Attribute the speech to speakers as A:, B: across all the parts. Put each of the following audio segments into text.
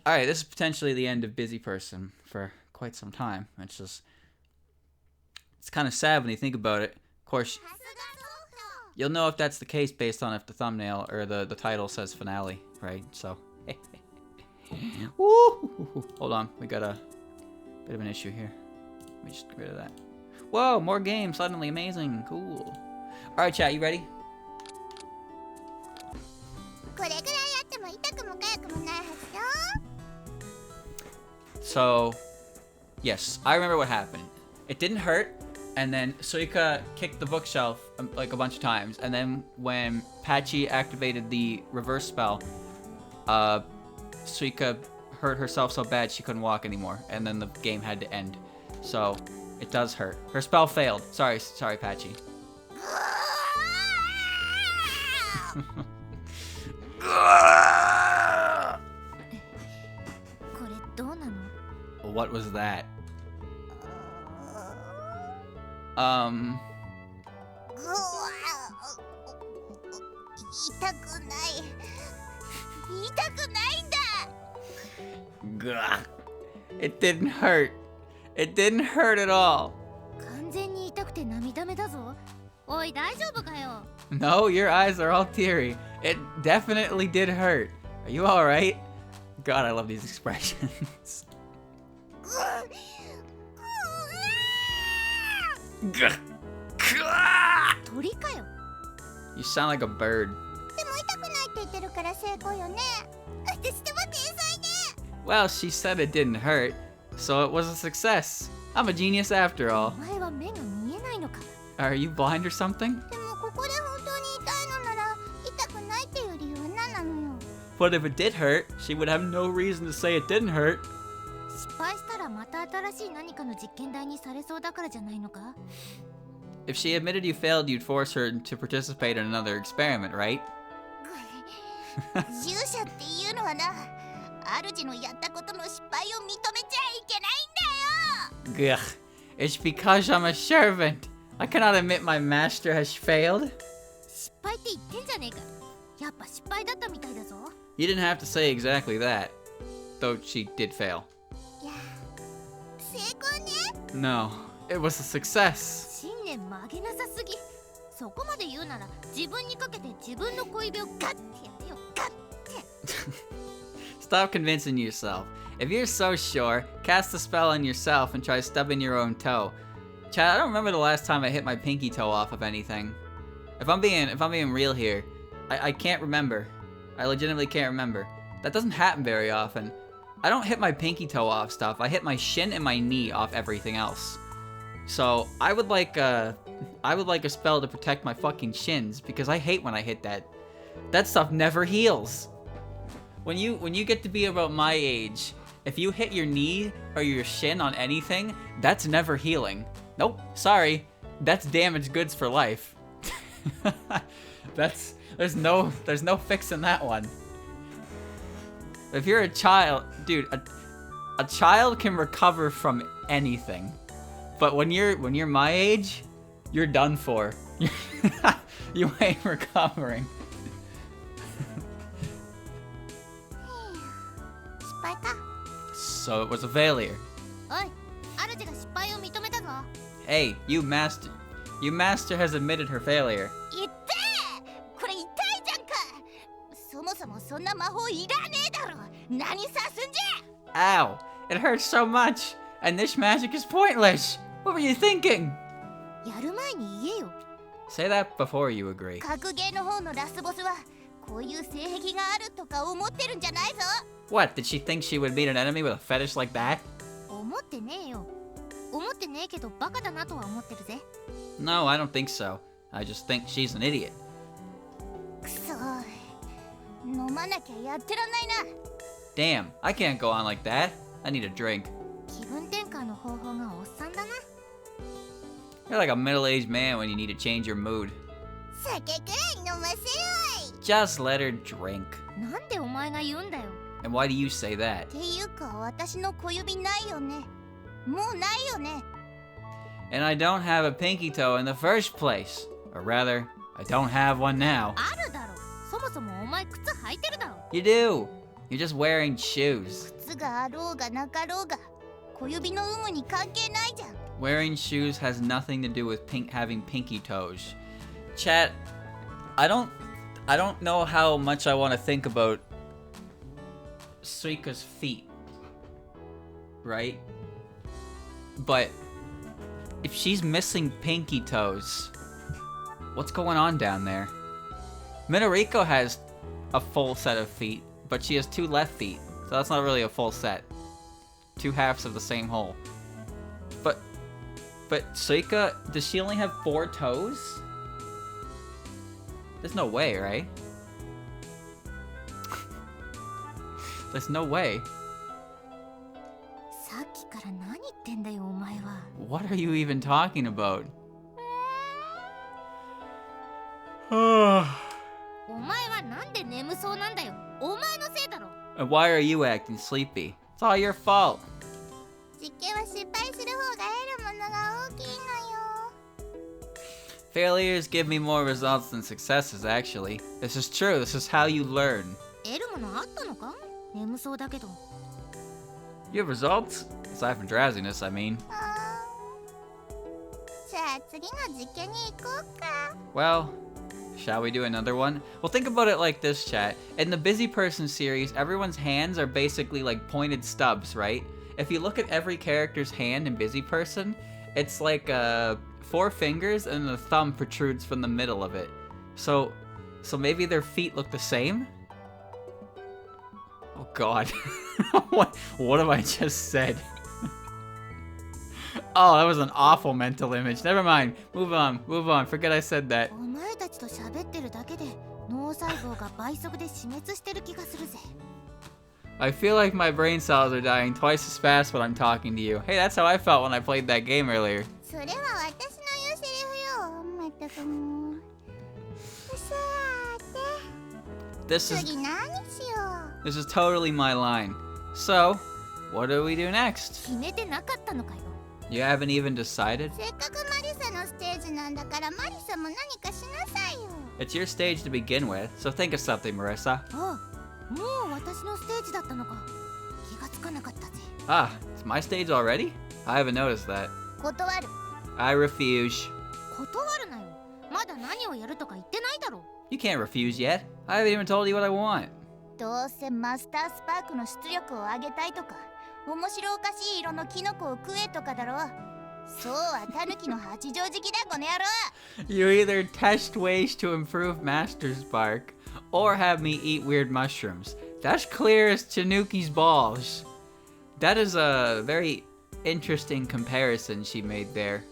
A: Alright, this is potentially the end of Busy Person for quite some time. It's kind of sad when you think about it. Of course, you'll know if that's the case based on if the thumbnail or the title says finale, right? So, woo! Hold on, we got a bit of an issue here. Let me just get rid of that. Whoa, more games, suddenly amazing, cool. Alright, chat, you ready? So, yes, I remember what happened. It didn't hurt, and then Suika kicked the bookshelf like a bunch of times, and then when Patchy activated the reverse spell, Suika hurt herself so bad she couldn't walk anymore, and then the game had to end. So, it does hurt. Her spell failed. Sorry, Patchy. What was that? It didn't hurt. It didn't hurt at all. No, your eyes are all teary. It definitely did hurt. Are you alright? God, I love these expressions. You sound like a bird. Well, she said it didn't hurt, so it was a success. I'm a genius after all. Are you blind or something? But if it did hurt, she would have no reason to say it didn't hurt. If she admitted you failed, you'd force her to participate in another experiment, right? Gugh. It's because I'm a servant. I cannot admit my master has failed. You didn't have to say exactly that, though she did fail. No, it was a success. Stop convincing yourself. If you're so sure, cast a spell on yourself and try stubbing your own toe. Chad, I don't remember the last time I hit my pinky toe off of anything. If I'm being real here, I can't remember. I legitimately can't remember. That doesn't happen very often. I don't hit my pinky toe off stuff. I hit my shin and my knee off everything else. So I would like a spell to protect my fucking shins because I hate when I hit that. That stuff never heals. When you get to be about my age, if you hit your knee or your shin on anything, that's never healing. Nope, sorry. That's damaged goods for life. There's no fixing that one. If you're a child, dude, a child can recover from anything. But when you're my age, you're done for. You ain't recovering. So it was a failure. Hey, you master has admitted her failure. Ow! It hurts so much! And this magic is pointless! What were you thinking? Say that before you agree. What, did she think she would meet an enemy with a fetish like that? No, I don't think so. I just think she's an idiot. Damn, I can't go on like that. I need a drink. You're like a middle-aged man when you need to change your mood. Just let her drink. And why do you say that? And I don't have a pinky toe in the first place. Or rather, I don't have one now. You do. You're just wearing shoes.
B: 靴があろうがなかろうが小指の有無に関係ないじゃん。
A: Wearing shoes has nothing to do with having pinky toes. Chat, I don't know how much I want to think about Suika's feet, right? But if she's missing pinky toes, what's going on down there? Minariko has a full set of feet, but she has 2 left feet, so that's not really a full set. 2 halves of the same whole. But Suika, does she only have 4 toes? There's no way, right? There's no way.
B: さっきから何言ってんだよお前は。
A: What are you even talking about?
B: お前はなんで眠そうなんだよ。お前のせいだろ。
A: And why are you acting sleepy? It's all your fault.
B: 実験は失敗する方が得るものが大きいのよ。
A: Failures give me more results than successes, actually. This is true. This is how you learn.
B: 得るものあったのか？眠そうだけど。
A: You have results? Aside from drowsiness, I mean.
B: じゃあ次の実験に行こうか。
A: Well, shall we do another one? Well, think about it like this, chat. In the Busy Person series, everyone's hands are basically like pointed stubs, right? If you look at every character's hand in Busy Person, it's like 4 fingers and the thumb protrudes from the middle of it. So maybe their feet look the same? Oh god. What have I just said? Oh, that was an awful mental image. Never mind. Move on. Forget I said that.
B: お前たちと喋ってるだけで脳細胞が倍速で死滅してる気がするぜ。
A: I feel like my brain cells are dying twice as fast when I'm talking to you. Hey, that's how I felt when I played that game earlier.
B: それは私の言うセリフよ。まったくもう。さーて、
A: This
B: 次何しよう。
A: is totally my line. So, what do we do next?
B: 決めてなかったのかよ。
A: You haven't even decided?
B: せっかくマリサのステージなんだからマリサも何かしなさいよ。
A: It's your stage to begin with, so think of something, Marissa.
B: あ、もう私のステージだったのか。気がつかなかったぜ。
A: Ah, it's my stage already? I haven't noticed that.
B: 断る。
A: I refuse.
B: 断るなよ。まだ何をやるとか言ってないだろ。
A: You can't refuse yet. I haven't even told you what I want.
B: どうせマスタースパークの出力を上げたいとか、面白おかしい色のキノコを食えとかだろ。そうはタヌキの八丈敷だこの野郎。
A: You either test ways to improve Master's Bark, or have me eat weird mushrooms. That's clear as Tanuki's balls. That is a very interesting comparison she made there.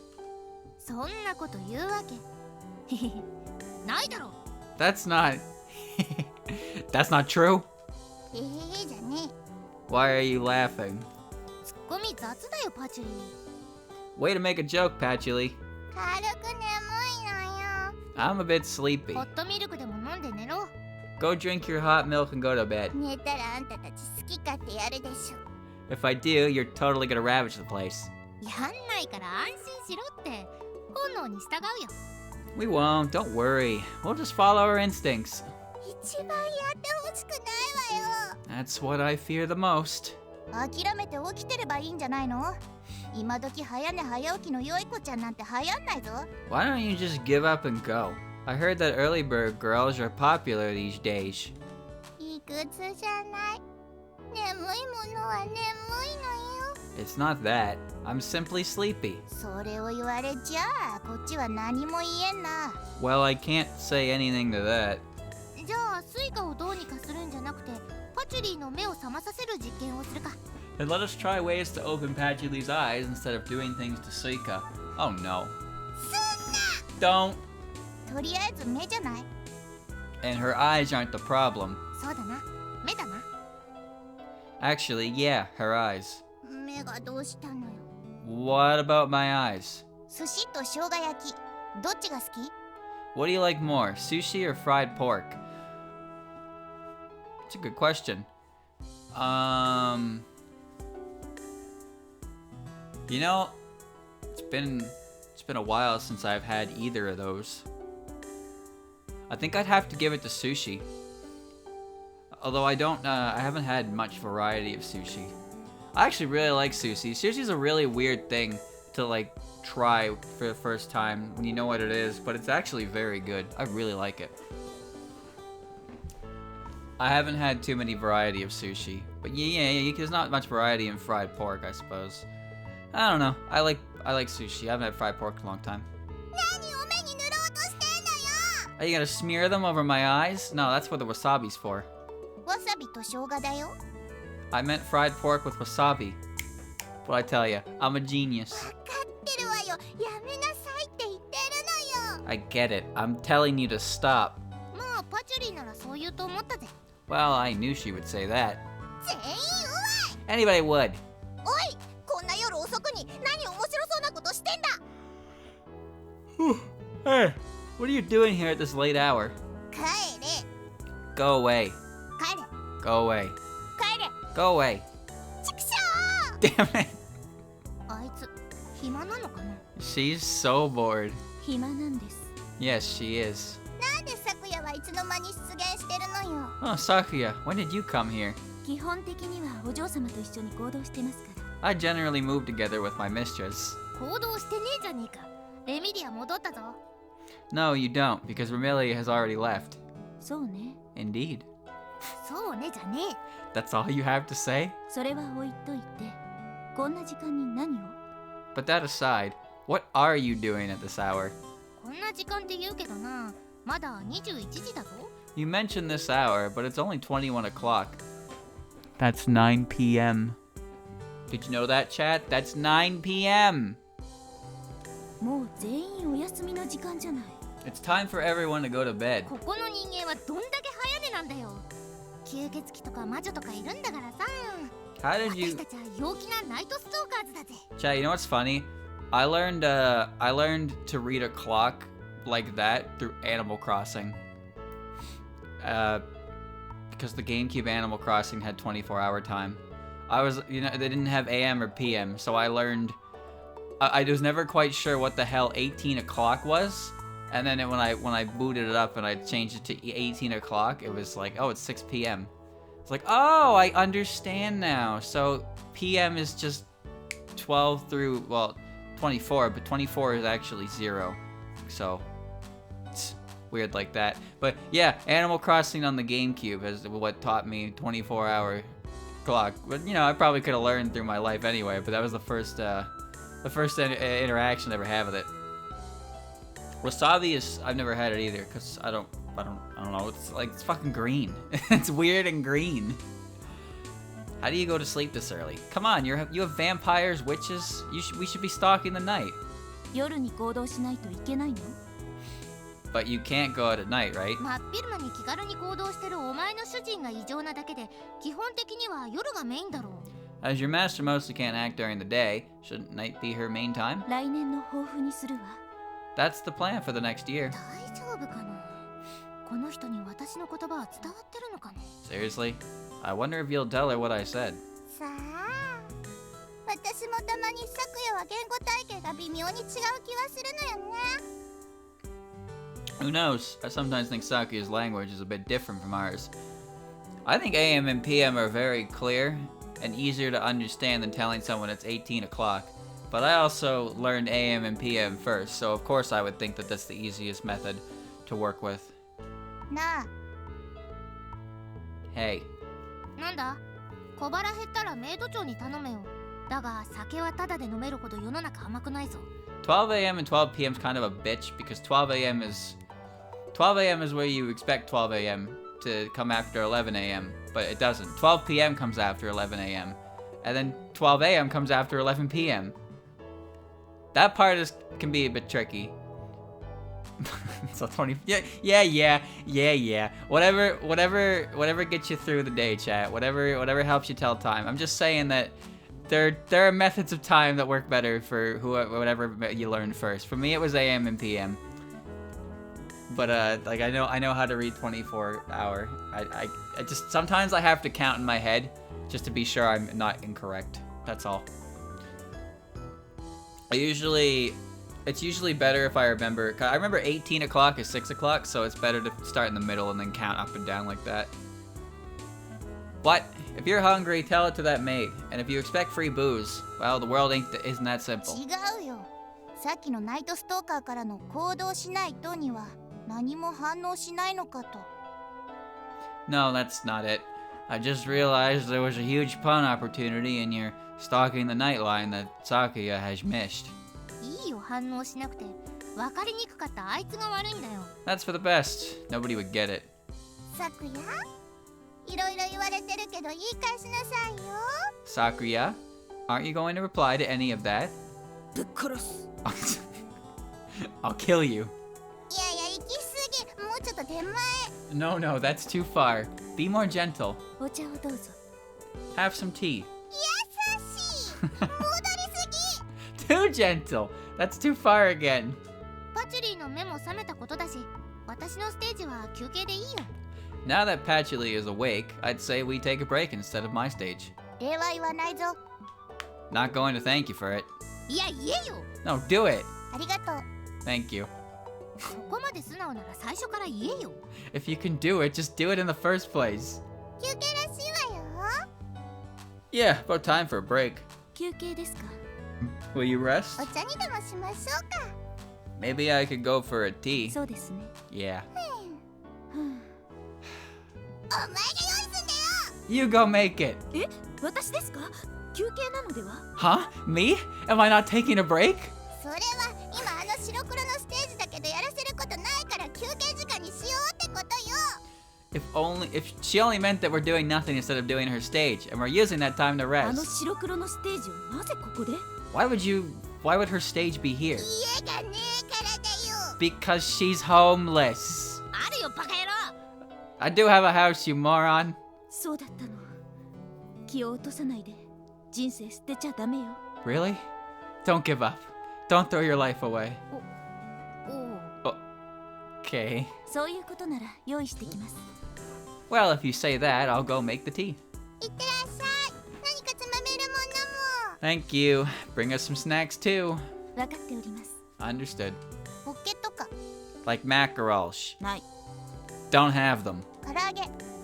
B: そんなこと言うわけないだろ。
A: That's not... That's not true?
B: へへへじゃねえ。
A: Why are you laughing?
B: ツッコミ雑だよパチュリー。
A: Way to make a joke, Patchouli.
B: 軽く眠いのよ。
A: I'm a bit sleepy.
B: ホットミルクでも飲んで寝ろ。
A: Go drink your hot milk and go to bed.
B: 寝たらあんたたち好き勝手やるでしょ。
A: If I do, you're totally gonna ravage the place.
B: やんないから安心しろって。本能に従うよ。
A: We won't, don't worry. We'll just follow our instincts.
B: 一番やってほしくないわよ。
A: That's what I fear the most.
B: 諦めて起きてればいいんじゃないの？今時早寝早起きの良い子ちゃんなんて流行んないぞ。
A: Why don't you just give up and go? I heard that early bird girls are popular these days.
B: いくつじゃない。眠いものは眠いのよ。
A: It's not that. I'm simply sleepy.
B: それを言われちゃこっちは何も言えんな。
A: Well, I can't say anything to that.
B: じゃあスイカをどうにかするんじゃなくてパチュリーの目を覚まさせる実験をするか。
A: Then let us try ways to open Patchouli's eyes instead of doing things to Suika. Oh no.
B: すん
A: Don't.
B: な。とりあえず目じゃない。
A: And her eyes aren't the problem.
B: そうだな。目だな。
A: Actually, yeah, her eyes.
B: 目がどうしたのよ。
A: What about my eyes?
B: 寿司と生姜焼き。どっちが好き？
A: What do you like more, sushi or fried pork? It's a good question. You know, it's been a while since I've had either of those. I think I'd have to give it to sushi. Although I don't, I haven't had much variety of sushi. I actually really like sushi. Sushi's a really weird thing to like try for the first time when you know what it is, but it's actually very good. I really like it. I haven't had too many variety of sushi, but yeah, there's not much variety in fried pork, I suppose. I don't know. I like sushi. I haven't had fried pork in a long time. Are you gonna smear them over my eyes? No, that's what the wasabi's for.
B: わさびと生姜だよ。
A: I meant fried pork with wasabi. What I tell you, I'm a genius.
B: わかってるわよ。やめなさいって言ってるのよ。
A: I get it. I'm telling you to stop.
B: もうパチュリーならそう言うと思ったぜ。
A: Well, I knew she would say that.
B: 全員うわい。
A: Anybody would.
B: おい、こんな夜遅くに何面白そうなことしてんだ。
A: Hey, what are you doing here at this late hour?
B: 帰れ。
A: Go away.
B: 帰れ。
A: Go away.
B: 帰れ。
A: Go away.
B: ちくしょ
A: Damn it.
B: あいつ暇なのかな。
A: She's so bored.
B: 暇なんです。
A: Yes, she is.
B: なんで昨夜はいつの間に出現してるのよ。
A: Oh, Sakuya, when did you come here?
B: 基本的にはお嬢様と一緒に行動してますから。
A: I generally move together with my mistress.
B: 行動してねえじゃねえか。レミディア戻ったぞ。
A: No, you don't, because Remilia has already left.
B: そうね。
A: Indeed.
B: そうねじゃねえ。
A: That's all you have to say?
B: それは置いといて、こんな時間に何を？
A: But that aside, what are you doing at this hour?
B: こんな時間って言うけどな、まだ21時だぞ。
A: You mentioned this hour, but it's only 21 o'clock. That's 9 p.m. Did you know that, chat? That's 9 p.m.
B: もう全員お休みの時間じゃない。
A: It's time for everyone to go to bed.
B: ここの人間はどんだけ早寝なんだよ。吸血鬼とか魔女とかいるんだからさ。
A: How did you...
B: 私たちは陽気なナイトストーカーズだぜ。
A: Chat, you know what's funny? I learned to read a clock like that through Animal Crossing. Because the GameCube Animal Crossing had 24-hour time. They didn't have AM or PM, so I learned... I was never quite sure what the hell 18 o'clock was, and then when I booted it up and I changed it to 18 o'clock, it was like, oh, it's 6 p.m. It's like, oh, I understand now. So PM is just 12 through, well, 24, but 24 is actually 0. So it's weird like that. But yeah, Animal Crossing on the GameCube is what taught me 24-hour clock. But you know, I probably could have learned through my life anyway, but that was the first interaction I ever had with it. Wasabi is, I've never had it either, because I don't know, it's fucking green. It's weird and green. How do you go to sleep this early? Come on, you have vampires, witches. We should be stalking the night.
B: 夜に行動しないといけないの？
A: But you can't go out at night, right?
B: 真っ昼間に気軽に行動してるお前の主人が異常なだけで、基本的には夜がメインだろう。
A: As your master mostly can't act during the day, shouldn't night be her main time?
B: 来年の抱負にするわ。
A: That's the plan for the next year.
B: 大丈夫かな？この人に私の言葉は伝わってるのかね？
A: Seriously? I wonder if you'll tell her what I said.
B: さあ、私もたまに昨夜は言語体系が微妙に違う気はするのよね。
A: Who knows? I sometimes think Sakuya's language is a bit different from ours. I think AM and PM are very clear and easier to understand than telling someone it's 18 o'clock. But I also learned AM and PM first, so of course I would think that that's the easiest method to work with.
B: なあ。
A: Hey.
B: なんだ？小腹減ったらメイド長に頼めよ。だが酒はタダで飲めるほど世の中甘くないぞ。
A: 12 a.m. and 12 p.m. is kind of a bitch because 12 a.m. is where you expect 12 a.m. to come after 11 a.m. But it doesn't. 12 p.m. comes after 11 a.m. and then 12 a.m. comes after 11 p.m. That part can be a bit tricky. So 20. Yeah. Whatever gets you through the day, chat. Whatever helps you tell time. I'm just saying that there are methods of time that work better for whatever you learn first. For me, it was AM and PM. But like I know how to read 24-hour. I just sometimes I have to count in my head just to be sure I'm not incorrect. That's all. It's usually better if I remember. I remember 18 o'clock is 6 o'clock, so it's better to start in the middle and then count up and down like that. What? If you're hungry, tell it to that maid. And if you expect free booze, well, the world isn't that simple.
B: 違うよ。さっきのナイトストーカーからの行動しないとには何も反応しないのかと。
A: No, that's not it. I just realized there was a huge pun opportunity in your stalking the nightline that Sakuya has missed.
B: いいよ、反応しなくて。分かりにくかったあいつが悪いんだよ。
A: That's for the best. Nobody would get it.
B: さくや、いろいろ言われてるけど言い返しなさいよ。
A: Sakuya, aren't you going to reply to any of that?
B: ぶっ殺す。
A: I'll kill you.
B: いやいや、行き過ぎ。もうちょっと手前。
A: No, that's too far. Be more gentle.
B: お茶をどうぞ。
A: Have some tea.
B: 優しい。戻りすぎ。
A: Too gentle. That's too far again.
B: パチュリーの目も覚めたことだし、私のステージは休憩でいいよ。
A: Now that Patchouli is awake, I'd say we take a break instead of my stage.
B: 礼は言わないぞ。
A: Not going to thank you for it.
B: いや、言えよ。
A: No, do it.
B: ありがとう。
A: Thank you.
B: そこまで素直なら最初から言えよ。
A: If you can do it, just do it in the first place.
B: 休憩らしいわよ。
A: Yeah, about time for a break.
B: 休憩ですか。
A: Will you rest?
B: お茶にでもしましょうか。
A: Maybe I could go for a tea.
B: そうですね。
A: Yeah.
B: お前が用意すんだよ。
A: You go make it.
B: え、私ですか。休憩なのでは。
A: Huh? Me? Am I not taking a break?
B: それは今白黒のステージだけどやらせることないから休憩時間にしようってことよ。
A: If she only meant that we're doing nothing instead of doing her stage, and we're using that time to
B: 白黒のステージをなぜここで。
A: Why would her stage be here?
B: 家がねえからだよ。
A: Because she's homeless.
B: あるよ、バカ野郎。
A: I do have a house, you moron.
B: そうだったの。気を落とさないで。人生捨てちゃダメよ。
A: Really? Don't give up. Don't throw your life away.
B: お
A: Okay.
B: そういうことなら用意してきます。
A: Well, if you say that, I'll go make the tea.
B: いってらっしゃい。何かつまめるも
A: Thank you. Bring us some snacks too.
B: のも。分かっております。
A: Understood.
B: ポッケとか
A: Like mackerels.
B: ない。
A: Don't have them.
B: 唐揚げ、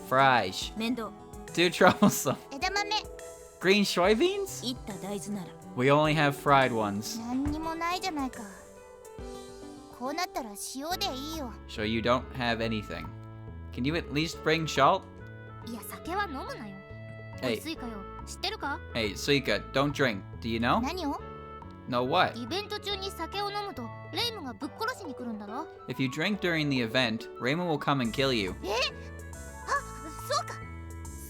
A: Fries.
B: 面倒。
A: Too troublesome.
B: 枝豆、
A: Green soybeans?
B: いった大豆なら。
A: We only have fried ones.
B: 何にもないじゃないか。こうなったら塩でいいよ。
A: So you don't have anything. Can you at least bring salt?
B: いや、酒は飲むなよ。お
A: Hey,
B: い、スイカよ。知ってるか。
A: hey, Suika, don't drink. Do you know?
B: 何を。
A: Know what?
B: イベント中に酒を飲むとレイムがぶっ殺しに来るんだろ。
A: If you drink during the event, Raymond will come and kill you.
B: あ、そうか。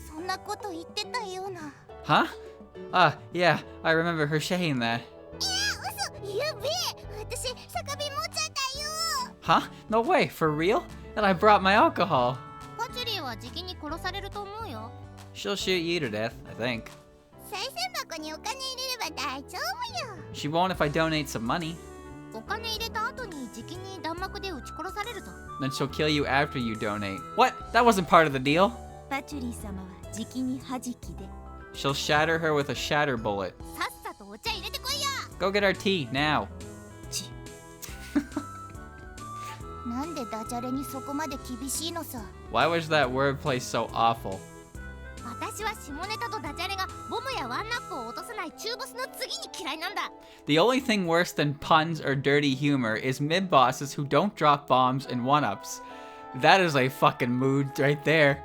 B: そんなこと言ってたような。
A: Huh? Yeah, I remember her saying that.
B: 嘘、やべえ。私、酒瓶持っちゃったよ。
A: Huh? No way, for real? And I brought my alcohol.
B: パチュリーはじきに殺されると思うよ。
A: She'll shoot you to death, I think.
B: 賽銭箱にお金入れれば大丈夫よ。
A: She won't if I donate some money.
B: お金入れた後にじきに弾幕で撃ち殺されるぞ。
A: Then she'll kill you after you donate. What? That wasn't part of the deal.
B: パチュリー様はじきに弾きで。
A: She'll shatter her with a shatter bullet.
B: さっさとお茶入れてこいよ。
A: Go get our tea, now.
B: なんでダジャレにそこまで厳しいのさ。
A: Why was that wordplay so awful?
B: 私は下ネタとダジャレがボムやワンナップを落とさない中ボスの次に嫌いなんだ。
A: The only thing worse than puns or dirty humor is mid-bosses who don't drop bombs and one-ups. That is a fucking mood right there.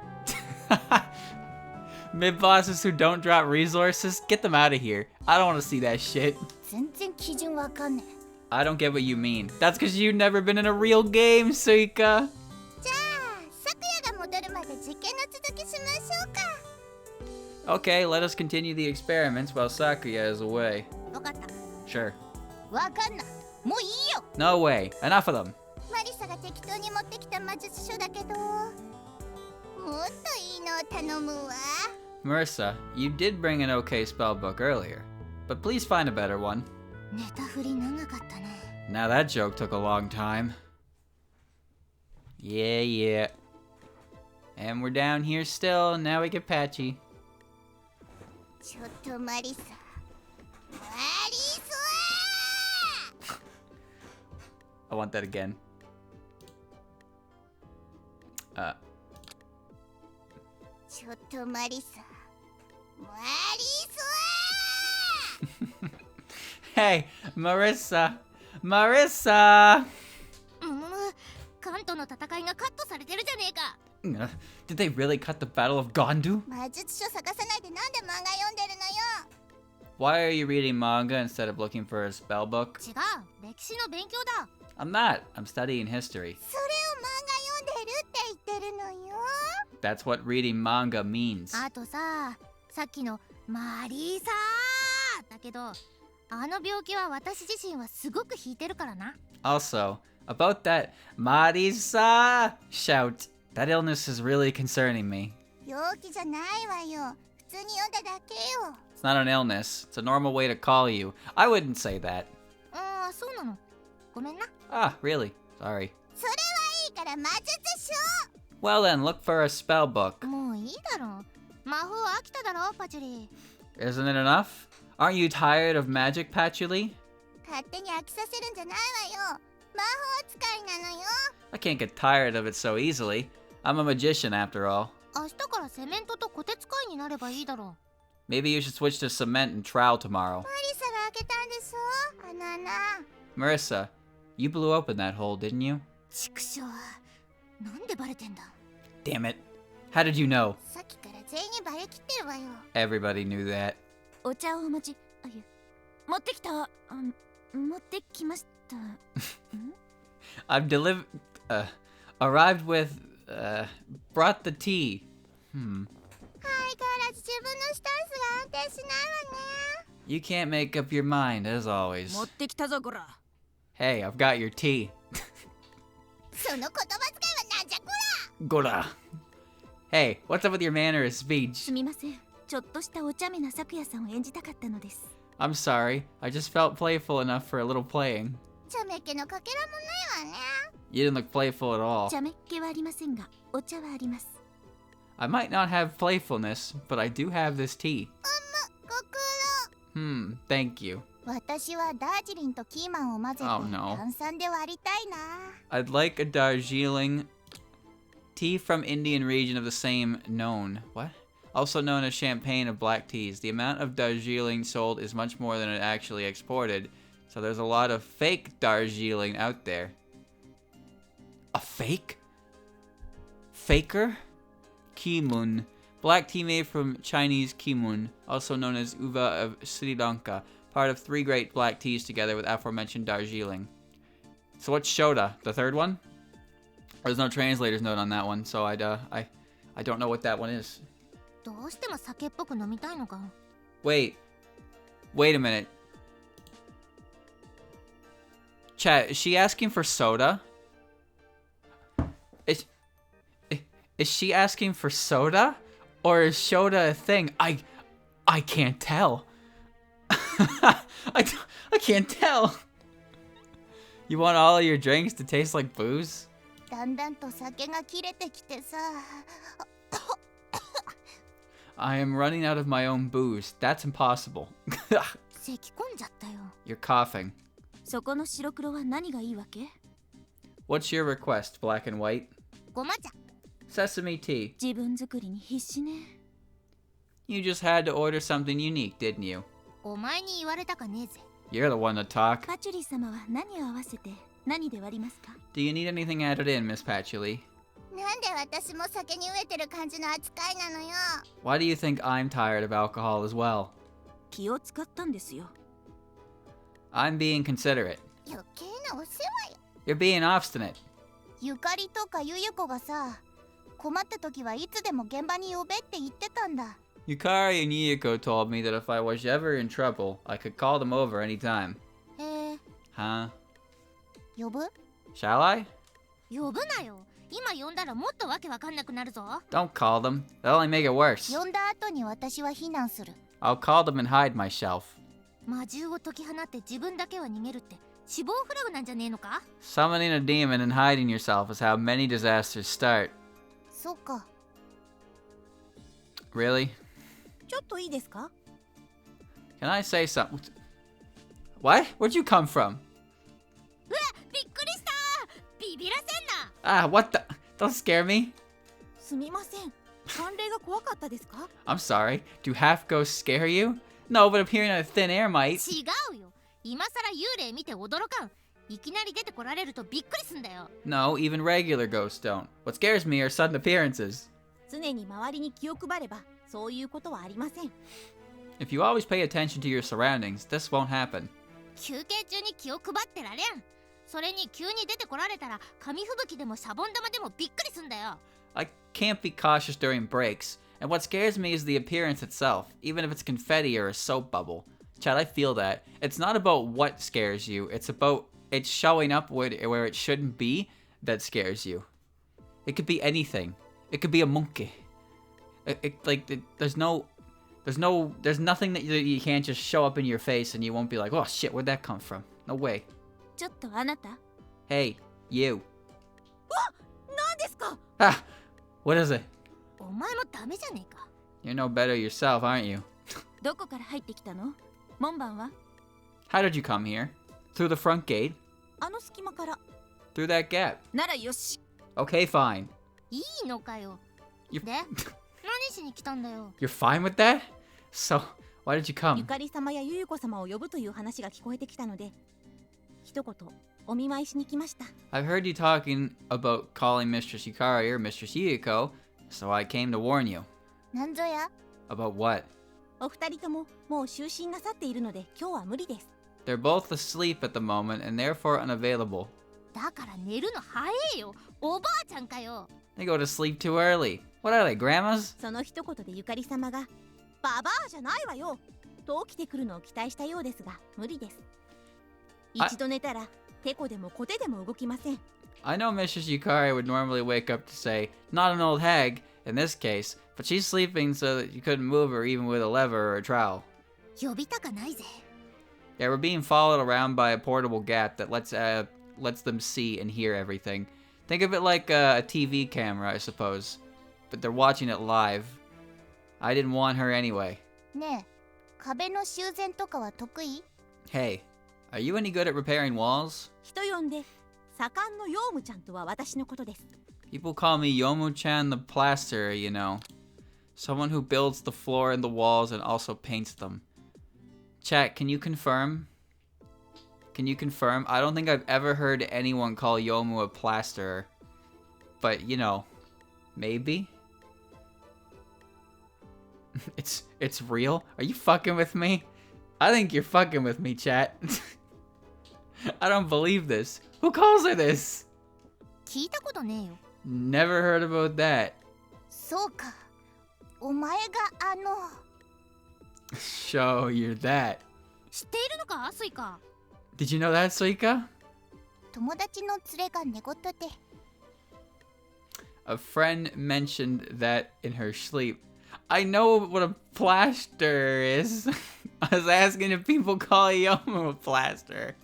A: Mid-bosses who don't drop resources, get them out of here. I don't want to see that shit.
B: 全然基準わかんねえ。
A: I don't get what you mean. That's because you've never been in a real game, Suika.
B: じゃあ、昨夜が戻るまで実験の続きしましょうか。
A: Okay, let us continue the experiments while Sakuya is away.
B: わかった。
A: Sure.
B: わかんない。もういいよ。
A: No way. Enough of them.
B: マリサが適当に持ってきた魔術書だけど、もっといいのを頼むわ。
A: Marissa, you did bring an okay spell book earlier, but please find a better one.
B: ネタ振り長かったね。
A: Now that joke took a long time. Yeah. And we're down here still, and now we get patchy.
B: ちょっとマリサ。マリサ
A: I want that again.
B: ちちょっとマリサ。マリサ
A: Hey, Marissa. Marissa!
C: カントの戦いがカットされてるじゃねえか。
A: Did they really cut the Battle of Gondu?
B: 魔術書探さないでなんで漫画読んでるのよ。
A: Why are you reading manga instead of looking for a spell book?
C: 違う、歴史の勉強だ。
A: I'm not. I'm studying history.
B: それを漫画読んでるって言ってるのよ。
A: That's what reading manga means.
C: あとさっきのマリーサーだけど、あの病気は私自身はすごく引いてるからな。
A: Also, about that Marisa shout, that illness is really concerning me.
B: 病気じゃないわよ。普通に読んだだけよ。
A: It's not an illness. It's a normal way to call you. I wouldn't say that.
C: ああ、そうなの。ごめんな。
A: Ah, really? Sorry.
B: それはいいから魔術書。
A: Well then, look for a spell book.
C: もういいだろ。魔法飽きただろ、パチュリ。
A: Isn't it enough? Aren't you tired of magic, Patchouli?
B: 勝手に飽きさせるんじゃないわよ。魔法使いなのよ。
A: I can't get tired of it so easily. I'm a magician after all.
C: 明日からセメントとコテ使いになればいいだろ
A: Maybe you should switch to cement and trowel tomorrow.
B: マリサが開けたんでしょ穴。
A: Marissa, you blew open that hole, didn't you?
C: う。ちくしょう。なんでバレてんだ。
A: Damn it. How did you know?
B: さっきから全員バレきってるわよ。
A: Everybody knew that.
C: お茶をお持ち。あ、いえ。持ってきた。持ってきました。
A: I've arrived with, brought the tea.
B: 相変わらず自分のスタンスが安定しないわね。
A: You can't make up your mind, as always.
C: 持ってきたぞ、こら。
A: Hey, I've got your tea.
B: その言葉遣いはなんじゃこら。
A: Gora. Hey, what's up with your manner of speech?
C: すみません。ちょっとしたお茶目な咲夜さんを演じたかったのです。
A: I'm sorry. I just felt playful enough for a little playing.
B: ちゃめっ気のかけらもないわね。
A: You didn't look playful at all.
C: 茶目っ気はありませんが、お茶はあります。
A: I might not have playfulness, but I do have this tea.
B: ご苦
A: Thank you.
B: 労。私はダージリンとキーマンを混ぜて
A: Oh, no.
B: 炭酸で割りたいな。
A: I'd like a Darjeeling tea from Indian region of the same what? Also known as champagne of black teas. The amount of Darjeeling sold is much more than it actually exported, so there's a lot of fake Darjeeling out there. A fake? Faker? Kimun. Black tea made from Chinese Kimun, also known as Uva of Sri Lanka, part of 3 great black teas together with aforementioned Darjeeling. So what's Shoda? The third one? There's no translator's note on that one, so I don't know what that one is.
C: どうしても酒っぽく飲みたいのか。
A: Wait a minute. Chat, is she asking for soda? Is she asking for soda? Or is soda a thing? I can't tell. I can't tell. You want all of your drinks to taste like booze?
B: だんだんと酒が切れてきてさ。
A: I am running out of my own booze. That's impossible.
C: 咳込んじゃったよ。
A: You're coughing.
C: そこの白黒は何がいいわけ？
A: What's your request, black and white?
C: ごま茶。
A: Sesame tea.
C: 自分作りに必死ね。
A: You just had to order something unique, didn't you?
C: お前に言われたかねえぜ。
A: You're the one to talk.
C: パチュリー様は何を合わせて何で割りますか？
A: Do you need anything added in, Miss Patchouli?
B: なんで私も酒に飢えてる感じの扱いなのよ。
A: Why do you think I'm tired of alcohol as well?
C: 気を使ったんですよ。
A: I'm being considerate.
B: 余計なお世話よ。
A: You're being obstinate.
B: ゆかりとかゆゆこがさ、困った時はいつでも現場に呼べって言ってたんだ。
A: Yukari and Yuyuko told me that if I was ever in trouble, I could call them over anytime.
B: へえ、
A: Huh?
B: 呼ぶ？
A: Shall I?
C: 呼ぶなよ。今呼んだらもっとわけわかんなくなるぞ。
A: Don't call them. They'll only make it worse.
B: 呼んだ後に私は避難する。
A: I'll call them and hide myself.
C: 魔獣を解き放って自分だけは逃げるって死亡フラグなんじゃねえのか？
A: Summoning a demon and hiding yourself is how many disasters start.
B: そっか。
A: Really?
C: ちょっといいですか？
A: Can I say something? What? Where'd you come from?
C: うわ、びっくりした。ビビらせんな。
A: Ah, what the? Don't scare me.
C: すみません。
D: 寒冷が怖かったですか？
A: I'm sorry. Do half ghosts scare you? No, but appearing out of thin air might.
C: 違うよ。今さら幽霊見て驚かん。いきなり出てこられるとびっくりすんだよ。
A: No, even regular ghosts don't. What scares me are sudden appearances.
D: 常に周りに気を配ればそういうことはありません。
A: If you always pay attention to your surroundings, this won't happen.
C: 休憩中に気を配ってられん。それに急に出てこられたら紙吹雪でもシャボン玉でもびっくりすんだよ。
A: I can't be cautious during breaks, and what scares me is the appearance itself, even if it's confetti or a soap bubble. Chad, I feel that. It's not about what scares you, it's about it showing up where it shouldn't be that scares you. It could be anything. It could be a monkey. There's nothing that you can't just show up in your face and you won't be like, oh shit, where'd that come from? No way.
D: ちょっとあなた、
A: Hey, you.
D: 何ですか？
A: Ah, what is it?
C: お前もダメじゃねえか。
A: You're no better yourself, aren't you?
D: どこから入ってきたの？門番は？
A: How did you come here? Through the front gate?
D: あの隙間から。
A: Through that gap?
D: ならよし。
A: Okay, fine.
C: いいのかよ。
A: You-
C: で、何しに来たんだよ。
A: You're fine with that? So, why did you
D: ゆ
A: come?
D: かり様やゆゆこ様を呼ぶという話が聞こえてきたので、一言お見舞いしに来ました。
A: I've heard you talking about calling Mistress Yukari or Mistress Yuko, so I came to warn you.
B: なんぞや？
A: About what?
D: お二人とももう就寝なさっているので今日は無理です。
A: They're both asleep at the moment and therefore unavailable.
C: だから寝るの早えよ。おばあちゃんかよ。
A: They go to sleep too early. What are they, grandmas?
D: その一言でゆかり様がババアじゃないわよと起きてくるのを期待したようですが無理です。
A: あ
D: 一度寝たらテコでもコテでも動きません。
A: I know Mistress Yukari would normally wake up to say, not an old hag, in this case, but she's sleeping so that you couldn't move her even with a lever or a trowel.
C: 呼びたかないぜ。
A: Yeah, we're being followed around by a portable gap that lets them see and hear everything. Think of it like a TV camera, I suppose. But they're watching it live. I didn't want her anyway.
B: ねえ、壁の修繕とかは得意？
A: Hey, are you any good at repairing walls?
D: 人呼んで盛んのヨウムちゃんとは私のことです。
A: People call me Yomu-chan the plasterer, you know. Someone who builds the floor and the walls and also paints them. Chat, can you confirm? Can you confirm? I don't think I've ever heard anyone call Yomu a plasterer. But, you know, maybe? It's real? Are you fucking with me? I think you're fucking with me, chat. I don't believe this. Who calls her this?
C: 聞いたことねえよ。
A: Never heard about that.
B: そうか。お前が
A: So you're that.
C: 知っているのか、スイカ。
A: Did you know that, Suika?
B: 友達の連れが寝言で。
A: A friend mentioned that in her sleep. I know what a plaster is. I was asking if people call Yomu a plaster.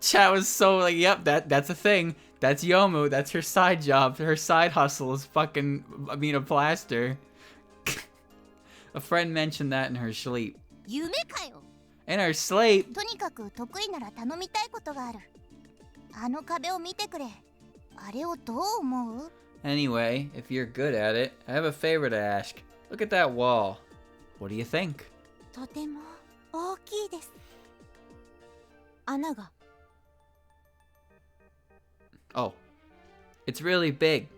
A: Chat was so like, yep, that's a thing. That's Yomu. That's her side job. Her side hustle is fucking being a plaster. A friend mentioned that in her sleep.
C: 夢かよ。
A: In her sleep?
B: とにかく得意なら頼みたいことがある。あの壁を見てくれ。あれをどう思う？
A: Anyway, if you're good at it, I have a favor to ask. Look at that wall. What do you think?
D: とても大きいです。穴が。
A: Oh. It's really big.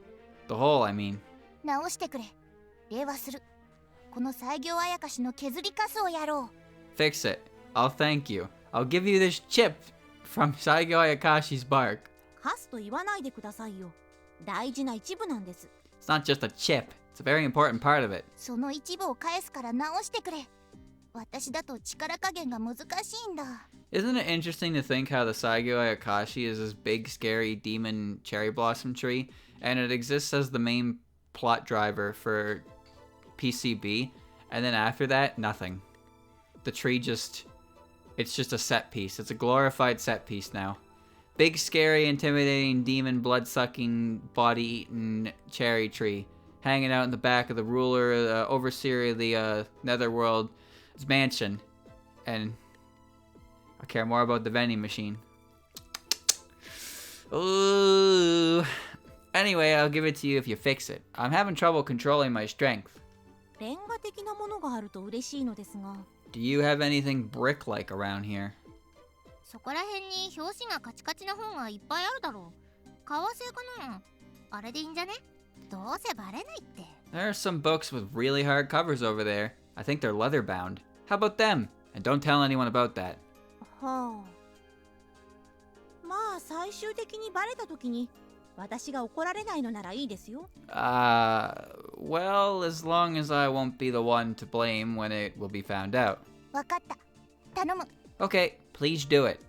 A: The hole, I mean.
B: 直してくれ。礼はする。この西行あやかしの削りカスをやろう。
A: Fix it. I'll thank you. I'll give you this chip from Saigo Ayakashi's bark.
D: カスと言わないでくださいよ。大事な一部なんです。
A: It's not just a chip. It's a very important part of it.
B: その一部を返すから直してくれ。私だと力加減が難しいんだ。
A: Isn't it interesting to think how the Saigo Ayakashi is this big, scary demon cherry blossom tree, and it exists as the main plot driver for PCB, and then after that, nothing. The tree it's just a set piece. It's a glorified set piece now. Big, scary, intimidating, demon, blood-sucking, body-eating cherry tree hanging out in the back of the ruler, the overseer of the Netherworld's mansion. And I care more about the vending machine. Ooh. Anyway, I'll give it to you if you fix it. I'm having trouble controlling my strength.
D: レンガ的なものがあると嬉しいのですが。
A: Do you have anything brick-like around here?
C: そこら辺に表紙がカチカチな本がいっぱいあるだろう。革製かな。あれでいいんじゃね。どうせバレないって。
A: There are some books with really hard covers over there. I think they're leather-bound. How about them? And don't tell anyone about that.
D: はあ。まあ最終的にバレた時に私が怒られないのならいいですよ。
A: Well, as long as I won't be the one to blame when it will be found out.
B: わかった。頼む。
A: Okay, please do it.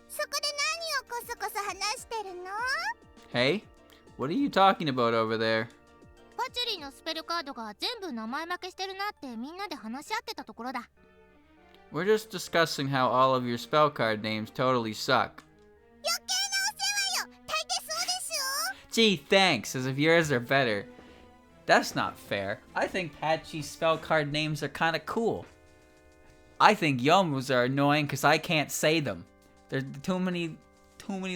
B: そこで何をこそこそ話してるの？
A: Hey, what are you talking about over there?
C: パチュリーのスペルカードが全部名前負けしてるなってみんなで話し合ってたところだ。
A: We're just discussing how all of your spell card names totally suck.
B: 余計なお世話よ。大抵そうでしょ。
A: Gee, thanks, as if yours are better. That's not fair. I think Patchy's spell card names are kinda cool. I think Yomu's are annoying because I can't say them. They're too many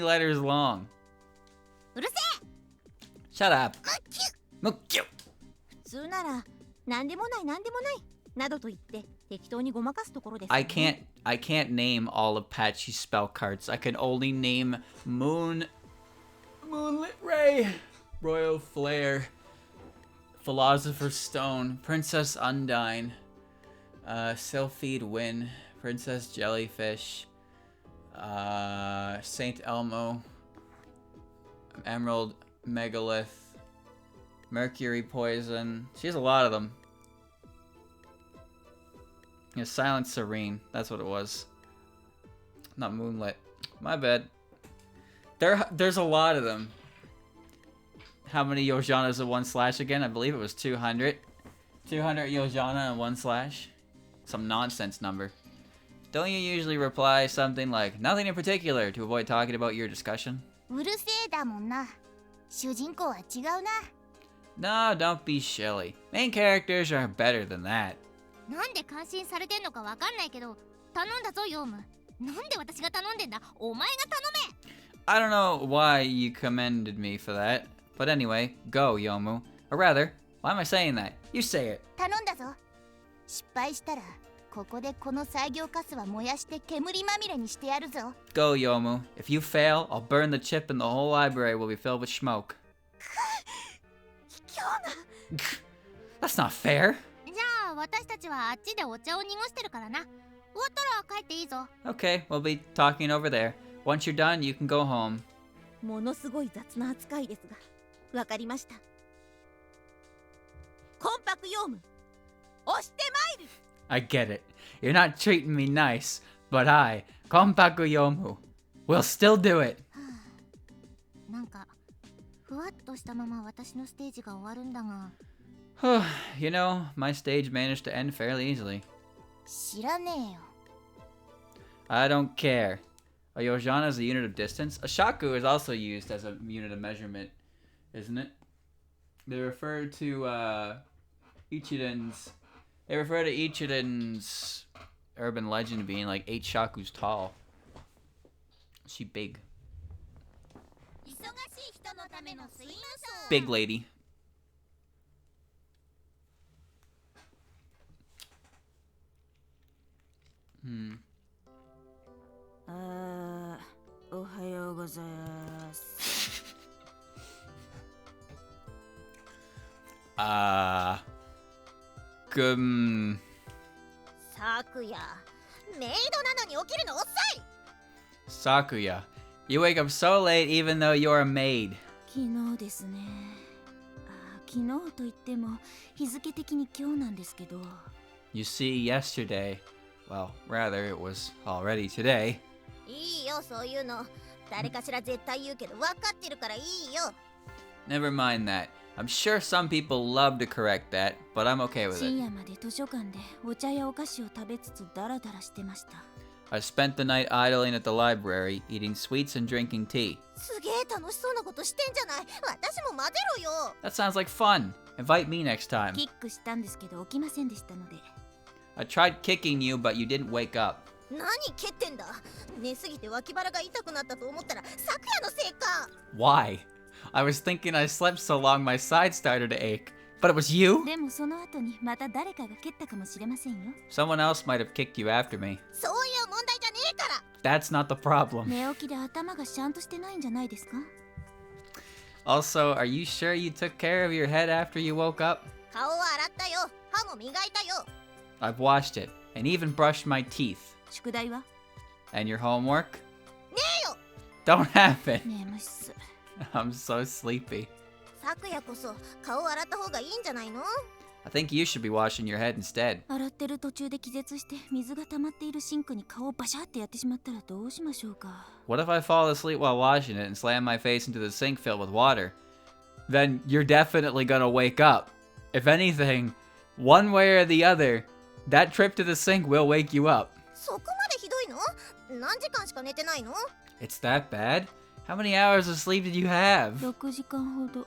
A: letters long.
C: うるせえ。
A: Shut up.
B: むっきゅ。
A: Mukyu.
D: 普通なら何でもない何でもないなどと言って適当にごまかすところです、ね。
A: I can't name all of Patchy's spell cards. I can only name Moonlit Ray, Royal Flare, Philosopher's Stone, Princess Undine, Sylphid Wind, Princess Jellyfish, Saint Elmo, Emerald Megalith, Mercury Poison. She has a lot of them. Yeah, Silent Serene. That's what it was. Not Moonlit. My bad. There's a lot of them. How many Yojanas in one slash again? I believe it was 200. 200 Yojana in one slash. Some nonsense number. Don't you usually reply something like, nothing in particular, to avoid talking about your discussion?
B: うるせえだもんな。主人公は違うな。
A: No, don't be silly. Main characters are better than that.
C: なんで感心されてんのかわかんないけど、頼んだぞヨウム。なんで私が頼んでんだ。お前が頼め。
A: I don't know why you commended me for that. But anyway, go, Yomu. Or rather, why am I saying that? You say it.
B: 頼んだぞ。失敗したらここでこの作業カスは燃やして煙まみれにしてやるぞ。
A: Go, Yomu. If you fail, I'll burn the chip and the whole library will be filled with smoke.
B: 卑怯な。
A: That's not fair.
C: じゃあ私たちはあっちでお茶を濁してるからな。終わったら帰っていいぞ。
A: Okay, we'll be talking over there. Once you're done, you can go home.
D: ものすごい雑な扱いですがわかりました。コンパクヨウム押してまいる。
A: I get it. You're not treating me nice, but I, Konpaku Yomu, will still do it.
C: なんかふわっとしたまま私のステージが終わるんだが。
A: You know, my stage managed to end fairly easily.
B: 知らねえよ。
A: I don't care. A Yojana is a unit of distance. A shaku is also used as a unit of measurement, isn't it? They refer to Ichiden's. They refer to Ichiden's urban legend being like 8 shakus tall. She big.
B: 忙しい人のための睡魔ショー。
A: Big lady. Hmm.
D: おはようございます。
C: サクヤ、メイドなのに起きるの遅い。
A: Sakuya, you wake up so late even though you're a maid.
D: 昨日ですね。昨日といっても日付的に今日なんですけど。
A: You see, yesterday, well, rather, it was already today.
C: いいよそういうの。誰かしら絶対言うけど分かってるからいいよ。
A: Never mind that. I'm sure some people love to correct that, but I'm okay with
D: 深
A: it.
D: 夜まで図書館でお茶やお菓子を食べつつダラダラしてました。
A: I spent the night idling at the library, eating sweets and drinking tea.
C: すげえ楽しそうなことしてんじゃない。私も混ぜろよ。
A: That sounds like fun. Invite me next time.
D: キックしたんですけど起きませんでしたので。
A: I tried kicking you, but you didn't wake up.
D: 何蹴ってんだ。寝すぎて脇腹が痛くなったと思ったら昨夜のせいか。
A: Why? I was thinking I slept so long my side started to ache. But it was you?
B: でもその後にまた誰かが蹴ったかもしれませんよ。
A: Someone else might have kicked you after me.
D: そういう問題じゃねえから。
A: That's not the problem.
B: 寝起きで頭がシャンとしてないんじゃないですか？
A: Also, are you sure you took care of your head after you woke up?
D: 顔は洗ったよ。歯も磨いたよ。
A: I've washed it and even brushed my teeth.
B: 宿題は？
A: And your homework?
D: ねえよ。
A: Don't have it.
B: 眠っす。
A: I'm so sleepy.
D: 昨夜こそ顔洗った方がいいんじゃないの？
A: I think you should be washing your head instead.
B: 洗ってる途中で気絶して水が溜まっているシンクに顔をバシャってやってしまったらどうしましょうか？
A: What if I fall asleep while washing it and slam my face into the sink filled with water? Then you're definitely gonna wake up. If anything, one way or the other, that trip to the sink will wake you up.
D: そこまでひどいの？何時間しか寝てないの？
A: It's that bad? How many hours of sleep did you have?
B: 6時間ほど。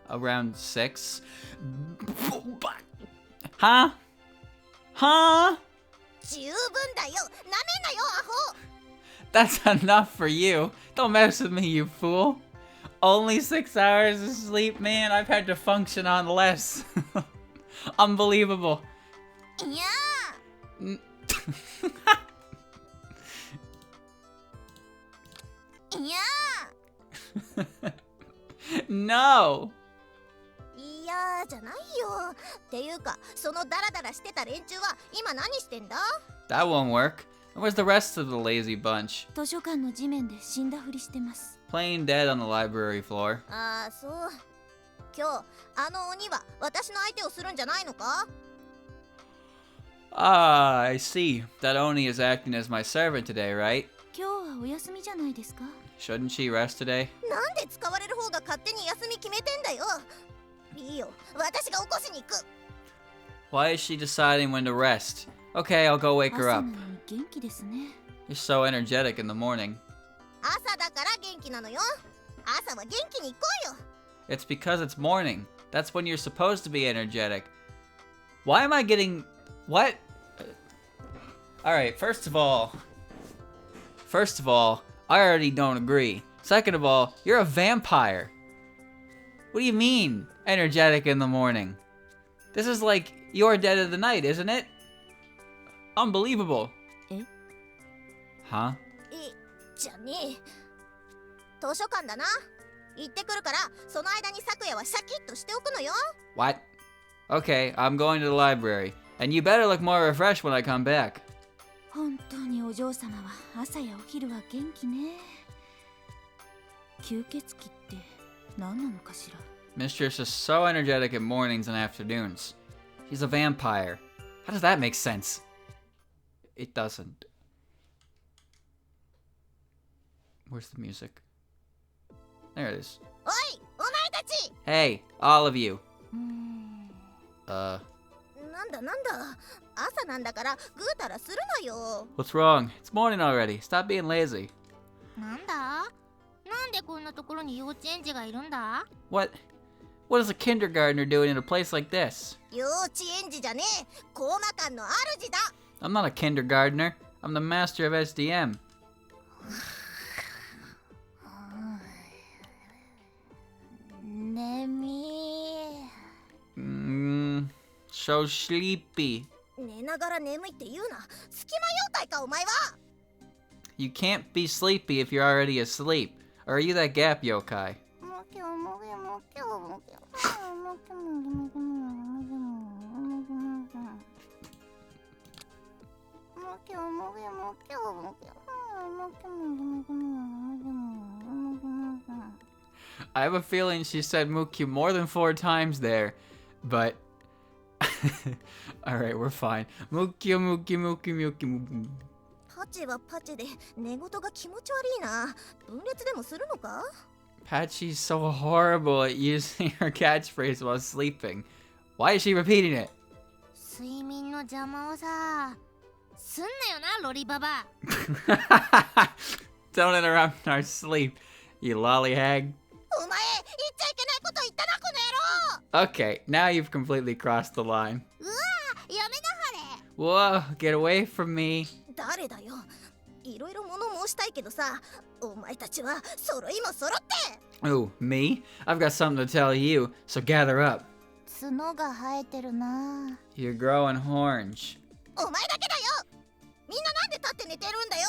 A: Around 6? Huh? Huh?
D: 十分だよ。なめんなよ、アホ。
A: That's enough for you. Don't mess with me, you fool. Only 6 hours of sleep, man. I've had to function on less. Unbelievable.
D: いや
A: N-
D: いや
A: no.
D: いやじゃないよ。っていうか、そのダラダラしてた連中は今何してんだ？
A: That won't work. Where's the rest of the lazy bunch?
B: 図書館の地面で死んだふりしてます。
A: Playing dead on the library floor.
D: ああ、そう。今日あの鬼は私の相手をするんじゃないのか？
A: Ah, I see. That Oni is acting as my servant today, right?
B: 今日はお休みじゃないですか？
A: Shouldn't she rest today?
D: なんで使われる方が勝手に休み決めてんだよ。いいよ、私が起こしに行く。
A: Why is she deciding when to rest? Okay, I'll go wake
B: 朝
A: her
B: な
A: up.
B: のに元気ですね。
A: You're so energetic in the morning.
D: 朝だから元気なのよ。朝は元気に行こうよ。
A: It's because it's morning. That's when you're supposed to be energetic. Why am I getting... What? Alright, first of all, I already don't agree. Second of all, you're a vampire. What do you mean, energetic in the morning? This is like your dead of the night, isn't it? Unbelievable.
B: え？
A: Huh?
D: じゃねえ。図書館だな。行ってくるから、その間に昨夜はシャキッとしておくのよ。
A: What? Okay, I'm going to the library. And you better look more refreshed when I come back.
B: 本当にお嬢様は朝やお昼は元気ね。吸血鬼って何なのかしら。
A: Mistress is so energetic in mornings and afternoons. She's a vampire. How does that make sense? It doesn't. Where's the music? There it is.
D: おい、お前たち。
A: Hey, all of you.
D: なんだなんだ。朝なんだからぐうたらするなよ。
A: What's wrong? It's morning already. Stop being lazy.
C: なんだ？なんでこんなところに幼稚園児がいるんだ？
A: What is a kindergartner doing in a place like this?
D: 幼稚園児じゃねえ。コーマ館の主だ。
A: I'm not a kindergartner. I'm the master of SDM.
B: 眠い。
A: So sleepy.
D: 寝ながら眠いって言うな。隙間妖怪かお前は。
A: You can't be sleepy if you're already asleep. Or are you that gap yokai? I have a feeling she said Mukyu more than 4 times there, but alright, we're fine. Mukyu, Mukyu, Mukyu, Mukyu, Mukyu.
D: パチはパチで寝言が気持ち悪いな。分裂でもするのか？
A: Patchy's so horrible at using her catchphrase while sleeping. Why is she repeating it?
C: 睡眠の邪魔をさ。すんなよな、ロリババ。
A: Don't interrupt our sleep, you lollywag.
D: お前、言っちゃいけないこと言ったな、この野郎。
A: Okay, now you've completely crossed the line.
C: うわ、やめなはれ。
A: Whoa, get away from me.
E: 誰だよ。いろいろ物申したいけどさ、お前たちは揃いも揃って。
A: Oh, me? I've got something to tell you, so gather up.
B: 角が生えてるな。
A: You're growing horns.
E: お前だけだよ。みんななんで立って寝てるんだよ。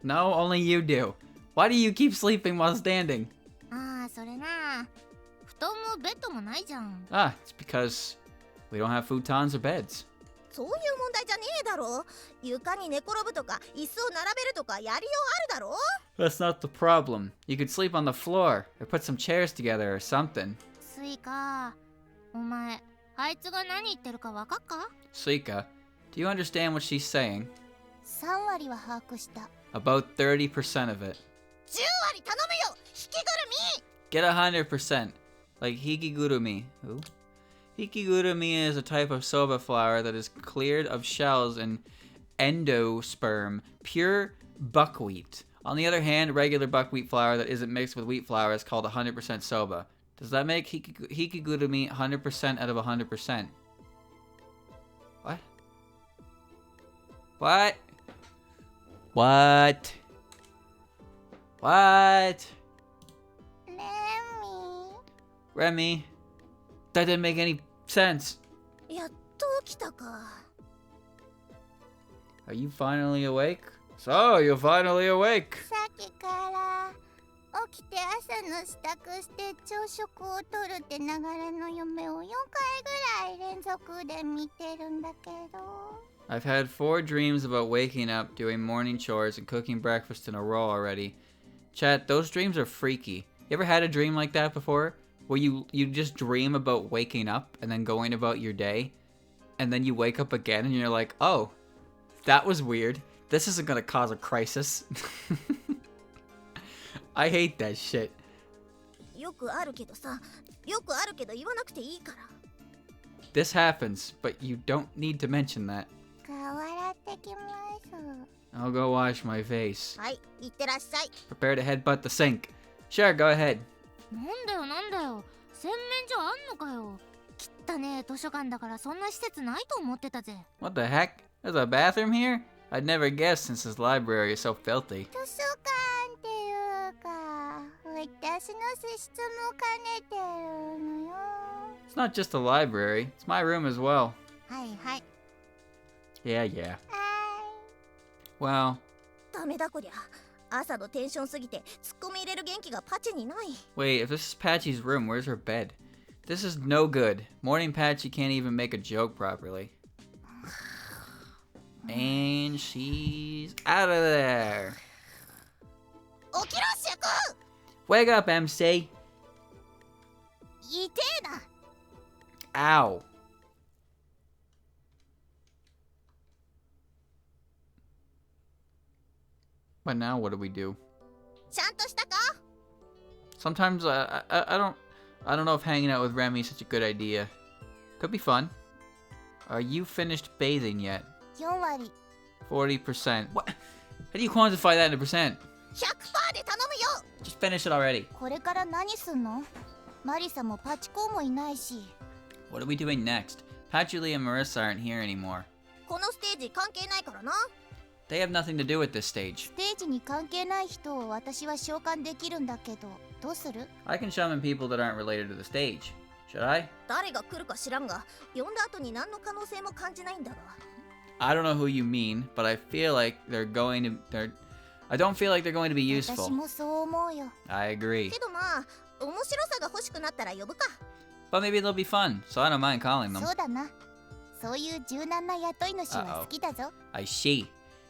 A: No, only you do. Why do you keep sleeping while standing?
C: ああ、それな。布団もベッドもないじゃん。
A: Ah, it's because we don't have futons or beds.
E: そういう問題じゃねえだろ。床に寝転ぶとか椅子を並べるとかやりようあるだろ。
A: That's not the problem. You could sleep on the floor or put some chairs together or something.
C: スイカ、お前、あいつが何言ってるかわかっか？
A: Suika, do you understand what she's saying?
B: 3割は把握した。
A: About 30% of it.
E: 10割頼むよ。引きぐるみ。
A: Get 100%. Like hikigurumi. Who? Hikigurumi is a type of soba flour that is cleared of shells and endosperm, pure buckwheat. On the other hand, regular buckwheat flour that isn't mixed with wheat flour is called 100% soba. Does that make hikigurumi 100% out of 100%? What? What? What? What?
B: レミ
A: Remy, that didn't make any sense.
E: やっと起きたか。
A: Are you finally awake? So, you're finally awake.
B: さっきから起きて朝の支度して朝食をとるって流れの夢を4回ぐらい連続で見てるんだけど。
A: I've had 4 dreams about waking up, doing morning chores, and cooking breakfast in a row already. Chat, those dreams are freaky. You ever had a dream like that before? Where you just dream about waking up and then going about your day, and then you wake up again and you're like, oh, that was weird. This isn't gonna cause a crisis. I hate that shit.
E: よくあるけどさ、よくあるけど言わなくていいから。
A: This happens, but you don't need to mention that.
B: 顔洗ってきます。
A: I'll go wash my face.
E: はい、いってらっしゃい。
A: Prepare to headbutt the sink. Sure, go ahead.
C: なんだよなんだよ。洗面所あんのかよ。汚ねえ図書館だからそんな施設ないと思ってたぜ。
A: What the heck? There's a bathroom here? I'd never guess since this library is so filthy.
B: 図書館っていうか、私の資質も兼ねてるのよ。
A: It's not just a library, it's my room as well.
C: はいはい。
A: Yeah, yeah.
B: は
A: Well,
E: ダメだこりゃ。朝のテンションすぎてツッコミ入れる元気がパチにない。
A: wait, if this is Patchy's room, where's her bed? This is no good. Morning Patchy can't even make a joke properly. And she's out of there.
E: 起きろシャク。
A: Wake up, MC.
B: いてえな。
A: Ow. But now what do we do?
E: ちゃんとしたか。
A: Sometimes I don't know if hanging out with Remy is such a good idea. Could be fun. Are you finished bathing yet?
B: 4割。
A: 40%. What? How do you quantify that in a percent?
E: 100% で頼むよ。
A: Just finish it already.
B: これから何すんの？マリサもパチコもいないし。
A: What are we doing next? Patchouli and Marissa aren't here anymore.
E: このステージ関係ないからな。
A: They have nothing to do with this stage.
B: ステージに関係ない人を私は召喚できるんだけど、どうする？
A: I can summon people that aren't related to the stage. Should I?
E: 誰が来るか知らんが、呼んだ後に何の可能性も感じないんだが。
A: I don't know who you mean, but I feel like I don't feel like they're going to be
B: 私
A: useful.
B: もそう思うよ。
A: I agree.
E: けどまあ、面白さが欲しくなったら呼ぶか。
A: But maybe they'll be fun, so I don't mind calling them.
B: そうだな。そういう柔軟な雇い主は好きだぞ。
A: I see.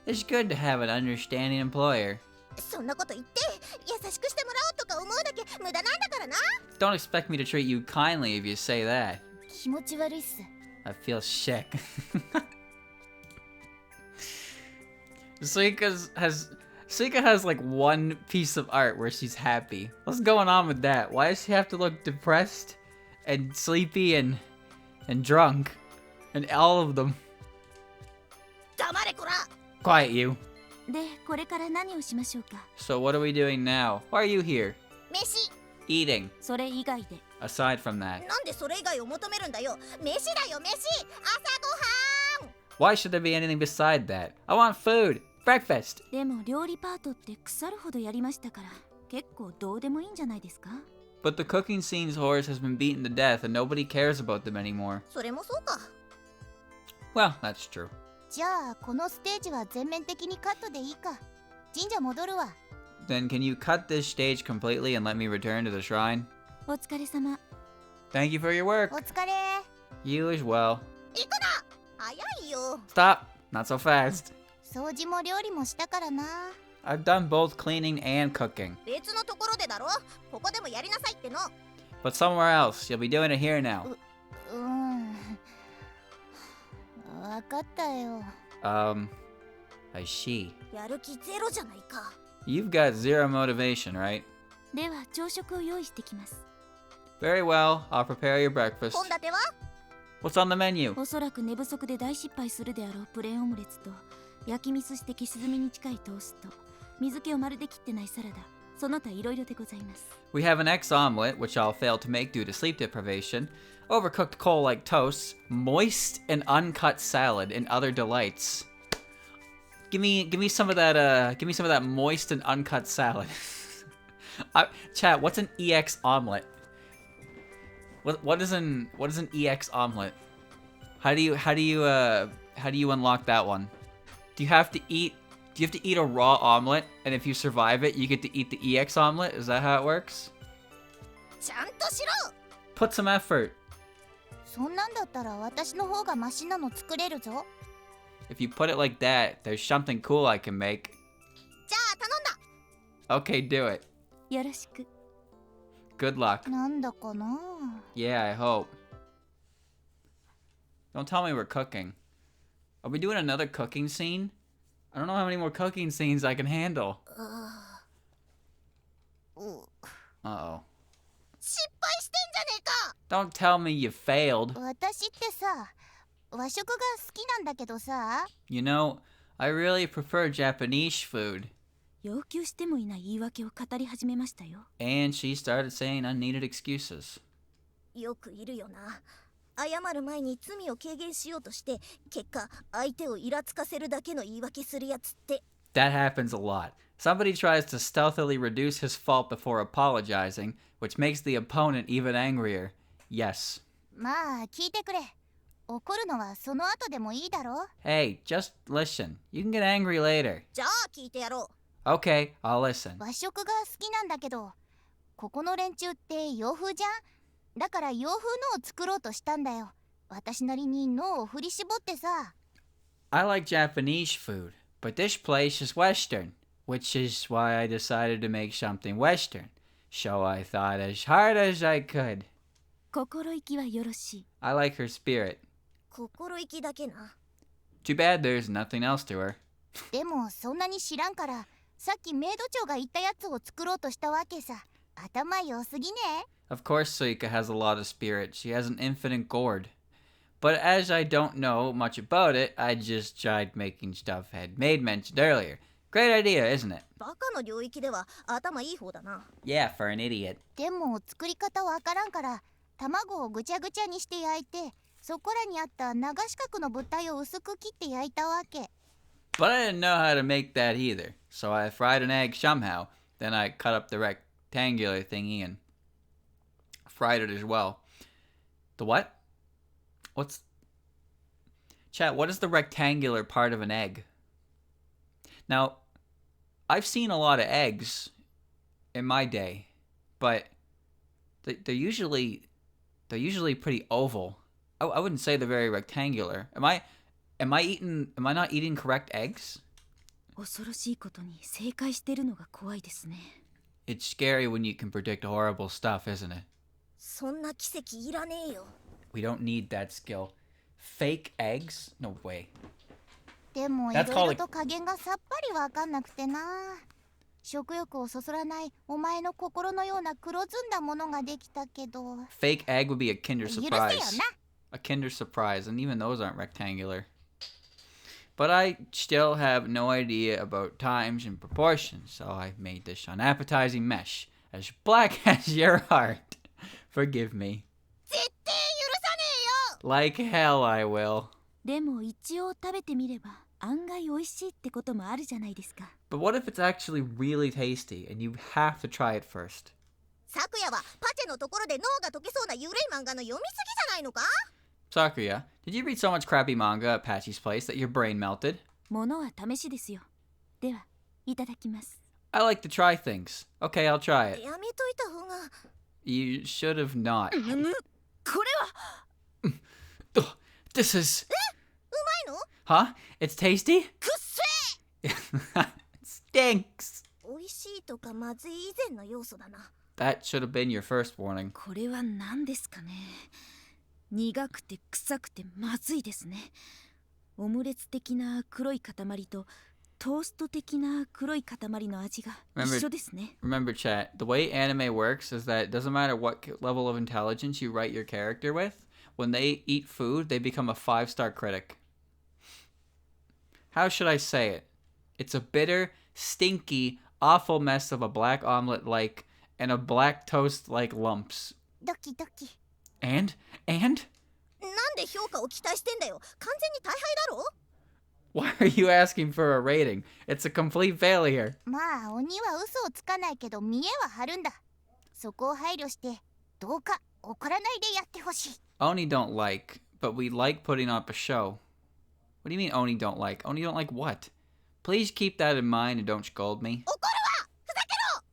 A: It's good to have an understanding employer.
E: そんなこと言って優しくしてもらおうとか思うだけ無駄なんだからな。
A: Don't expect me to treat you kindly if you say that.
B: 気持ち悪いっす。
A: I feel sick. Suika has like one piece of art where she's happy. What's going on with that? Why does she have to look depressed and sleepy and drunk? And all of them.
E: 黙れこら。
A: Quiet you.
D: で、これから何をしましょうか。
A: So what are we doing now? Why are you here?
E: 飯。
A: Eating.
D: それ以外で。
A: Aside from that.
E: なんでそれ以外を求めるんだよ。飯だよ飯。朝ごはん。
A: Why should there be anything beside that? I want food. Breakfast.
D: でも料理パートって腐るほどやりましたから、結構どうでもいいんじゃないですか？
A: But the cooking scene's horse has been beaten to death and nobody cares about them anymore.
E: それもそうか。
A: Well, that's true.
B: じゃあこのステージは全面的にカットでいいか。神社戻るわ。
A: Then can you cut this stage completely and let me return to the shrine?
D: お疲れ様。
A: Thank you for your work.
B: お疲れ。
A: You as well.
E: 行くな。早いよ。
A: Stop. Not so fast.
B: 掃除も料理もしたからな。
A: I've done both cleaning and cooking.
E: 別のところでだろ。ここでもやりなさいっての。
A: But somewhere else. You'll be doing it here now.
B: わかったよ。
A: I see.
E: やる気ゼロじゃないか。
A: You've got zero motivation, right?
D: では朝食を用意してきます。
A: Very well. I'll prepare your breakfast.
E: 献立は？
A: What's on the menu?
D: おそらく寝不足で大失敗するであろうプレーンオムレツと、焼きミスして消し炭に近いトースト、水気をまるで切ってないサラダ、その他いろいろでございます。
A: We have an egg omelet, which I'll fail to make due to sleep deprivation, overcooked coal-like toast, moist and uncut salad, and other delights. Give me some of that moist and uncut salad. Chat, what's an EX omelet? What is an EX omelet? How do you unlock that one? Do you have to eat a raw omelet, and if you survive it, you get to eat the EX omelet? Is that how it works?
E: ちゃんとしろ。
A: Put some effort.
B: そんなんだったら私の方がマシなの作れるぞ。
A: If you put it like that, there's something cool I can make.
E: じゃあ頼んだ。
A: Okay, do it.
D: よろしく。
A: Good luck.
B: なんだかな。
A: Yeah, I hope. Don't tell me we're cooking. Are we doing another cooking scene? I don't know how many more cooking scenes I can handle. Uh-oh.
E: 失敗してんじゃねえか。
A: Don't tell me you failed.
B: 私ってさ、和食が好きなんだけどさ。
A: You know, I really prefer Japanese food.
D: 要求してもいない言い訳を語り始めましたよ。
A: And she started saying unneeded excuses.
E: よくいるよな。謝る前に罪を軽減しようとして、結果相手をイラつかせるだけの言い訳するやつって。
A: That happens a lot. Somebody tries to stealthily reduce his fault before apologizing, which makes the opponent even angrier. Yes.
B: まあ聞いてくれ。怒るのはその後でもいいだろ。
A: Hey, just listen. You can get angry later.
E: じゃあ聞いてやろう。
A: Okay, I'll listen.
B: 和食が好きなんだけど、ここの連中って洋風じゃん。だから洋風のを作ろうとしたんだよ。私なりに脳を振り絞ってさ。
A: I like Japanese food, but this place is Western, which is why I decided to make something Western. So I thought as hard as I could.
D: 心意気はよろしい。
A: I like her spirit.
E: 心意気だけな。
A: Too bad there's nothing else to her.
B: でもそんなに知らんから、さっきメイド長が言ったやつを作ろうとしたわけさ。頭良すぎね。
A: Of course Suika has a lot of spirit. She has an infinite gourd. But as I don't know much about it, I just tried making stuff had made mentioned earlier. Great idea, isn't it?
E: バカの領域では頭いい方だな。
A: Yeah, for an idiot.
B: でも作り方わからんから、卵をぐちゃぐちゃにして焼いて、そこらにあった長四角の物体を薄く切って焼いたわけ。
A: But I didn't know how to make that either. So I fried an egg somehow. Then I cut up the rectangular thingy and fried it as well. The what? What's... Chat, what is the rectangular part of an egg? Now, I've seen a lot of eggs in my day, but they're usually pretty oval. I wouldn't say they're very rectangular. Am I not eating correct eggs?
D: 恐ろしいことに正解してるのが怖いですね。
A: It's scary when you can predict horrible stuff, isn't it?
E: そんな奇跡いらねえよ。
A: We don't need that skill. Fake eggs? No way.
B: でもい
A: That's
B: ろ
A: called
B: いろと加減がさっぱりわかんなくてな。食欲をそそらないお前の心のような黒ずんだものができたけど。
A: Fake egg would be a Kinder
B: 許せよ
A: Surprise.
B: な。
A: A Kinder Surprise, and even those aren't rectangular. But I still have no idea about times and proportions, so I made this unappetizing mesh, as black as your heart. Forgive me.
E: 絶対許さねえよ。
A: Like hell I will.
D: でも一応食べてみれば案外美味しいってこともあるじゃないですか。
A: But what if it's actually really tasty and you have to try it first?
E: 昨夜はパチェのところで脳が溶けそうなゆるい漫画の読みすぎじゃないのか？
A: Sakuya, did you read so much crappy manga at Patchy's place that your brain melted?
D: ものは試しですよ。では、いただきます。
A: I like to try things. Okay, I'll try it.
E: やめといた方が。
A: You should have not.
D: これは
A: Ugh, this is...
E: うまいの？
A: Huh? It's tasty?
E: くっせ
A: It stinks.
E: ー！美味しいとかまずい以前の要素だな。
A: That should have been your first warning.
D: これは何ですかね。苦くて臭くてまずいですね。オムレツ的な黒い塊とトースト的な黒い塊の味が一緒ですね。
A: Remember, chat, the way anime works is that it doesn't matter what level of intelligence you write your character with. When they eat food, they become a 5-star critic. How should I say it? It's a bitter, stinky, awful mess of a black omelet-like and a black toast-like lumps.
B: ドキドキ。
A: And?
E: なんで評価を期待してんだよ。完全に大敗だろ？
A: Why are you asking for a rating? It's a complete failure.
B: まあ鬼は嘘をつかないけど見栄は張るんだ。そこを配慮してどうか怒らないでやってほしい。
A: Oni don't like, but we like putting up a show. What do you mean Oni don't like? Oni don't like what? Please keep that in mind and don't scold me.
E: 怒るわ！ふざけろ！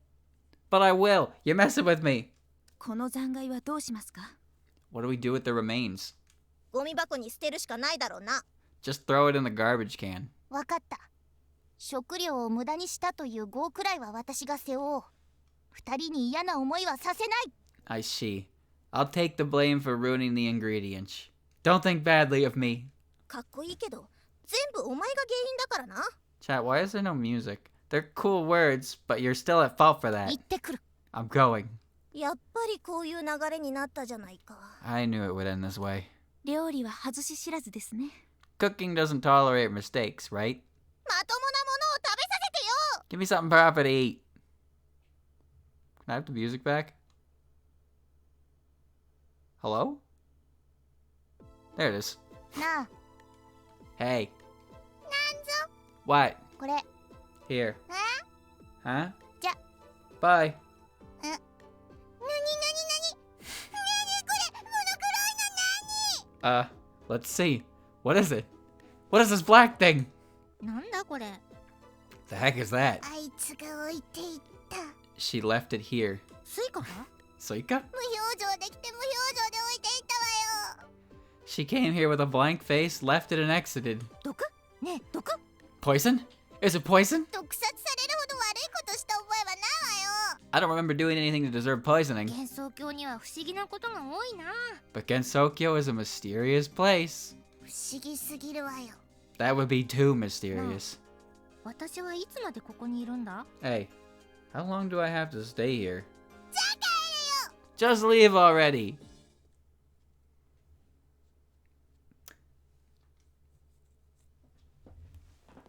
A: But I will. You're messing with me.
D: この残骸はどうしますか？
A: What do we do with the remains?
E: ゴミ箱に捨てるしかないだろうな。
A: Just throw it in the garbage can.
B: わかった。食料を無駄にしたという業くらいは私が背負おう。二人に嫌な思いはさせない。
A: I see. I'll take the blame for ruining the ingredients. Don't think badly of me.
E: かっこいいけど、全部お前が原因だからな。
A: Chat, why is there no music? They're cool words, but you're still at fault for that.
B: 行ってくる。
A: I'm going.
E: やっぱりこういう流れになったじゃないか。
A: I knew it would end this way.
D: 料理は外し知らずですね。
A: Cooking doesn't tolerate mistakes, right?
E: まともなものを食べさせてよ！
A: Give me something proper to eat. Can I have the music back? Hello? There it is.
B: なあ、
A: Hey.
B: なんぞ
A: What?
B: これ。
A: Here.
B: あ
A: Huh?
B: じゃ。
A: Bye.
B: なになになに？なにこれ？モノクロいの何？
A: Let's see. What is it? What is this black thing?
C: なんだこれ。
A: The heck is that?
B: あいつが置いていった。
A: She left it here.
C: スイカか？
A: Suika?
B: 無表情で来て無表情で置いていったわよ。
A: She came here with a blank face, left it and exited.
C: 毒？ねえ、毒？
A: Poison? Is it poison?
B: 毒殺されるほど悪いことした覚えはないわよ。
A: I don't remember doing anything to deserve poisoning.
C: 幻想郷には不思議なことが多いな。
A: But Gensokyo is a mysterious place.
B: 不思議すぎるわよ。
A: That would be too mysterious.
C: 私はいつまでここにいるんだ？
A: Hey, how long do I have to stay here? Just leave already!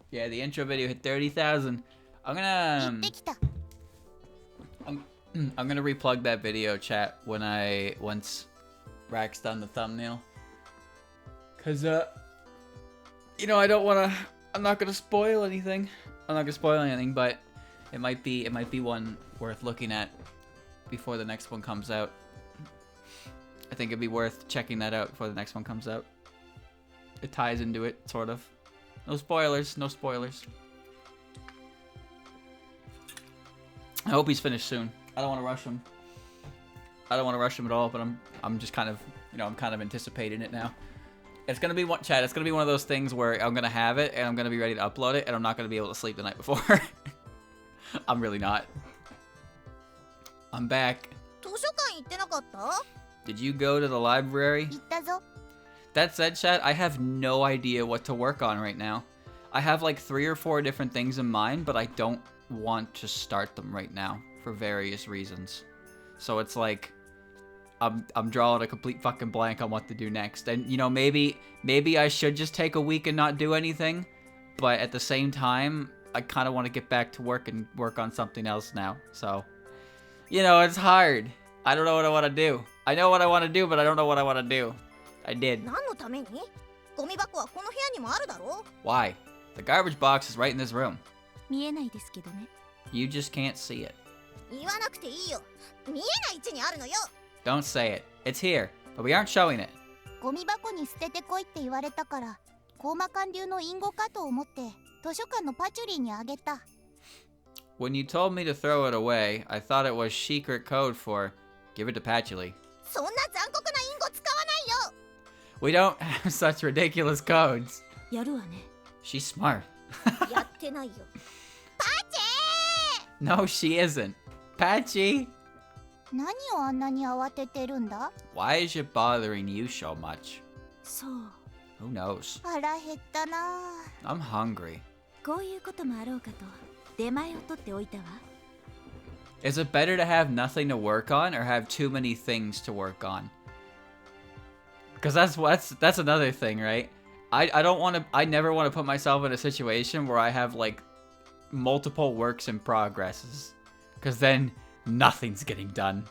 A: Yeah, the intro video hit 30,000. I'm
B: 行
A: gonna
B: ってきた。
A: I'm gonna replug that video, chat, once Rack's done the thumbnail. Cause you know, I'm not gonna spoil anything. I'm not gonna spoil anything, but it might be one worth looking at before the next one comes out. I think it'd be worth checking that out before the next one comes out. It ties into it, sort of. No spoilers, no spoilers. I hope he's finished soon. I don't want to rush him. I don't want to rush him at all, but I'm just kind of, you know, I'm kind of anticipating it now. It's gonna be one, chat. It's gonna be one of those things where I'm gonna have it and I'm gonna be ready to upload it, and I'm not gonna be able to sleep the night before. I'm really not. I'm back.
E: 図書館行ってなかった？
A: Did you go to the library?
B: 行ったぞ。
A: That said, chat, I have no idea what to work on right now. I have like 3 or 4 different things in mind, but I don't want to start them right now for various reasons. So it's like I'm drawing a complete fucking blank on what to do next. And you know, maybe I should just take a week and not do anything, but at the same time, I kind of want to get back to work and work on something else now. So, you know, it's hard. I don't know what I want to do. I know what I want to do, but I don't know what I want to do. I did.
E: 何のために？ゴミ箱はこの部屋にもあるだろ？
A: Why? The garbage box is right in this room.
D: 見えないですけどね。
A: You just can't see it.
E: 言わなくていいよ。見えない位置にあるのよ。
A: Don't say it. It's here, but we aren't showing it.
B: ゴミ箱に捨ててこいって言われたから、コーマ館流の隠語かと思って図書館のパチュリーにあげた。
A: When you told me to throw it away, I thought it was secret code for give it to Patchouli.
E: そんな残酷な隠語使わないよ。
A: We don't have such ridiculous codes.
D: やるわね。
A: She's smart.
E: やってないよ。
A: No, she isn't. Patchy!
B: 何をあんなに慌ててるんだ？
A: Why is it bothering you so much?
D: そう。
A: Who knows?
B: 腹減ったな。
A: I'm hungry.
D: こういうこともあろうかと出前を取っておいたわ。
A: Is it better to have nothing to work on or have too many things to work on? Because that's another thing, right? I never want to put myself in a situation where I have like multiple works in progresses, because then nothing's getting done.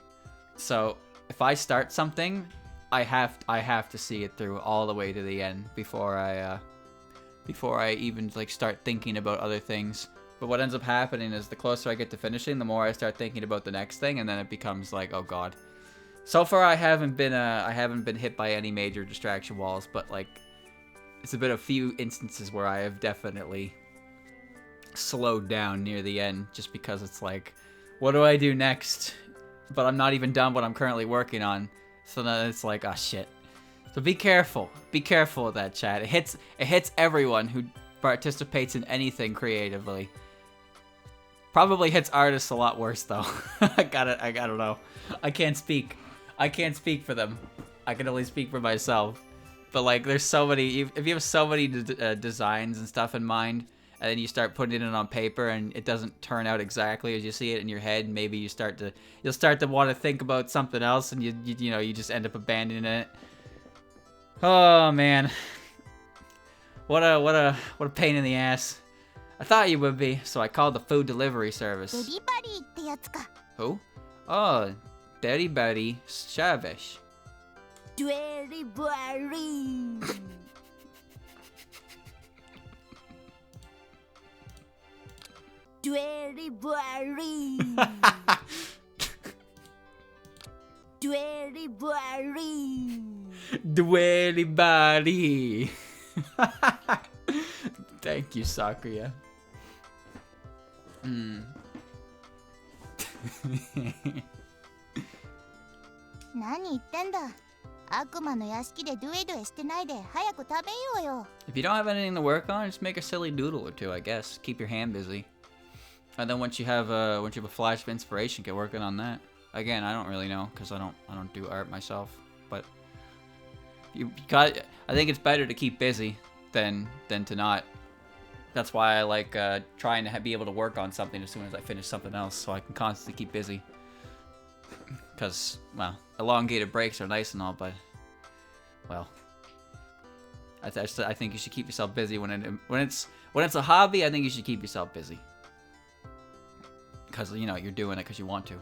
A: So if I start something, I have to see it through all the way to the end before I even like start thinking about other things. But what ends up happening is the closer I get to finishing, the more I start thinking about the next thing, and then it becomes like, oh god. So far I haven't been hit by any major distraction walls, but like it's been a few instances where I have definitely slowed down near the end just because it's like, what do I do next? But I'm not even done what I'm currently working on. So then it's like, oh shit. So be careful. Be careful with that, chat. It hits everyone who participates in anything creatively. Probably hits artists a lot worse though. I don't know. I can't speak for them. I can only speak for myself. But like, there's so many. If you have so many designs and stuff in mind, and then you start putting it on paper, and it doesn't turn out exactly as you see it in your head, maybe you'll start to want to think about something else, and you just end up abandoning it. Oh man, what a pain in the ass. I thought you would be, so I called the food delivery
B: デ
A: service.
B: リバリーってやつか。
A: Who? Oh, Delivery Service.
D: デリバリー。デリバリー。デリバリー。
A: Delivery. Thank you, Sakuya.
B: 何言ってんだ。悪魔の屋敷でドゥエドゥエしてないで早く食べようよ。
A: If you don't have anything to work on, just make a silly doodle or two, I guess. Keep your hand busy. And then once you have a flash of inspiration, get working on that. Again, I don't really know because I don't do art myself, but I think it's better to keep busy than to not. That's why I like trying to be able to work on something as soon as I finish something else, so I can constantly keep busy. Because, well, elongated breaks are nice and all, but, well, I think you should keep yourself busy when it's a hobby. I think you should keep yourself busy because you're doing it because you want to.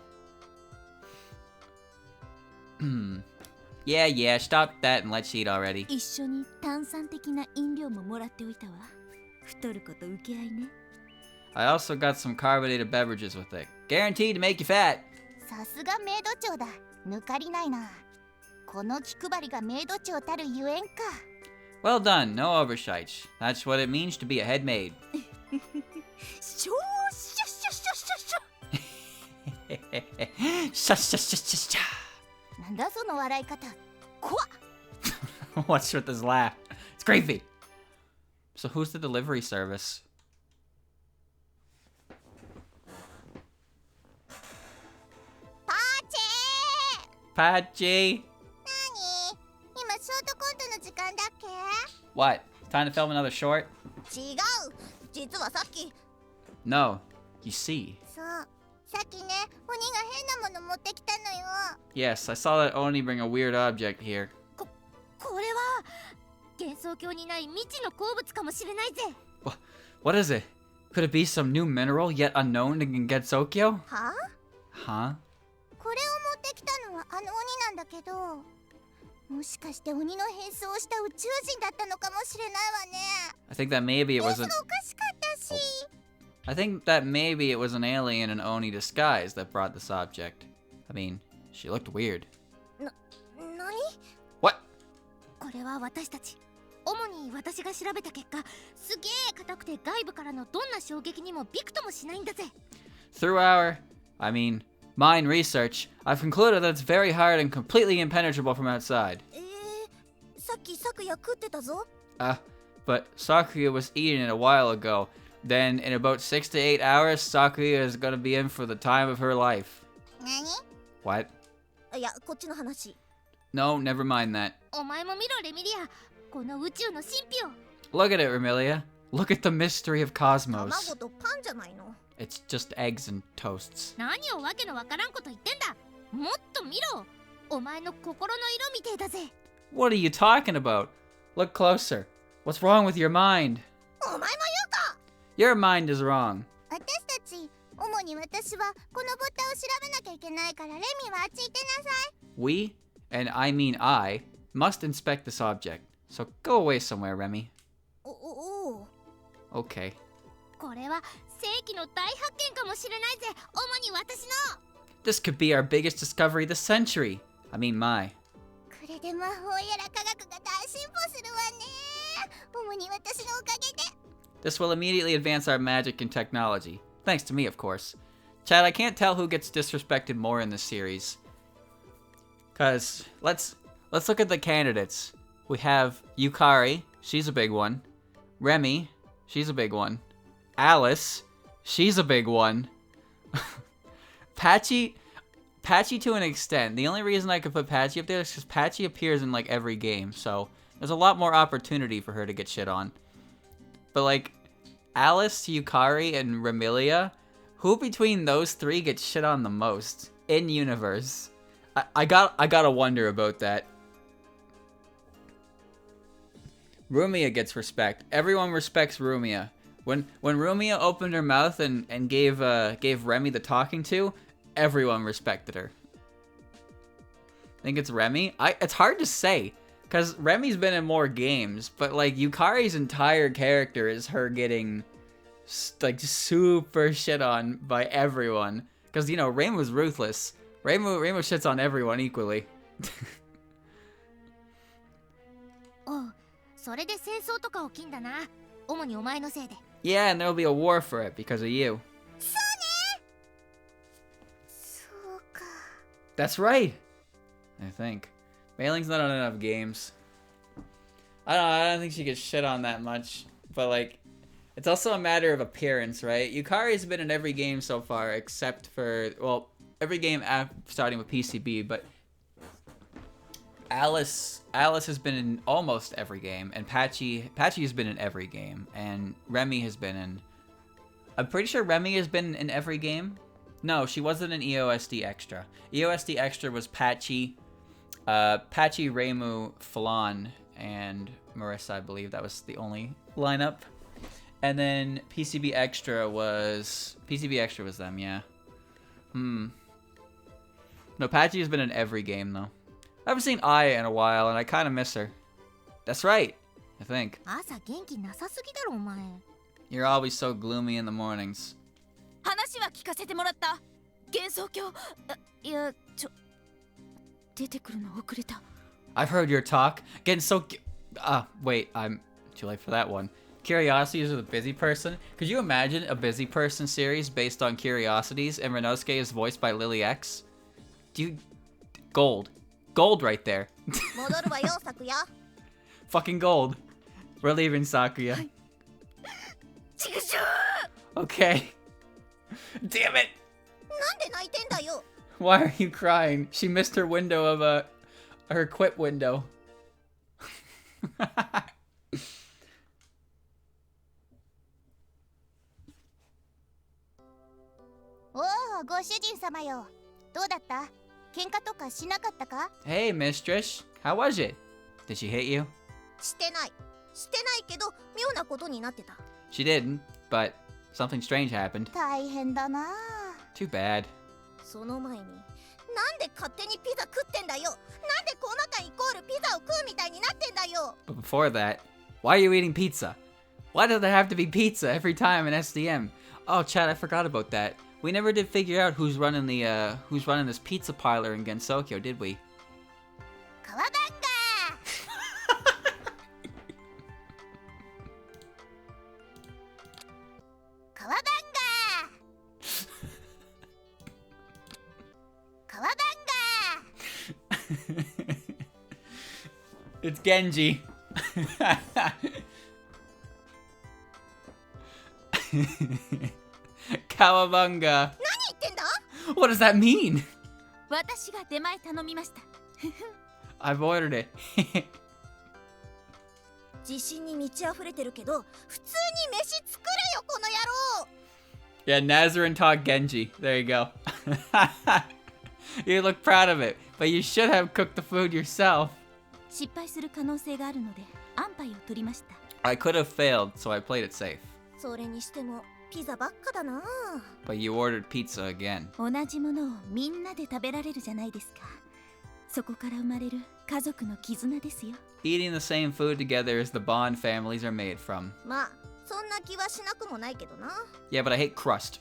A: Yeah, stop that and let's eat already.
D: 一緒に炭酸的な飲料ももらっておいたわ。太ること受け合いね。
A: I also got some carbonated beverages with it, guaranteed to make you fat.
B: さすがメイド長だ。抜かりないな。この気配りがメイド長たるゆえんか。
A: Well done, no oversights. That's what it means to be a head maid.
D: ショーシャシャシャシャシャ。
A: Sha.
B: なんだその笑い方。怖っ。
A: What's with this laugh? It's creepy. So who's the delivery service?
B: パーチェー。
A: Patchy.
B: 何？今ショートコントの時間だっけ？
A: What? Time to film another short?
E: 違う。実はさっき
A: No. You see.
B: そう。さっきね、鬼が変なもの持ってきたのよ。
A: Yes, I saw that Oni bring a weird object here.
C: これは幻想郷にない未知の鉱物かもしれないぜ。
A: What is it? Could it be some new mineral yet unknown in Getsokyo?
B: はあ？
A: Huh?
B: これを持ってきたのはあの鬼なんだけど、もしかして鬼の変装をした宇宙人だったのかもしれないわね。
A: I think that maybe it was
B: そ
A: a...
B: れおか
A: I think that maybe it was an alien in Oni disguise that brought this object. I mean, she looked weird.
E: 何
A: What?
C: これは私たち主に私が調べた結果すげえ硬くて外部からのどんな衝撃にもびくともしないんだぜ。
A: Through mine research, I've concluded that it's very hard and completely impenetrable from outside.
E: さっき昨夜食ってたぞ。
A: But Sakuya was eating it a while ago. Then, in about 6 to 8 hours, Sakuya is gonna be in for the time of her life.
B: 何
A: What?
E: いや、こっちの話。
A: No, never mind that.
C: お前も見ろレミリア、この宇宙の神秘を。
A: Look at it, Remilia. Look at the mystery of cosmos.
E: 卵とパンじゃないの。
A: It's just eggs and toasts.
C: 何をわけのわからんこと言ってんだ。もっと見ろ。お前の心の色みてえだぜ。
A: What are you talking about? Look closer. What's wrong with your mind?
E: お前も言うか。
A: Your mind is wrong.
B: 私たち主に私はこの物体を調べなきゃいけないからレミはあっち行ってなさい。
A: We, and I mean I, must inspect this object. So go away somewhere, Remy.
E: おう。
A: Okay.
C: これは世紀の大発見かもしれないぜ。主に私の。
A: This could be our biggest discovery this century. I mean my.
B: これで魔法やら科学が大進歩するわね。主に私のおかげで。
A: This will immediately advance our magic and technology. Thanks to me, of course. Chad, I can't tell who gets disrespected more in this series. Cause let's look at the candidates. We have Yukari, she's a big one. Remy, she's a big one. Alice, she's a big one. Patchy to an extent. The only reason I could put Patchy up there is because Patchy appears in like every game, so there's a lot more opportunity for her to get shit on. But like Alice, Yukari, and Remilia, who between those three gets shit on the most in universe? I gotta wonder about that. Rumia gets respect. Everyone respects Rumia. When Rumia opened her mouth and gave Remy the talking to, everyone respected her. I think it's Remy. It's hard to say. Because Remy's been in more games, but like Yukari's entire character is her getting like super shit on by everyone. Because you know Reimu's ruthless. Reimu shits on everyone equally.
C: おう、それで戦争とか起きんだな。主にお前のせいで。
A: Yeah, and there'll be a war for it because of you.
B: そうか。
A: That's right. I think. Mailing's not on enough games. I don't think she gets shit on that much. But like, it's also a matter of appearance, right? Yukari's been in every game so far except for, well, every game starting with PCB, but Alice has been in almost every game, and Patchy has been in every game, and Remy has been in, I'm pretty sure Remy has been in every game. No, she wasn't in EOSD Extra. EOSD Extra was Patchy, Reimu, Falon, and Marissa, I believe. That was the only lineup. And then PCB Extra was them, yeah. No, Patchy has been in every game, though. I haven't seen Aya in a while, and I kind of miss her. That's right, I think.
C: 朝元気なさすぎだろお前。
A: You're always so gloomy in the mornings.
D: 話は聞かせてもらった。幻想郷。いや、出てくるの遅れた。
A: I've heard your talk. Getting so... wait, I'm too late for that one. Curiosities of the Busy Person. Could you imagine a Busy Person series based on Curiosities and Renosuke is voiced by Lily X? Gold. Gold right there.
E: 戻るわよ、昨夜。
A: Fucking gold. We're leaving Sakuya.
D: ちぐしょ
A: Okay. Damn it!
E: なんで泣いてんだよ。
A: Why are you crying? She missed her window of her quit window.
B: おお、ご主人様よ。どうだった？喧嘩とかしなかったか？
A: Hey, mistress. How was it? Did she hit you?
E: してない。してないけど、妙なことになってた。
A: She didn't, but something strange happened.
B: 大変だな。
A: Too bad.
E: その前に、なんで勝手にピザ食ってんだよ。なんでコマ感イコールピザを食うみたいになってんだよ。
A: But before that, why are you eating pizza? Why does there have to be pizza every time in SDM? Oh, Chad, I forgot about that. We never did figure out who's running this pizza parlor in Gensokyo, did we?
B: カワバンガーカワバンガーカワバンガー
A: It's Genji. Kawabunga.
E: 何言ってんだ？
A: What does that mean?
D: 私が出前頼みました。
A: I've ordered it.
E: 自信に満ち溢れてるけど普通に飯作れよこの野郎。
A: Yeah, Nazarin taught Genji. There you go. You look proud of it, but you should have cooked the food yourself.
D: 失敗する可能性があるので安牌を取りました。
A: I could have failed, so I played it safe.
E: それにしてもピザばっかだな。
A: But you ordered pizza again.
D: 同じものをみんなで食べられるじゃないですか。そこから生まれる家族の絆ですよ。
A: Eating the same food together is the bond families are made from.
E: まあそんな気はしなくもないけどな。
A: Yeah, but I hate crust.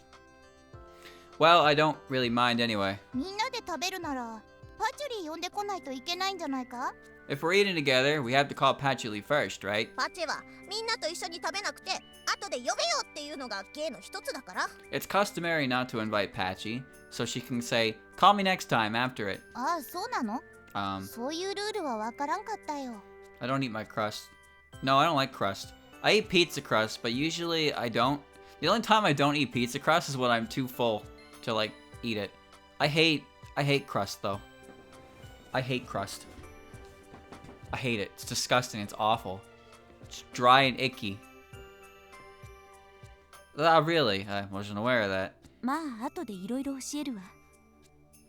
A: Well, I don't really mind anyway.
B: みんなで食べるならパチュリー呼んでこないといけないんじゃないか？
A: If we're eating together, we have to call Patchouli first, right?
E: パチェはみんなと一緒に食べなくて後で呼べよっていうのが芸の一つだから。
A: It's customary not to invite Patchy, so she can say, call me next time after it.
B: ああ、そうなの？
A: Um,
B: そういうルールはわからんかったよ。
A: I don't eat my crust. No, I don't like crust. I eat pizza crust, but usually I don't. The only time I don't eat pizza crust is when I'm too full to like eat it. I hate crust though. I hate crust. I hate it. It's disgusting. It's awful. It's dry and icky. Ah, really? I wasn't aware of that.
D: まあ後でいろいろ教えるわ。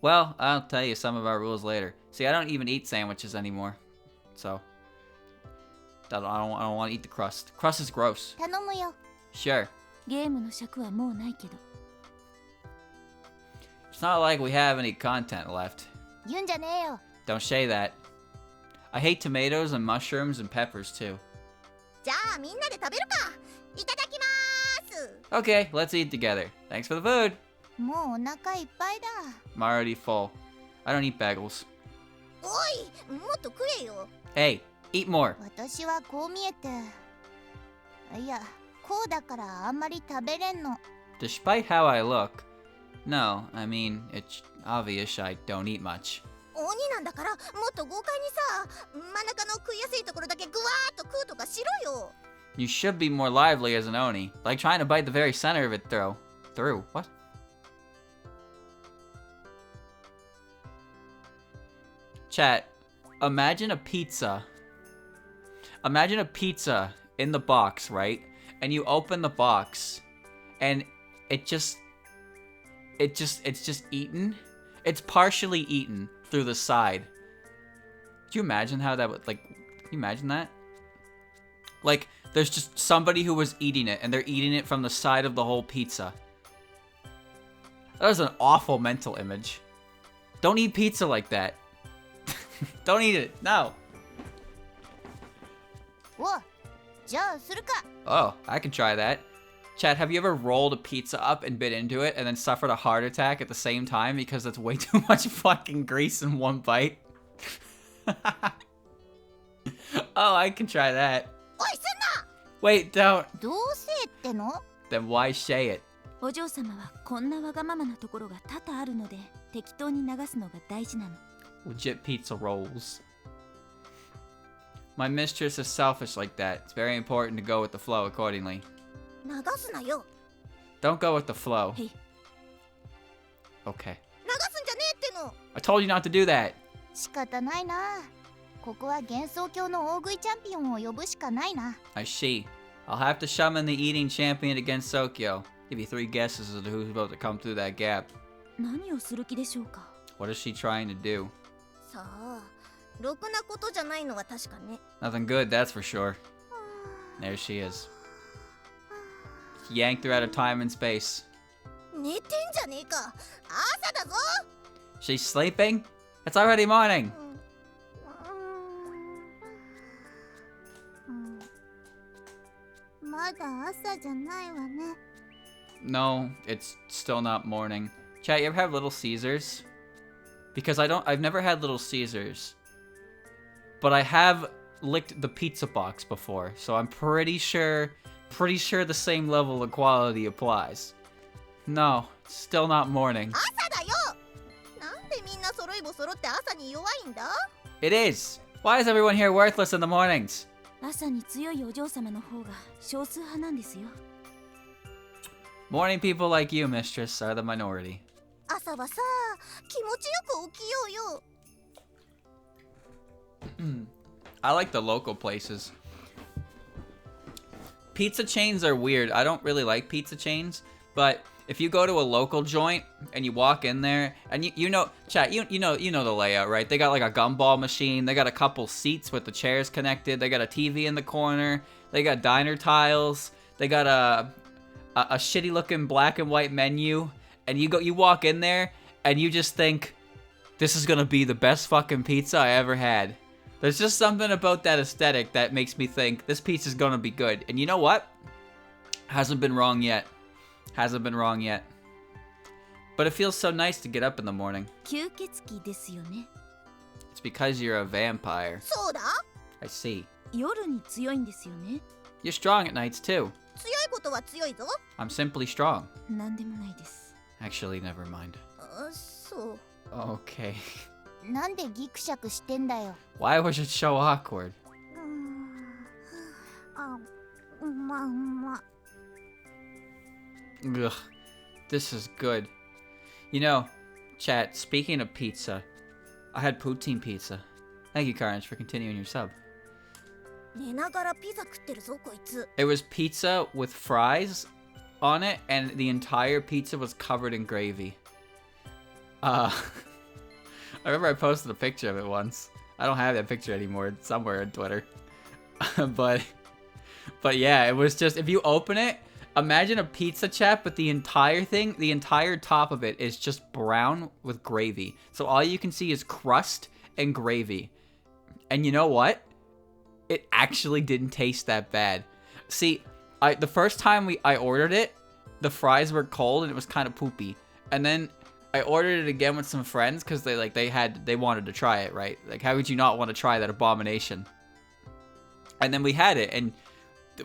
A: Well, I'll tell you some of our rules later. See, I don't even eat sandwiches anymore. So, I don't want to eat the crust. Crust is gross.
B: 頼むよ。
A: Sure.
D: ゲームの尺はもうないけど。
A: It's not like we have any content left.
B: 言うんじゃねえよ。
A: Don't say that. I hate tomatoes and mushrooms and peppers too.
E: じゃあみんなで食べるか。いただきまーす。
A: Okay, let's eat together. Thanks for the food.
B: もうお腹いっぱいだ。
A: I'm already full. I don't eat bagels.
E: おい、もっと食えよ。
A: Hey, eat more.
B: 私はこう見えて。いや、こうだからあんまり食べれんの。
A: Despite how I look, no, I mean, it's obvious I don't eat much.
E: 鬼なんだからもっと豪快にさ、真ん中の食いやすいところだけぐわーっと食うとかしろよ。
A: You should be more lively as an Oni, like trying to bite the very center of it through. What? Chat, imagine a pizza. Imagine a pizza in the box, right? And you open the box, and it's just eaten. It's partially eaten through the side. Could you imagine how that would, like, can you imagine that? Like, there's just somebody who was eating it, and they're eating it from the side of the whole pizza. That was an awful mental image. Don't eat pizza like that. Don't eat it. No.
B: お、じゃあするか。
A: Oh, I can try that. Chad, have you ever rolled a pizza up and bit into it and then suffered a heart attack at the same time because that's way too much fucking grease in one bite? Oh, I can try that.
E: おい、すんな。
A: Wait, don't.
B: どうせっての？
A: Then why say it?
D: お嬢様はこんなわがままなところが多々あるので適当に流すのが大事なの。
A: Legit pizza rolls. My mistress is selfish like that. It's very important to go with the flow accordingly.
E: 流すなよ。
A: Don't go with the flow.
D: Hey.
E: 流
A: Okay.
E: すんじゃねえっての。
A: I told you not to do that.
B: 仕方ないな。ここは幻想郷の大食いチャンピオンを呼ぶしかないな。
A: I see. I'll have to summon the eating champion against Sokyo. Give you 3 guesses as to who's about to come through that gap.
D: 何をする気でしょうか。
A: What is she trying to do?
E: さあ、ろくなことじゃないのは確かね。
A: Nothing good, that's for sure. There she is. Yanked her out of time and space.
E: 寝てんじゃねえか。朝だぞ。
A: She's sleeping? It's already morning.
B: まだ朝じゃないわね。
A: No, it's still not morning. Chat, you ever have Little Caesars? Because I've never had Little Caesars. But I have licked the pizza box before, so I'm pretty sure the same level of quality applies. No, it's still not morning.
E: 朝だよ。なんでみんな揃いも揃って朝に弱いんだ？
A: It is. Why is everyone here worthless in the mornings?
D: 朝に強いお嬢様の方が少数派なんですよ。
A: Morning people like you, mistress, are the minority.
E: 朝はさ、気持ちよく起きようよ。
A: I like the local places. Pizza chains are weird. I don't really like pizza chains, but if you go to a local joint and you walk in there and you know, chat, you know the layout, right? They got like a gumball machine. They got a couple seats with the chairs connected. They got a TV in the corner. They got diner tiles. They got a shitty looking black and white menu. And you walk in there and you just think, this is gonna be the best fucking pizza I ever had. There's just something about that aesthetic that makes me think this pizza's gonna be good. And you know what? Hasn't been wrong yet. Hasn't been wrong yet. But it feels so nice to get up in the morning.
D: 吸血鬼ですよね。
A: It's because you're a vampire.
E: そうだ。
A: I see.
D: 夜に強いんですよね。
A: You're strong at nights too.
E: 強いことは強いぞ。
A: I'm simply strong.
D: なんでもないです。
A: Actually, never mind.
E: そう。
A: Okay.
B: なんでギクシャクしてんだよ。
A: Why was it so awkward?
B: まあ。
A: Ugh. This is good. You know, chat, speaking of pizza, I had poutine pizza. Thank you, Carnage, for continuing your sub.
E: 寝ながらピザ食ってるぞこいつ。
A: It was pizza with fries on it, and the entire pizza was covered in gravy. I remember I posted a picture of it once. I don't have that picture anymore. It's somewhere on Twitter. but yeah, it was just, if you open it, imagine a pizza, chat, but the entire thing, the entire top of it is just brown with gravy. So all you can see is crust and gravy. And you know what? It actually didn't taste that bad. See, the first time I ordered it, the fries were cold and it was kind of poopy. And then I ordered it again with some friends because they wanted to try it, right? Like, how would you not want to try that abomination? And then we had it, and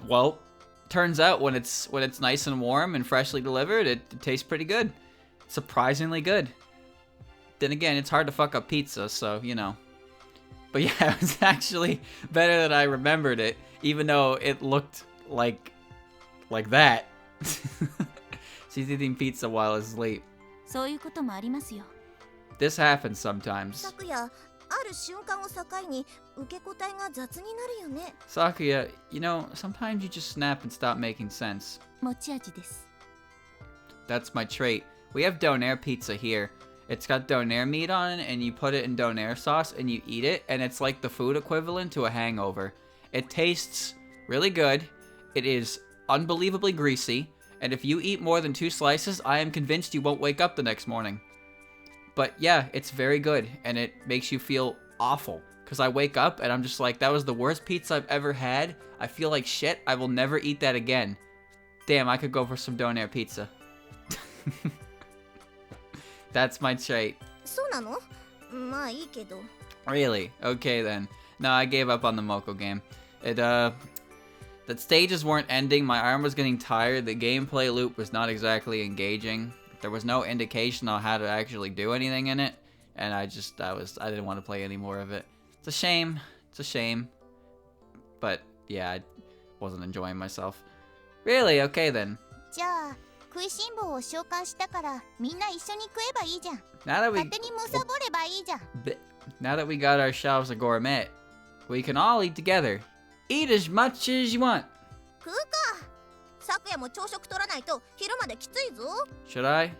A: well, turns out when it's nice and warm and freshly delivered, it tastes pretty good. Surprisingly good. Then again, it's hard to fuck up pizza, so you know. But yeah, it was actually better than I remembered it, even though it looked like that. She's eating pizza while asleep.
D: そういうこともありますよ。
A: This happens sometimes.
E: 昨夜、ある瞬間を境に受け答えが雑になるよね。
A: Sakuya, you know, sometimes you just snap and stop making sense.
D: 持ち味です。
A: That's my trait. We have donair pizza here. It's got donair meat on it, and you put it in donair sauce, and you eat it, and it's like the food equivalent to a hangover. It tastes really good. It is unbelievably greasy, and if you eat more than 2 slices, I am convinced you won't wake up the next morning. But yeah, it's very good, and it makes you feel awful. Because I wake up, and I'm just like, that was the worst pizza I've ever had. I feel like shit. I will never eat that again. Damn, I could go for some donair pizza. That's my trait.
E: そうなの？まあいいけど。
A: Really? Okay then. No, I gave up on the Moko game. The stages weren't ending, my arm was getting tired, the gameplay loop was not exactly engaging. There was no indication on how to actually do anything in it, and I didn't want to play any more of it. It's a shame. It's a shame. But yeah, I wasn't enjoying myself. Really? Okay then.
B: じゃあ食いしん坊を召喚したからみんな一緒に食えばいいじゃん。
A: Now that we
B: 勝手にむさぼればいいじゃん。
A: now that we got ourselves a gourmet, we can all eat together. Eat as much as you want.
E: 食うか。昨夜も朝食取らないと昼まできついぞ。
A: Should I?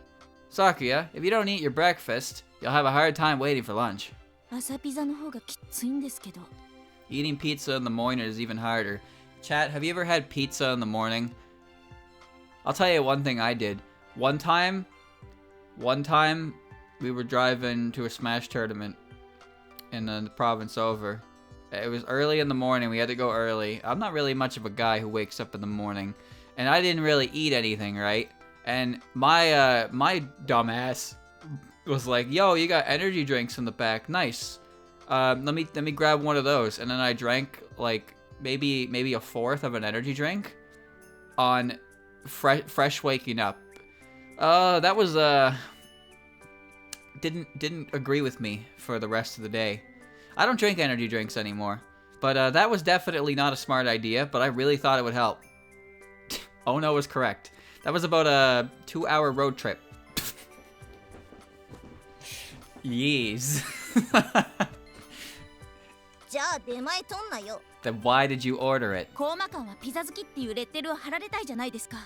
A: Sakuya, if you don't eat your breakfast, you'll have a hard time waiting for lunch.
D: 朝ピザの方がきついんですけど。
A: Eating pizza in the morning is even harder. Chat, have you ever had pizza in the morning? I'll tell you one thing I did. One time, we were driving to a Smash tournament in the province over. It was early in the morning. We had to go early. I'm not really much of a guy who wakes up in the morning. And I didn't really eat anything, right? And my dumbass was like, "Yo, you got energy drinks in the back. Nice. Let me grab one of those." And then I drank like maybe a fourth of an energy drink on fresh waking up. That was didn't agree with me for the rest of the day. I don't drink energy drinks anymore, but that was definitely not a smart idea, but I really thought it would help. Oh no was correct. That was about a 2-hour road trip. Yes.
E: じゃあ出前取んなよ。
A: Then why did you order it?
D: コーマ館はピザ好きっていうレッテルを貼られたいじゃないですか。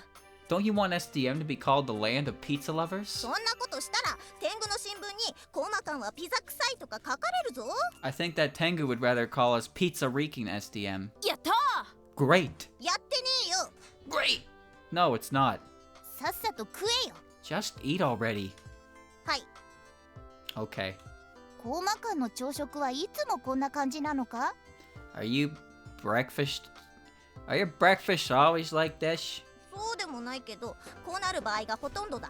A: Don't you want SDM to be called the land of pizza lovers?
E: そんなことしたら天狗の新聞にコーマ館はピザ臭いとか書かれるぞ。
A: I think that Tengu would rather call us pizza reeking SDM.
D: やったー。
A: Great.
E: やってねえよ。
A: Great. No, it's not.
B: さっさと食えよ。
A: Just eat already.
E: はい。
A: Okay.
B: コーマ館の朝食はいつもこんな感じなのか？
A: Are your breakfast always like this?
E: そうでもないけど、こうなる場合がほとんどだ。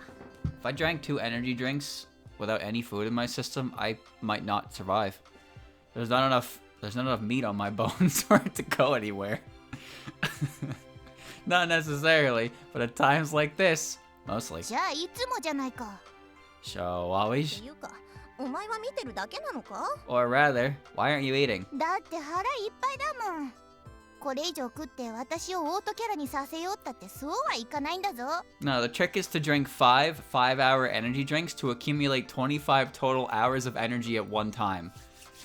A: If I drank 2 energy drinks without any food in my system, I might not survive. There's not enough meat on my bones for it to go anywhere. Not necessarily, but at times like this, mostly.
B: じゃあいつもじゃないか。
A: So
E: って
A: always?
E: いうか、お前は見てるだけなのか？
A: Or rather, why aren't you eating?
B: だって腹いっぱいだもん。これ以上食って私をオートキャラにさせようったってそうはいかないんだぞ。
A: No, the trick is to drink 5-hour energy drinks to accumulate 25 total hours of energy at one time.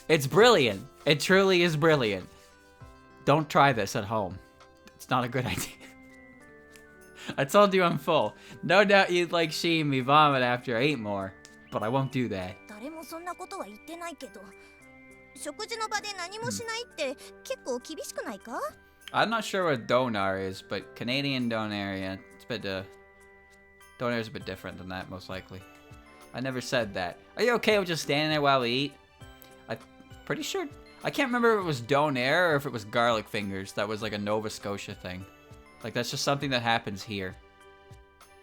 A: It's brilliant. It truly is brilliant. Don't try this at home. It's not a good idea. I told you I'm full. No doubt you'd like seeing me vomit after I ate more, but I won't do that.
E: 誰もそんなことは言ってないけど、食事の場で何もしないって結構厳しくないか？
A: I'm not sure what donar is, but Canadian donair, yeah, it's a bit, donair is a bit different than that, most likely. I never said that. Are you okay with just standing there while we eat? I'm pretty sure. I can't remember if it was donair or if it was garlic fingers. That was like a Nova Scotia thing. Like, that's just something that happens here.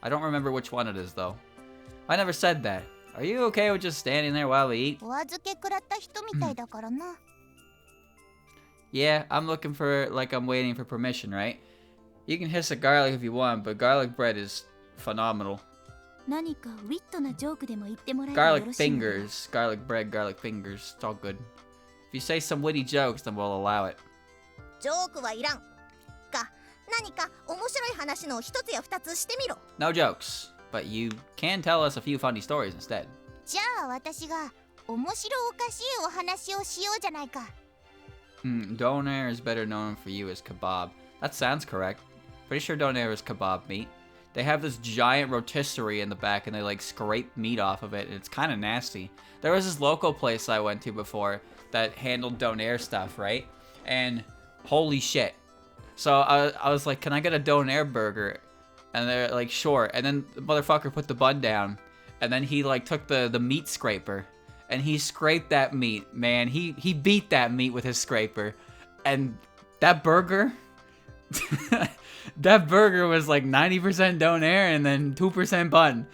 A: I don't remember which one it is, though. I never said that. Are you okay with just standing there while we eat?
B: お預け食らった人みたいだからな。
A: Yeah, I'm looking for, like, I'm waiting for permission, right? You can hiss at garlic if you want, but garlic bread is phenomenal.
D: 何かウィットなジョークでも言ってもらえばよ
A: Garlic
D: ろしいのでは。
A: fingers, garlic bread, garlic fingers. It's all good. If you say some witty jokes, then we'll allow it.
E: ジョークはいらん。か、何か面白い話の一つや二つしてみろ。
A: No jokes, but you can tell us a few funny stories instead.
B: じゃあ私が面白おかしいお話をしようじゃないか。
A: Donair is better known for you as kebab. That sounds correct. Pretty sure donair is kebab meat. They have this giant rotisserie in the back and they like scrape meat off of it and it's kind of nasty. There was this local place I went to before that handled donair stuff, right? And holy shit. So I was like, can I get a donair burger? And they're like, sure. And then the motherfucker put the bun down and then he like took the meat scraper and he scraped that meat, man. He beat that meat with his scraper. And that burger, that burger was like 90% donair and then 2% bun.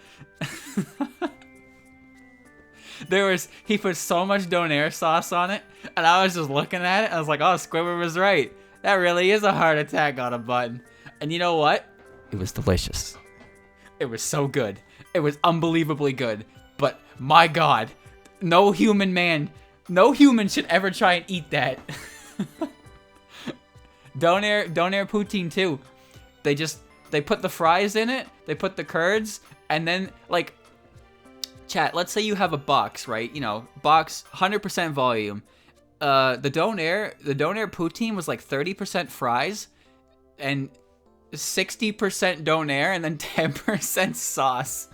A: He put so much donair sauce on it, and I was just looking at it. I was like, oh, Squidward was right. That really is a heart attack on a bun. And you know what? It was delicious. It was so good. It was unbelievably good. But my God, no human should ever try and eat that. Donair poutine too. They put the fries in it, they put the curds, and then like, chat, let's say you have a box, right? You know, box 100% volume. The donair poutine was like 30% fries and 60% donair and then 10% sauce.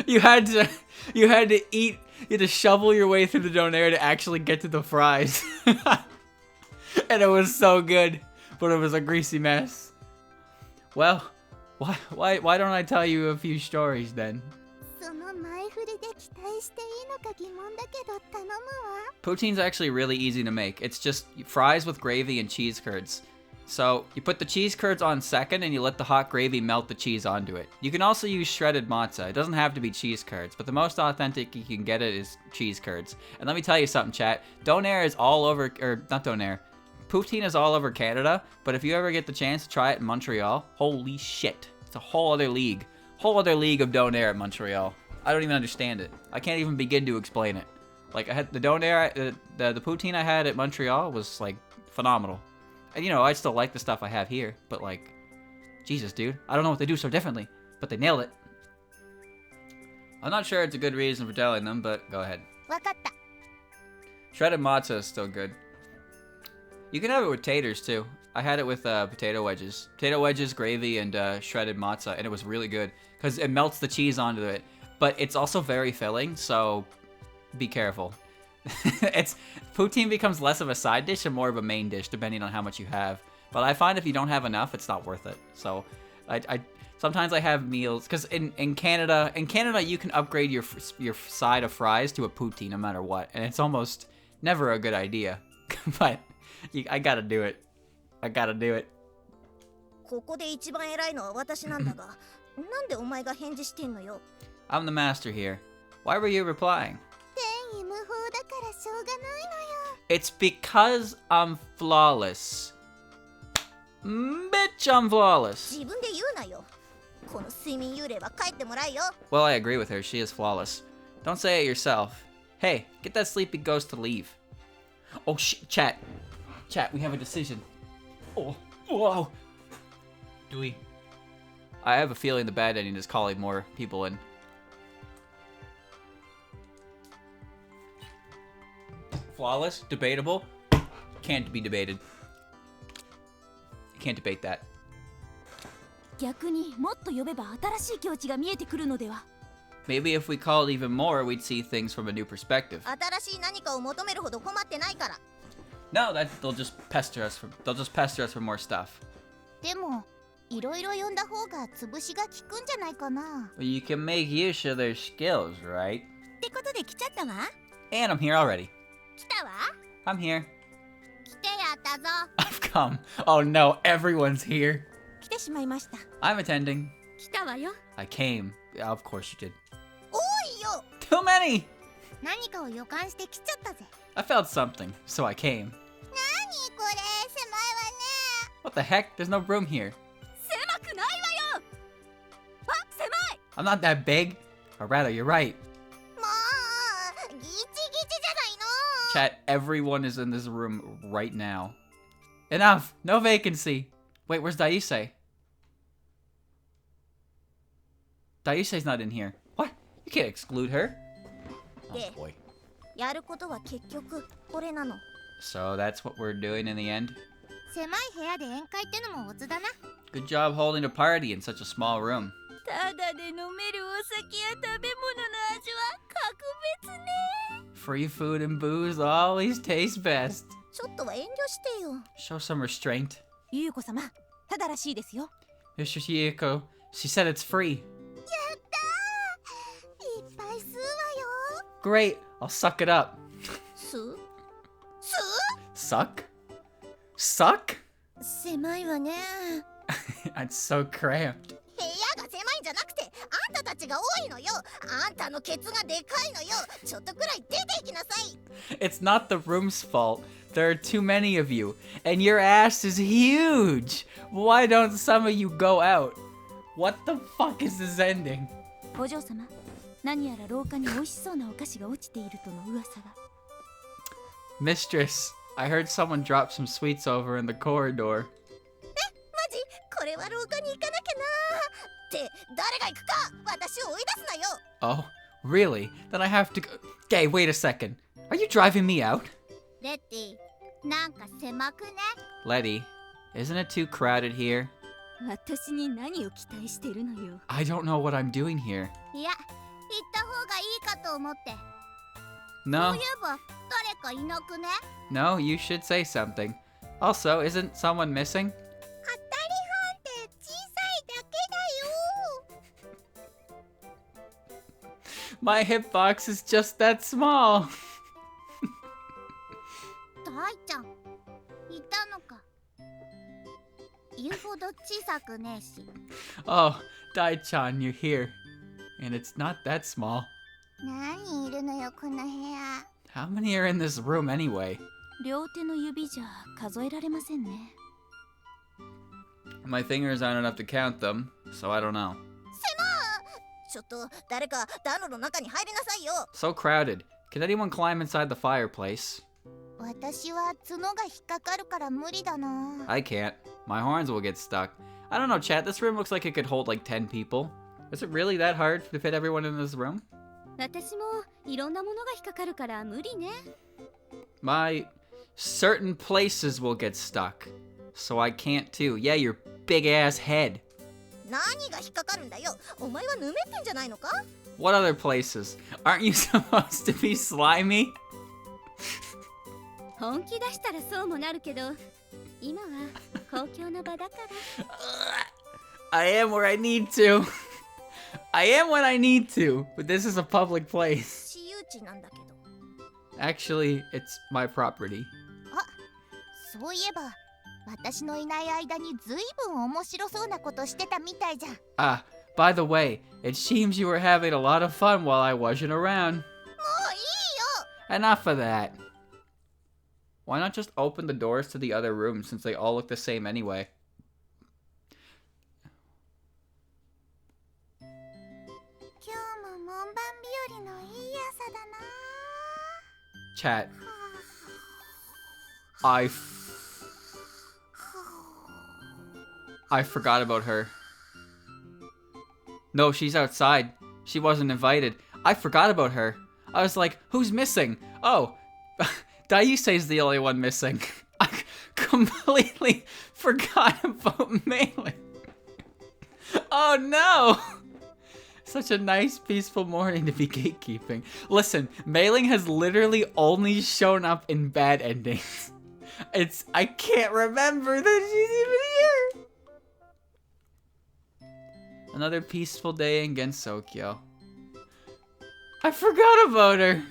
A: You had to shovel your way through the donair to actually get to the fries. And it was so good, but it was a greasy mess. Well, why don't I tell you a few stories then?
B: その前振りで期待していいのか疑問だけど頼むわ。
A: Poutine's actually really easy to make. It's just fries with gravy and cheese curds. So you put the cheese curds on second and you let the hot gravy melt the cheese onto it. You can also use shredded matzo. It doesn't have to be cheese curds, but the most authentic you can get it is cheese curds. And let me tell you something, chat. Donair is all over, or not Donair. Poutine is all over Canada, but if you ever get the chance to try it in Montreal, holy shit. It's a whole other league. Whole other league of Donair at Montreal. I don't even understand it. I can't even begin to explain it. Like, I had the Donair, the poutine I had at Montreal was, like, phenomenal. And, you know, I still like the stuff I have here, but, like, Jesus, dude. I don't know what they do so differently, but they nailed it. I'm not sure it's a good reason for telling them, but go ahead.
B: わかった。
A: Shredded matzo is still good. You can have it with taters, too. I had it with potato wedges. Potato wedges, gravy, and shredded matzo, and it was really good. Because it melts the cheese onto it. But it's also very filling, so be careful. Poutine becomes less of a side dish and more of a main dish, depending on how much you have. But I find if you don't have enough, it's not worth it. So sometimes I have meals, because in Canada you can upgrade your side of fries to a poutine no matter what, and it's almost never a good idea. But I gotta do it. I gotta do it.
E: ここで一番偉いのは私なんだが、なんでお前が返事してんのよ。
A: I'm the master here. Why were you replying?
B: 天意無法だからしょうがないのよ。
A: It's because I'm flawless. Bitch, I'm flawless.
E: 自分で言うなよ。この睡眠幽霊は帰ってもらえよ。
A: Well, I agree with her. She is flawless. Don't say it yourself. Hey, get that sleepy ghost to leave. Oh, shit. Chat, we have a decision. Oh, whoa. Do we? I have a feeling the bad ending is calling more people in. Flawless? Debatable? Can't be debated. You can't debate that.
D: 逆にもっと呼べば新しい境地が見えてくるのでは。
A: Maybe if we called even more, we'd see things from a new perspective.
E: 新しい何かを求めるほど困ってないから。
A: No, they'll just pester us for more stuff.
B: でも、いろいろ呼んだ方が潰しが効くんじゃないかな。
A: Well, you can make use of their skills, right?
C: ってことで来ちゃったわ。
A: And I'm here already.
C: 来たわ。
A: I'm here.
B: 来てやったぞ。
A: I've come. Oh no, everyone's here.
C: 来てしまいました。
A: I'm attending.
C: 来たわよ。
A: I came. Yeah, of course you did.
E: 多いよ。
A: Too many!
C: 何かを予感して来ちゃったぜ。
A: I felt something, so I came.
B: 何これ、狭いわね。
A: What the heck? There's no room here.
C: 狭くないわよ。あ、狭い。
A: I'm not that big. Or rather, you're right.
B: もう、ギチギチじゃないの。
A: Chat, everyone is in this room right now. Enough! No vacancy! Wait, where's Daisei? Daisei's not in here. What? You can't exclude her. Oh
E: Yeah.
A: boy.
E: やることは結局これなの。
A: So that's what we're doing in the end?
C: 狭い部屋で宴会ってのもオツだな。
A: Good job holding a party in such a small room.
D: ただで飲めるお酒や食べ物の味は格別ね。
A: Free food and booze always taste best.
E: ちょっとは遠慮してよ。
A: Show some restraint.
D: ゆうこ様、ただらしいですよ。
A: Mr. Shieko, she said it's free.
B: いっぱい吸うわよ。
A: Great, I'll suck it up.
E: す
A: Suck? Suck?
B: 狭いわね。
A: It's so cramped.
E: 部屋が狭いんじゃなくてあんたたちが多いのよ。あんたのケツがでかいのよ。ちょっとくらい出ていきなさい。
A: It's not the room's fault. There are too many of you, and your ass is huge. Why don't some of you go out? What the fuck is this ending?
D: お嬢様、何やら廊下に美味しそうなお菓子が落ちているとの噂が。
A: Mistress, I heard someone drop some sweets over in the corridor.
E: マジこれは廊下に行かなきゃな。って誰が行くか。私を追い出すなよ。
A: Oh, really? Then I have to go. Hey, wait a second. Are you driving me out?
B: レッティ、なんか狭くね。
A: Letty, isn't it too crowded here?
D: 私に何を期待してるのよ。
A: I don't know what I'm doing here.
B: いや、行った方がいいかと思って。そう
A: No,
B: いえば、誰かいなくね。
A: no, you should say something. Also, isn't someone missing?
B: 当たり判定小さいだけだよ。
A: My hitbox is just that small.
B: 大ちゃん、いたのか。
C: 言うほど小さくねえし。
A: Oh, Dai-chan, you're here. And it's not that small.
B: 何人いるのよこの部屋。
A: How many are in this room anyway?
D: 両手の指じゃ数えられませんね。
A: My fingers aren't enough to count them, so I don't know.
E: ちょっと誰か暖炉の中に入りなさいよ。
A: So crowded. Can anyone climb inside the fireplace?
B: 私は角が引っかかるから無理だな。
A: I can't. My horns will get stuck. I don't know, chat. This room looks like it could hold like 10 people. Is it really that hard to fit everyone in this room?
C: 私もいろんなものが引っかかるから無理ね。
A: My certain places will get stuck. So I can't too. Yeah, your big ass head.
E: 何が引っかかるんだよ。お前はぬめってんじゃないのか？
A: What other places? Aren't you supposed to be slimy?
C: 本気出したらそうもなるけど、今は公共の場だから。
A: I am where I need to. I am what I need to, but this is a public place.
E: 私有地なんだけど。
A: Actually, it's my property.
B: そういえば私のいない間にずいぶん面白そうなことしてたみたいじゃん。
A: Ah, by the way, it seems you were having a lot of fun while I wasn't around.
B: もういいよ。
A: Enough of that. Why not just open the doors to the other rooms since they all look the same anyway?
B: 今日も門番日和のいい朝だな。
A: Chat. I forgot about her. No, she's outside. She wasn't invited. I forgot about her. I was like, who's missing? Oh, Daiusei's the only one missing. I completely forgot about Melee. Oh no! Such a nice, peaceful morning to be gatekeeping. Listen, Mailing has literally only shown up in bad endings. I can't remember that she's even here. Another peaceful day in Gensokyo. I forgot about her.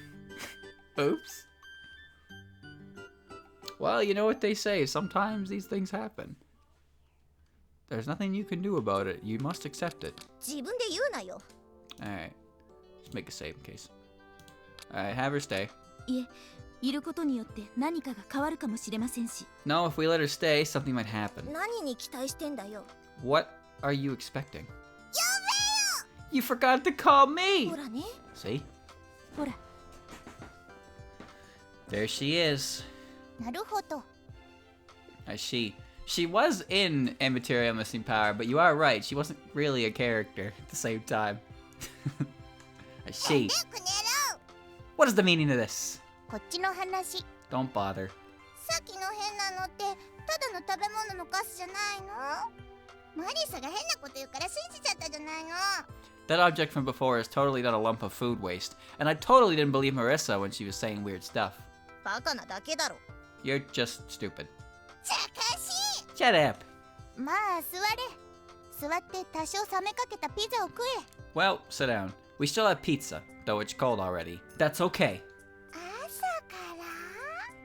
A: Oops. Well, you know what they say. Sometimes these things happen. There's nothing you can do about it. You must accept it.
E: 自分で言うなよ。
A: Alright. Just make a save in case. Alright, have her stay.
D: いえ、いることによって何かが変わるかもしれませんし。
A: No, if we let her stay, something might happen.
E: 何に期待してんだよ。
A: What are you expecting? You forgot to call me!
E: ほらね。
A: See?
D: ほら、
A: There she is.
B: なるほど。
A: She was in Immaterial Missing Power, but you are right. She wasn't really a character at the same time. She.
B: ねこの野郎。
A: What is the meaning of this?
B: こっちの話。
A: Don't bother.
B: さっきの変なのってただの食べ物のカスじゃないの？マリサが変なこと言うから信じちゃったじゃないの。
A: That object from before is totally not a lump of food waste, and I totally didn't believe Marissa when she was saying weird stuff.
E: バカなだけだろ。
A: You're just stupid.
B: 茶化し。
A: Shut up.
B: まあ座れ。座って多少冷めかけたピザを食え。
A: Well, sit down. We still have pizza, though it's cold already. That's okay.
B: 朝から？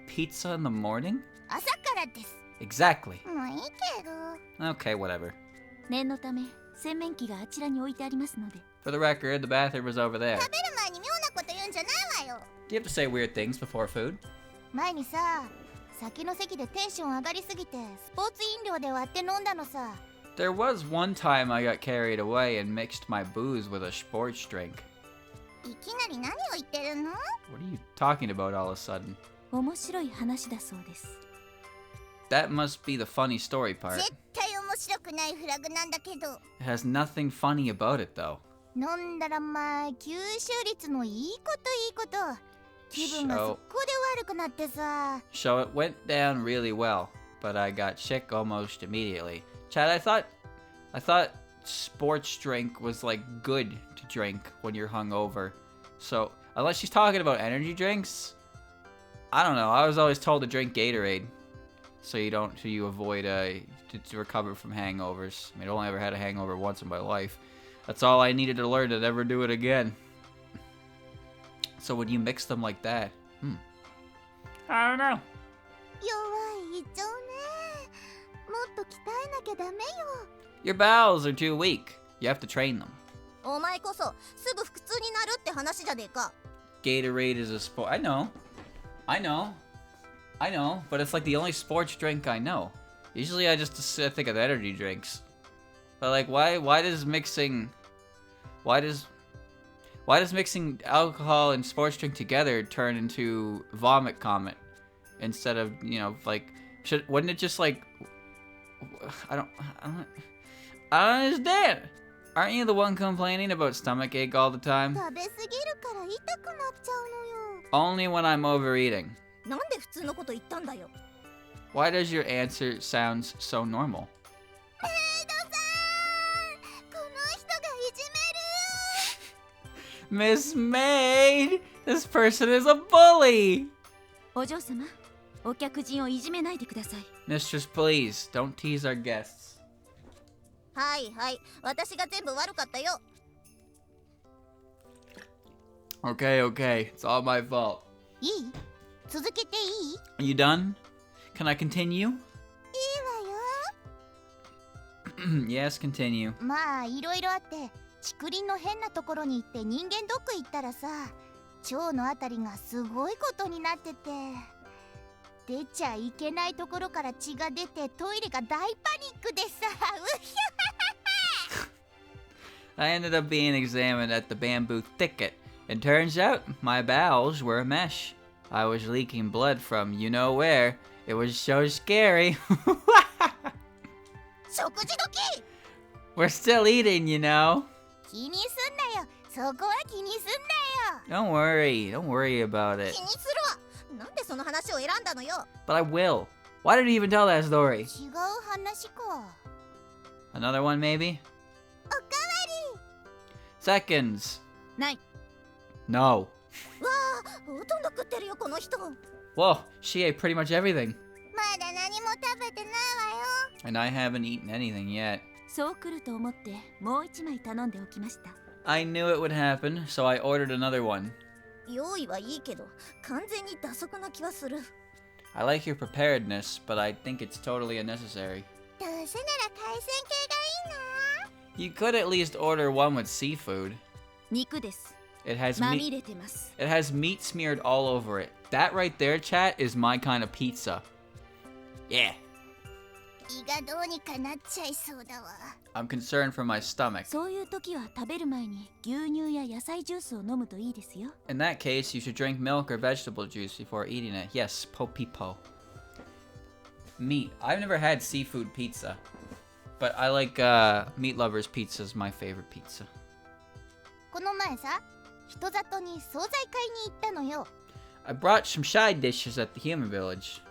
A: Pizza in the morning?
B: 朝からです。
A: Exactly.
B: もういいけど。
A: Okay, whatever.
D: 念のため洗面器があちらに置いてありますので。
A: For the record, the bathroom is over there.
B: 食べる前に妙なこと言うんじゃないわよ。
A: Do you have to say weird things before food?
B: 前にさ、先の席でテンション上がりすぎてスポーツ飲料で割って飲んだのさ。
A: There was one time I got carried away and mixed my booze with a sports drink.
B: いきなり何を言ってるの？
A: What are you talking about all of a sudden?
D: 面白い話だそうです。
A: That must be the funny story part.
B: 絶対面白くないフラグなんだけど。
A: It has nothing funny about it, though.
B: 飲んだらまあ吸収率のいいこと。気分が速攻で悪くなってさ。
A: So it went down really well, but I got sick almost immediately. Chad, I thought sports drink was like good to drink when you're hungover. So unless she's talking about energy drinks, I don't know. I was always told to drink Gatorade, so you avoid to recover from hangovers. I mean, I've only ever had a hangover once in my life. That's all I needed to learn to never do it again. So when you mix them like that, I don't know.
B: 弱い胃腸ね。もっとと鍛えなきゃダメよ。
A: Your bowels are too weak. You have to train them.
E: お前こそすぐ腹痛になるって話じゃねえか。
A: Gatorade is a sport. I know. But it's like the only sports drink I know. Usually I just think of energy drinks. But like, why does mixing alcohol and sports drink together turn into vomit comet instead of, like, wouldn't it just like, I don't understand. Aren't you the one complaining about stomach ache all the time?
B: 食べ過ぎるから痛くなっちゃうのよ。
A: Only when I'm overeating.
E: なんで普通のこと言ったんだよ。
A: Why does your answer sounds so normal?
B: メイドさん、この人がいじめる。
A: Miss Maid! This person is a bully!
D: お嬢様、お客人をいじめないでください。
A: Mistress, please, don't tease our guests.
E: はいはい、私が全部悪かったよ。
A: Okay, It's all my fault.
B: いい？続けていい？
A: Are you done? Can I continue?
B: いいわよ。
A: Yes, continue.
B: まあいろいろあって竹林の変なところに行って人間ドック行ったらさ、腸のあたりがすごいことになってて、出ちゃいけないところから血が出てトイレが大パニックでさ、うひゃ。
A: I ended up being examined at the bamboo thicket, and turns out my bowels were a mesh. I was leaking blood from you know where. It was so scary.
B: 食事時。
A: We're still eating, you know.
B: 気にすんなよ。そこは気にすんなよ。
A: Don't worry about it.
E: 気にするわ。なんでその話を選んだのよ。
A: But I will. Why did you even tell that story?
B: 違う話か。
A: Another one, maybe?
B: おかわり。
A: Seconds.
D: ない。
A: No.
E: わあ、ほとんど食ってるよこの人。
A: Whoa, she ate pretty much everything.
B: まだ何も食べてないわよ。
A: And I haven't eaten anything yet.
D: そう来ると思ってもう一枚頼んでおきました。
A: I knew it would happen, so I ordered another one.
E: 用意はいいけど、完全に打足な気はする。
A: I like your preparedness, but I think it's totally unnecessary.
B: どうせなら海鮮系がいいな。
A: You could at least order one with seafood.
D: 肉です。
A: It has
D: ま
A: meat.
D: みれてます。
A: It has meat smeared all over it. That right there, chat, is my kind of pizza. Yeah.
B: 胃がどうにかなっちゃいそうだわ。
A: I'm concerned for my stomach.
D: そういう時は食べる前に牛乳や野菜ジュースを飲むといいですよ。
A: In that case, you should drink milk or vegetable juice before eating it. Yes, popipo. Meat. I've never had seafood pizza. But I like meat lovers pizza is my favorite pizza.
B: この前さ、人里に惣菜買いに行ったのよ。
A: I brought some side dishes at the human village.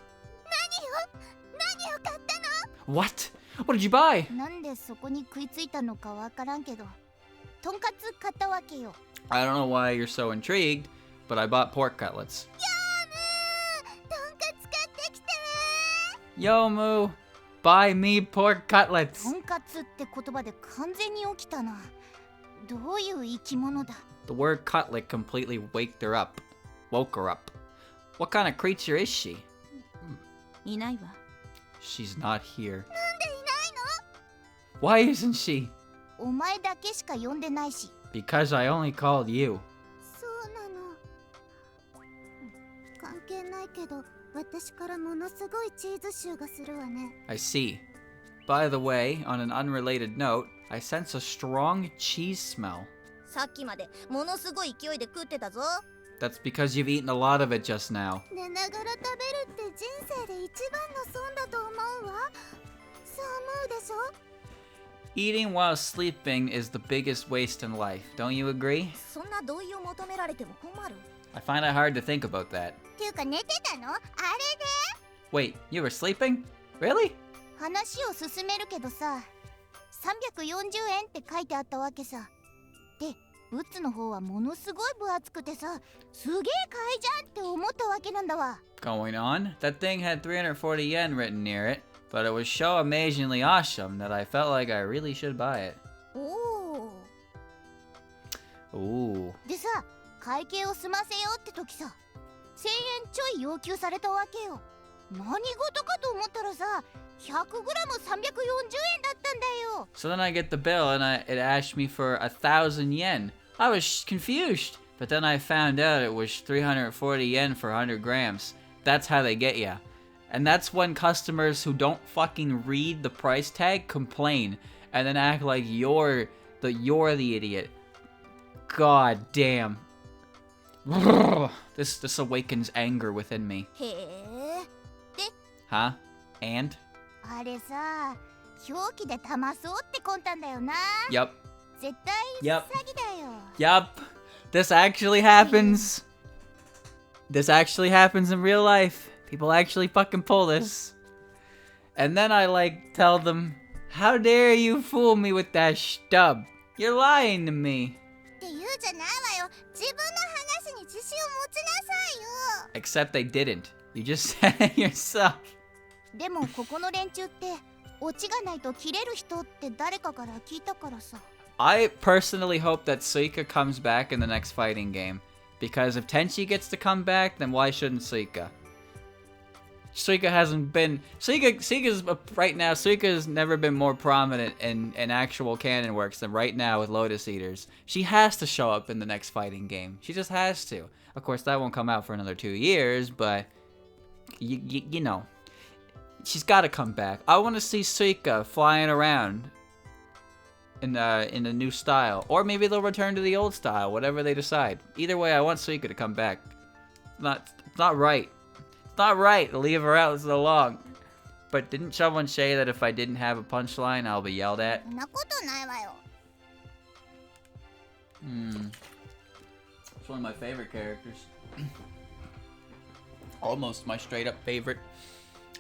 B: 何を買ったの？
A: What? What did you buy?
B: なんでそこに食いついたのかわからんけど、とんかつ買ったわけよ。
A: I don't know why you're so intrigued, but I bought pork cutlets.
B: とんかつ買ってきて。
A: Yo, Moo, buy me pork cutlets.
B: とんかつって言葉で完全に起きたな。どういう生き物だ？
A: The word cutlet completely woke her up. What kind of creature is she?
D: いないわ。
A: She's not here.
B: なんでいないの？
A: Why isn't she?
B: お前だけしか呼んでないし。
A: Because I only called you.
B: そうなの。関係ないけど、私からものすごいチーズ臭がするわね。
A: I see. By the way, on an unrelated note, I sense a strong cheese smell.
E: さっきまでものすごい勢いで食ってたぞ。
A: That's because you've eaten a lot of it just now.
B: 寝ながら食べるって人生で一番の損だと思うわ。そう思うでしょ？
A: Eating while sleeping is the biggest waste in life. Don't you agree?
E: そんな同意を求められても困る。
A: I find it hard to think about that.
B: っていうか寝てたの？あれで？
A: Wait, you were sleeping? Really?
B: 話を進めるけどさ、340円って書いてあったわけさ。で、ブツの方はものすごい分厚くてさ、すげえ買いじゃんって思ったわけなんだわ。
A: Going on? That thing had 340 yen written near it, but it was so amazingly awesome that I felt like I really should buy it.
E: おお。
A: Ooh.
B: でさ、会計を済ませようって時さ、1000円ちょい要求されたわけよ。何事かと思ったらさ、100g 340円だったんだよ。
A: So then I get the bill and it asked me for 1,000 yen. I was confused, but then I found out it was 340 yen for 100 grams. That's how they get ya. And that's when customers who don't fucking read the price tag complain and then act like you're the idiot. God damn. This awakens anger within me.
E: へえ。
A: Huh? And?
B: あれさ、表記で騙そうって魂胆だよな。
A: Yup.
B: 絶対
A: Yep.
B: 詐欺だよ。
A: Yup. This actually happens. This actually happens in real life. People actually fucking pull this. And then I tell them, how dare you fool me with that stub? You're lying to me.
B: って言うじゃないわよ。自分の話に自信を持ちなさいよ。
A: Except they didn't. You just said it yourself.
B: でもここの連中ってオチがないと切れる人って誰かから聞いたからさ。
A: I personally hope that Suika comes back in the next fighting game. Because if Tenchi gets to come back, then why shouldn't Suika? Suika hasn't been... Suika's right now, Suika's never been more prominent in actual canon works than right now with Lotus Eaters. She has to show up in the next fighting game. She just has to. Of course, that won't come out for another 2 years, but... You know. She's gotta come back. I want to see Suika flying around in a new style. Or maybe they'll return to the old style, whatever they decide. Either way, I want Suika to come back. It's not right. It's not right to leave her out so long. But didn't someone say that if I didn't have a punchline, I'll be yelled at?
B: そんなことないわよ。
A: It's one of my favorite characters. Almost my straight up favorite.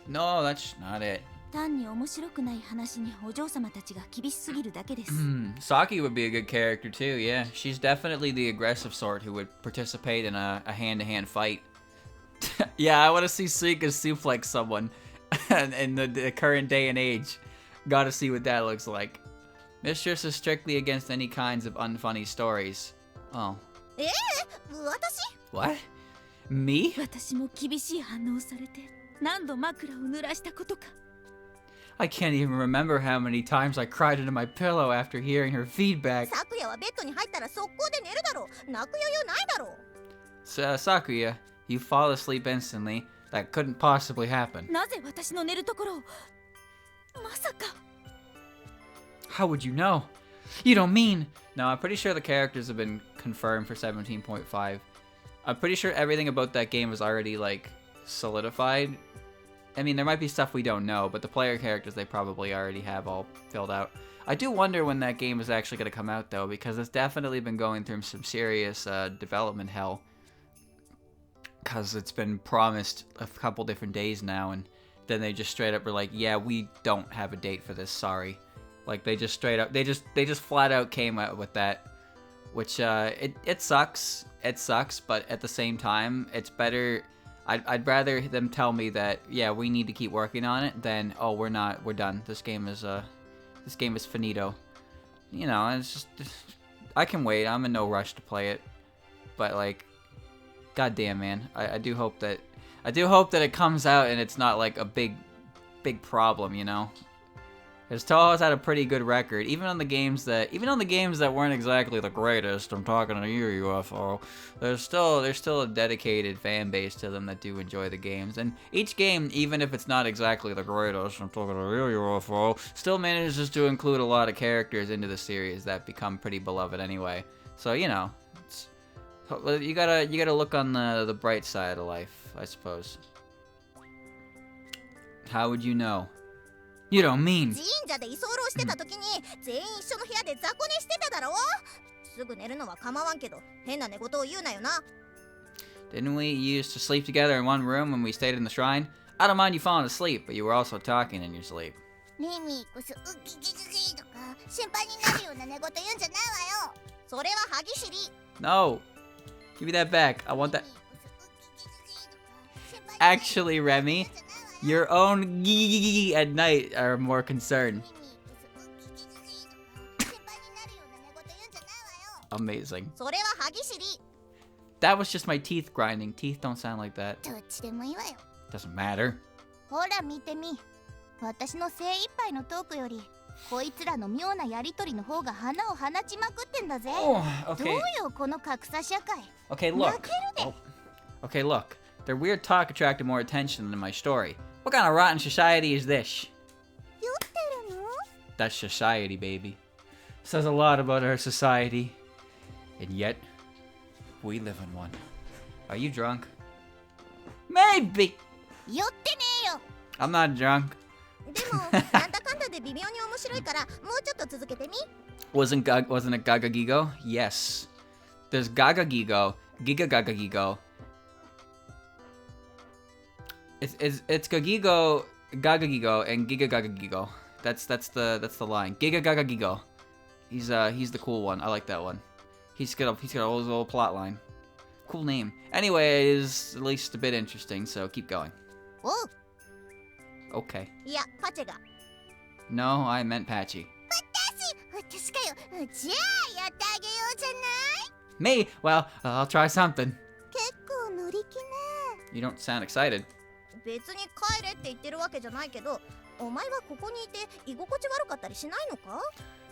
A: No, that's not it.
D: 単に面白くない話にお嬢様たちが厳しすぎるだけです。
A: Saki would be a good character too, yeah. She's definitely the aggressive sort who would participate in a hand-to-hand fight. Yeah, I want to see Suika suplex someone in the current day and age. Gotta see what that looks like. Mistress is strictly against any kinds of unfunny stories. Oh.
E: 私
A: What? Me?
D: 私も厳しい反応をされて何度枕を濡らしたことか。
A: I can't even remember how many times I cried into my pillow after hearing her feedback.
E: サクヤはベッドに入ったら速攻で寝るだろう。泣く余裕ないだろう。
A: Sakuya, you fall asleep instantly. That couldn't possibly happen.
D: なぜ私の寝るところをまさか。
A: How would you know? You don't mean... No, I'm pretty sure the characters have been confirmed for 17.5. I'm pretty sure everything about that game is already, solidified. I mean, there might be stuff we don't know, but the player characters they probably already have all filled out. I do wonder when that game is actually going to come out, though, because it's definitely been going through some serious development hell. Because it's been promised a couple different days now, and then they just straight up were like, yeah, we don't have a date for this, sorry. Like, they just straight up, they just flat out came out with that. Which, it sucks. It sucks, but at the same time, it's better... I'd rather them tell me that, yeah, we need to keep working on it than, oh, we're done. This game is finito. You know, it's just... I can wait. I'm in no rush to play it. But, goddamn, man. I do hope that it comes out and it's not, a big problem, you know? Because Toho's had a pretty good record, even on the games that weren't exactly the greatest. I'm talking to you, UFO. There's still a dedicated fan base to them that do enjoy the games, and each game, even if it's not exactly the greatest, I'm talking to you, UFO, still manages to include a lot of characters into the series that become pretty beloved anyway. So you know, you gotta look on the bright side of life, I suppose. How would you know? You don't mean...
E: 神社で居候してた時に全員一緒の部屋で雑魚寝してただろ。すぐ寝るのは構わんけど変な寝言を言うなよな。
A: Didn't we used to sleep together in one room when we stayed in the shrine? I don't mind you falling asleep, but you were also talking in your sleep.
B: ミミクスウキキキキとか心配になるような寝言言うんじゃないわよ。
E: それは歯ぎしり。
A: No! Give me that back. I want that... Actually, Remy, your own gee at night are more concerned. Amazing.
E: それは歯ぎしり。
A: That was just my teeth grinding. Teeth don't sound like that.
B: どっちでもいいわよ。
A: Doesn't matter.
B: ほら見てみ。私の精一杯のトークよりこいつらの妙なやりとりの方が花を放ちまくってんだぜ。
A: Oh,
B: どう
A: okay.
B: よこの格差社会。
A: Okay, look. Oh. Okay, look. Their weird talk attracted more attention than my story. What kind of rotten society is this?
B: 酔ってるの？
A: That's society, baby. Says a lot about our society. And yet, we live in one. Are you drunk? Maybe.
B: 酔ってねえよ。
A: I'm not drunk.
E: でもなんだかんだで微妙に面白いからもうちょっと続けてみ。
A: Wasn't it Gaga Gigo? Yes. There's Gaga Gigo, Giga Gaga Gigo. It's Gagigo, Gaga Gigo, and Giga Gaga Gigo. That's the line. Giga Gaga Gigo. He's the cool one. I like that one. He's got his little plot line. Cool name. Anyway, it is at least a bit interesting. So keep going.
B: おう。
A: Okay.
E: いやパチェが。
A: No, I meant Patchy.
B: 私かよ。じゃあやってあげようじゃない。
A: Me? Well, I'll try something.
B: 結構乗り気ね。
A: You don't sound excited.
E: 別に帰れって言ってるわけじゃないけど、お前はここにいて居心地悪かったりしないのか？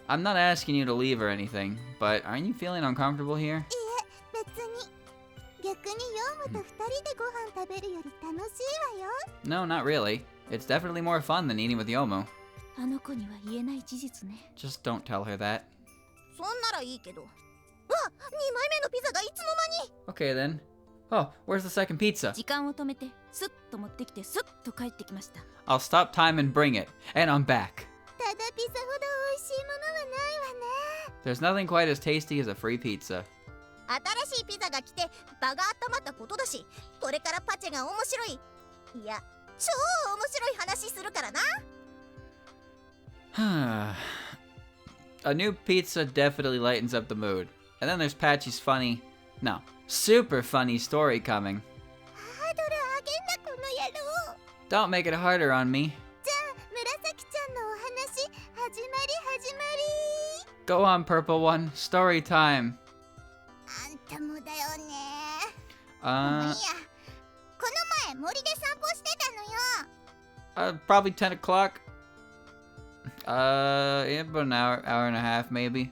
A: I'm not asking you to leave or anything, but aren't you feeling uncomfortable here?
B: 別に。逆にヨウムと二人でご飯食べるより楽しいわよ。
A: No, not really. It's definitely more fun than eating with Yomo.
D: あの子には言えない事実ね。
A: Just don't tell her that.
E: そんならいいけど。わ、2枚目のピザがいつの間に。
A: Okay then. Oh, where's the second pizza?
D: 時間を止めてスッと持ってきてスッと帰ってきました。
A: I'll stop time and bring it. And I'm back.
B: ただピザほど美味しいものはないわね。
A: There's nothing quite as tasty as a free pizza.
E: 新しいピザが来て場が温まったことだし、これからパチェが面白い、いや超面白い話するからな。
A: A new pizza definitely lightens up the mood. And then there's Patchy's funny, no, super funny story coming.
B: ハードル上げんなこの野郎。
A: Don't make it harder on me.
B: じゃあ紫ちゃんのお話始まり。
A: Go on, Purple One. Story time.
B: あんたもだよね。い
A: Uh,
B: や、この前森で散歩してたのよ。
A: probably 10 o'clock. Yeah, about an hour and a half maybe.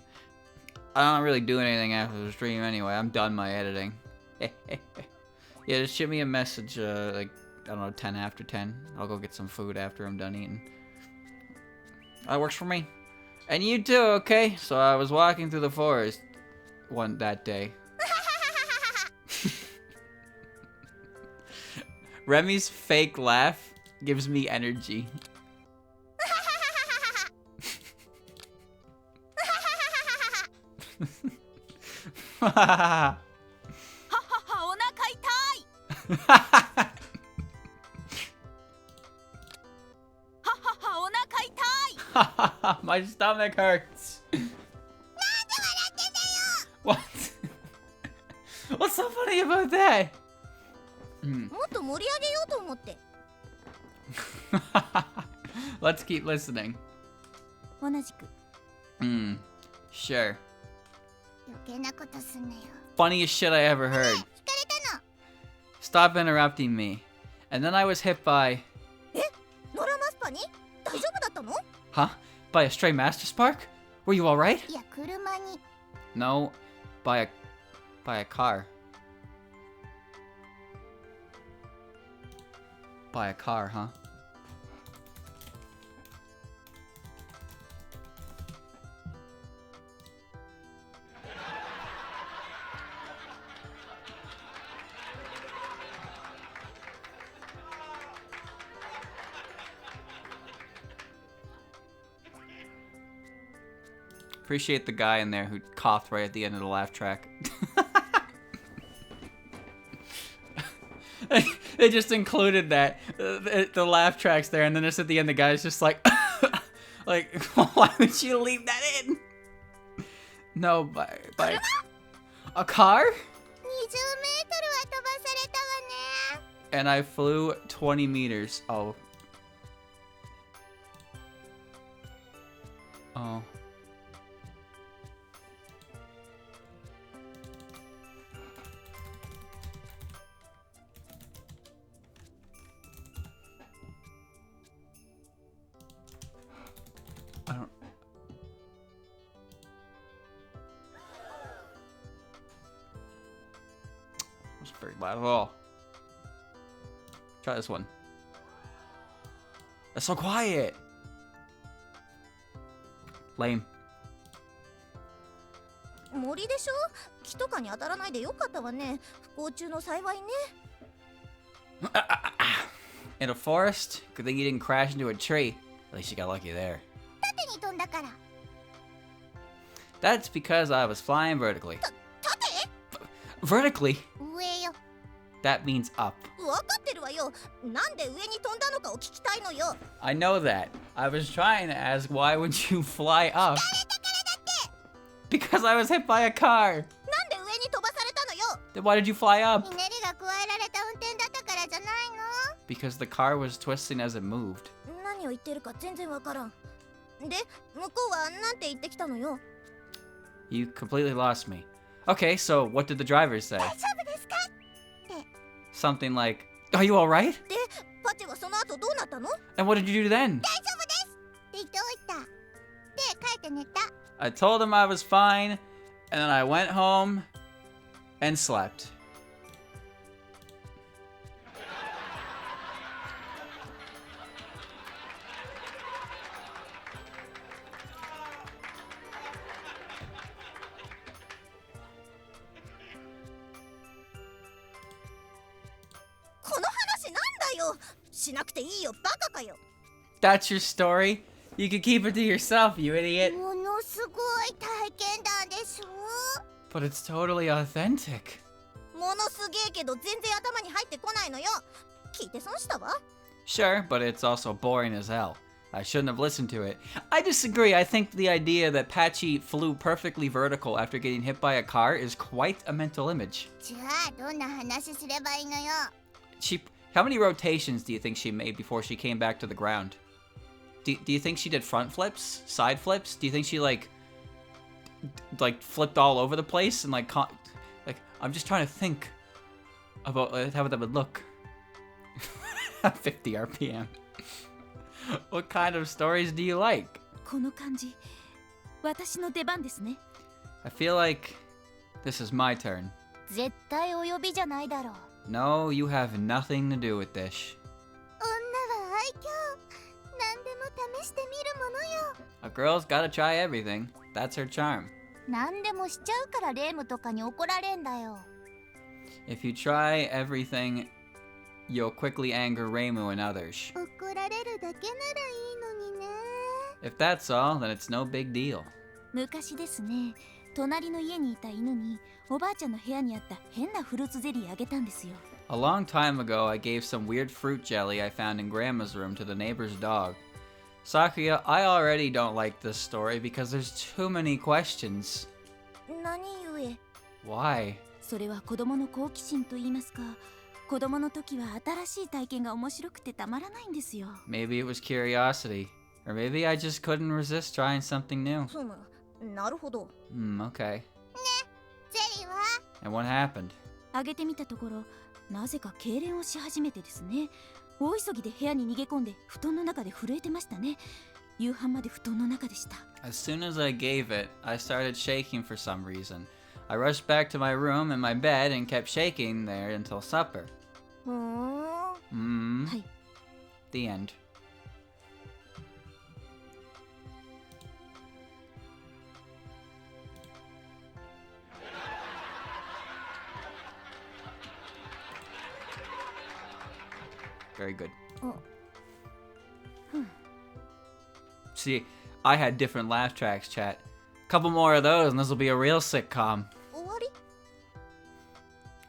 A: I'm not really doing anything after the stream anyway. I'm done my editing. Yeah, just shoot me a message, like, I don't know, 10 after 10. I'll go get some food after I'm done eating. That works for me. And you too, okay? So I was walking through the forest that day. Remy's fake laugh gives me energy. Ha
D: ははは、お腹痛い。ははは、お腹痛い。
A: My stomach hurts. What? What's so funny about that?
E: もっと盛り上げようと思って。
A: Let's keep listening.
D: 同じく。
A: Sure.
B: 余計なことすんなよ。
A: Funniest shit I ever heard.
B: 聞かれたの。
A: Stop interrupting me. And then I was hit by...
E: ノラマスパに大丈夫だったの？
A: Huh? By a stray master spark? Were you alright?
B: いや、車に。
A: No. By a car. By a car, huh? Appreciate the guy in there who coughed right at the end of the laugh track. They just included that the laugh tracks there, and then just at the end, the guy's just like, like, why would you leave that in? No, by a car?
B: 20メートルは飛ばされたわね。
A: And I flew 20 meters. Oh. Oh. very loud at all. Try this one. That's so quiet. Lame.
E: 森でしょ、木とかに当たらないでよかったわね。不幸中の幸いね。
A: In a forest? Good thing you didn't crash into a tree. At least you got lucky there.
B: 縦に飛んだから。
A: That's because I was flying vertically. Vertically?
B: 上よ。
A: That means up.
E: 分かってるわよ。なんで上に飛んだのかを聞きたいのよ。
A: I know that. I was trying to ask why would you fly up? Because I was hit by a car.
E: なんで上に飛ばされたのよ。
A: Then why did you fly up?
B: ひねりが加えられた運転だったからじゃないの？
A: Because the car was twisting as it moved.
E: 何を言ってるか全然わからん。で、向こうはなんて言ってきたのよ。
A: You completely lost me. Okay, so what did the driver say?
B: 大丈夫ですか？
A: Something like, are you alright?
E: で、パチはその後どうなったの？
A: And what did you do then?
B: 大丈夫ですって言っておいた。で、帰って寝た。
A: I told him I was fine, and then I went home and slept. .
E: しなくていいよ、バカかよ。
A: That's your story? You can keep it to yourself, you idiot.
B: ものすごい体験談でしょ？
A: But it's totally authentic.
E: ものすげえけど全然頭に入ってこないのよ。聞いて損したわ。
A: Sure, but it's also boring as hell. I shouldn't have listened to it. I disagree. I think the idea that Patchy flew perfectly vertical after getting hit by a car is quite a mental image.
B: じゃあどんな話すればいいのよ。
A: How many rotations do you think she made before she came back to the ground? Do you think she did front flips, side flips? Do you think she like flipped all over the place and like I'm just trying to think about how that would look. 50 RPM. What kind of stories do you like?
D: この感じ、私の出番ですね。
A: I feel like this is my turn.
B: 絶対お呼びじゃないだろう。
A: No, you have nothing to do with this.
B: 女は愛嬌。何でも試してみるものよ。
A: A girl's gotta try everything. That's her charm.
B: 何でもしちゃうからレイムとかに怒られんだよ。
A: If you try everything, you'll quickly anger Reimu and others.
B: 怒られるだけならいいのにね。
A: If that's all, then it's no big deal.
D: 昔ですね、隣の家にいた犬におばあちゃんの部屋にあった変なフルーツゼリーあげたんですよ。
A: A long time ago, I gave some weird fruit jelly I found in Grandma's room to the neighbor's dog. Sakuya, I already don't like this story because there's too many questions.
E: 何故？
A: Why?
D: それは子供の好奇心と言いますか、子供の時は新しい体験が面白くてたまらないんですよ。
A: Maybe it was curiosity. Or maybe I just couldn't resist trying something new.
E: そうなるほど。
A: Okay.
B: ゼリーは？
A: And what happened?
D: あげてみたところ、なぜか痙攣をし始めてですね。大急ぎで部屋に逃げ込んで布団の中で震えてましたね。夕飯まで布団の中でした。
A: As soon as I gave it, I started shaking for some reason. I rushed back to my room and my bed and kept shaking there until supper.
E: はい。
A: The end. Very good. See, I had different laugh tracks, chat. Couple more of those and this will be a real sitcom.
E: 終わり？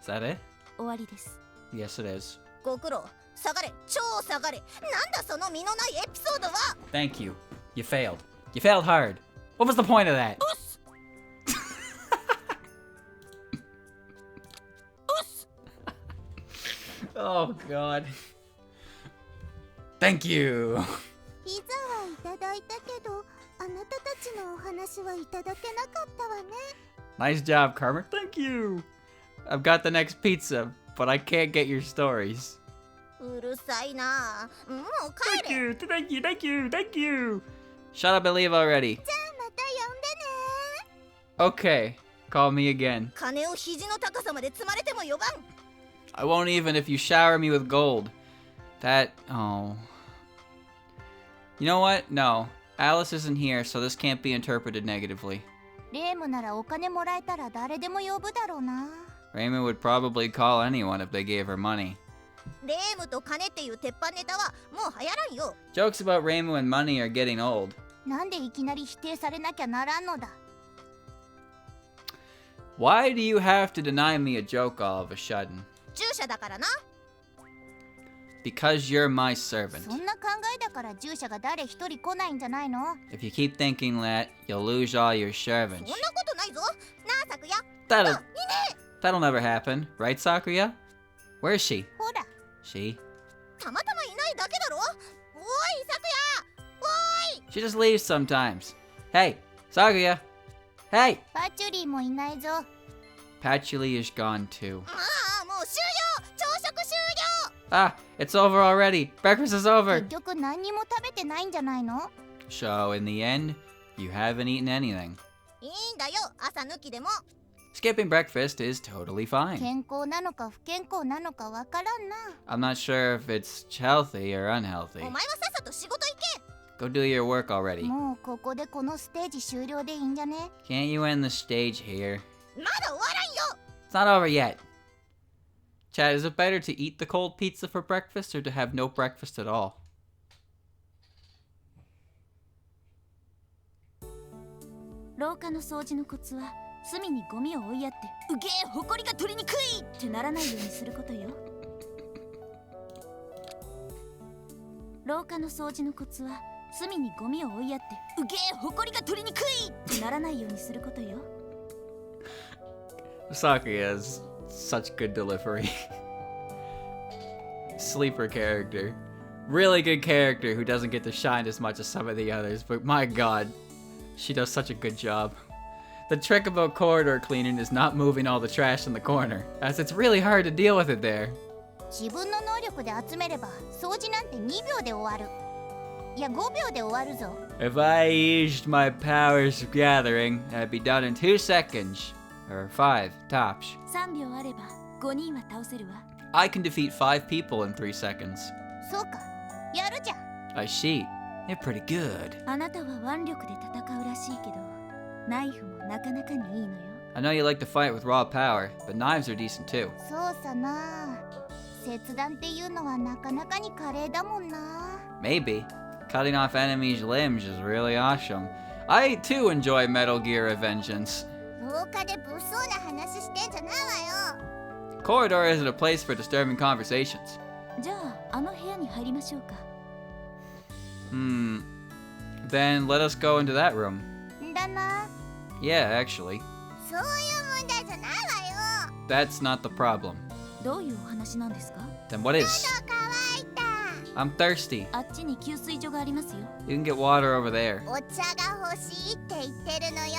A: Is that it?
D: 終わりです。
A: Yes, it is.
E: ご苦労。下がれ、超下がれ。なんだその身のないエピソードは。
A: Thank you. You failed. You failed hard. What was the point of that? Oh, God. Thank you.
B: ピザはいただいたけど、あなたたちのお話はいただけなかったわね。
A: Nice job, Carmen. Thank you. I've got the next pizza, but I can't get your stories.
E: うるさいな。もう帰
A: Thank
E: れ。
A: you. Thank you. Thank you. Thank you. Shut up and leave already.
B: じゃあまた呼んでね。
A: Okay. Call me again.
E: 金を肘の高さまで積まれても呼ばん。
A: I won't even if you shower me with gold. That... oh. You know what? No. Alice isn't here, so this can't be interpreted negatively.
B: レームならお金もらえたら誰でも呼ぶだろうな。
A: Raymond would probably call anyone if they gave her money.
E: レームと金っていう鉄板ネタはもう流行らんよ。
A: Jokes about Raymond and money are getting old.
B: なんでいきなり否定されなきゃならんのだ。
A: Why do you have to deny me a joke all of a sudden?
E: 従者だからな。
A: Because you're my servant.
B: そんな考えだから従者が誰一人来ないんじゃないの？
A: If you keep thinking that, you'll lose all your
E: そ
A: servants.
E: んなことないぞ。なあ、さくや。
A: That'll never happen, right, Sakuya? Where is she?
B: ほら、
A: She?
E: たまたまいないだけだろ。おい、さくや。おい。
A: She just leaves sometimes. Hey, Sakuya! Hey!
B: パチュリーもいないぞ。
A: Patchouli is gone too.
E: ああ、もう終了。朝食終了。
A: Ah, it's over already. Breakfast is over.
B: 結局何にも食べてないんじゃないの？
A: So, in the end, you haven't eaten anything.
E: いいんだよ、朝抜きでも。
A: Skipping breakfast is totally fine.
B: 健康なのか不健康なのかわからんな。
A: I'm not sure if it's healthy or unhealthy.
E: お前はさっさと仕事行け。
A: Go do your work already.
B: もうここでこのステージ終了でいいんじゃね？
A: Can't you end the stage here?
E: まだ終わらんよ。
A: It's not over yet. Chad, is it better to eat the cold pizza for breakfast or to have no breakfast at all?
D: 廊下の掃除のコツは隅にゴミを追いやってうげえほこりが取りにくいってならないようにすることよ。廊下の掃除のコツは隅にゴミを追いやってうげえほこりが取りにくいってならないようにすることよ。
A: Sakuya has such good delivery. Sleeper character. Really good character who doesn't get to shine as much as some of the others, but my god, she does such a good job. The trick about corridor cleaning is not moving all the trash in the corner, as it's really hard to deal with it there.
B: 自分の能力で集めれば掃除なんて2秒で終わる。いや5秒で終わるぞ。
A: If I used my powers of gathering, I'd be done in 2 seconds. Or 5, tops.
D: 3秒あれば5人は倒せるわ。
A: I can defeat 5 people in 3 seconds.
B: そうか、やるじゃん。
A: I see. You're pretty good.
D: あなたは腕力で戦うらしいけどナイフもなかなかにいいのよ。
A: I know you like to fight with raw power, but knives are decent too.
B: そうさな。切断っていうのはなかなかに華麗だもんな。
A: Maybe. Cutting off enemies' limbs is really awesome. I too enjoy Metal Gear Revengeance.
B: 廊下で物騒な話してんじゃないわよ。
A: Corridor isn't a place for disturbing conversations.
D: じゃああの部屋に入りましょうか。
A: Then let us go into that room.
B: んだな。
A: Yeah, actually.
B: そういう問題じゃないわよ。
A: That's not the problem.
D: どういうお話なんですか？
A: Then what is?
B: 乾いた。
A: I'm thirsty.
D: あっちに給水所がありますよ。
A: You can get water over there.
B: お茶が欲しいって言ってるのよ。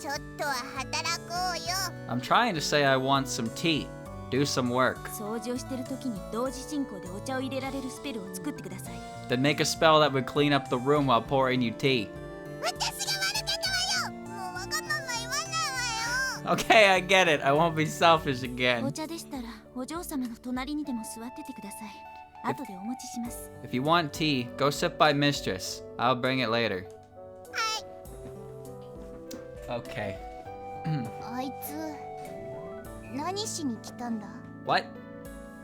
B: ちょっとは働こうよ。
A: I'm trying to say I want some tea. Do some work.
D: 掃除をしてる時に同時進行でお茶を入れられるスペルを作ってください。
A: Then make a spell that would clean up the room while pouring you tea.
B: 私が悪かったわよ。もうわがまま言わないわよ。
A: Okay, I get it. I won't be selfish
D: お
A: again.
D: 茶でしたらお嬢様の隣にでも座っててください。後でお持ちします。
A: If you want tea, go sit by Mistress. I'll bring it later. Okay.
B: あいつ何しに来たんだ？
A: What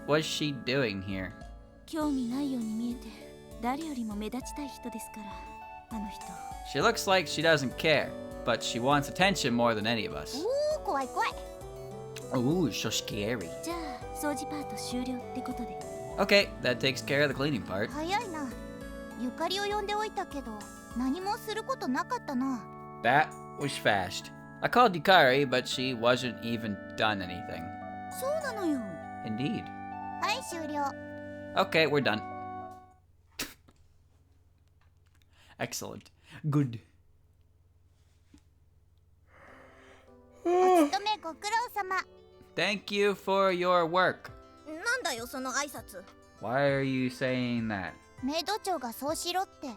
A: was she doing here?
D: 興味ないように見えて誰よりも目立ちたい人ですからあの人。
A: She looks like she doesn't care, but she wants attention more than any of us.
B: おお、怖い怖い。
A: Ooh, so scary.
D: じゃあ掃除パート終了ってことで。
A: Okay, that takes care of the cleaning part.
B: 早いな。ゆかりを呼んでおいたけど何もすることなかったな。
A: That was fast. I called Yukari, but she wasn't even done anything.
D: そうなのよ。
A: Indeed.
B: はい終了。
A: Okay, we're done. Excellent. Good.
B: お勤めご苦労様。
A: Thank you for your work.
E: なんだよその挨拶。
A: Why are you saying that?
B: メイド長がそうしろって。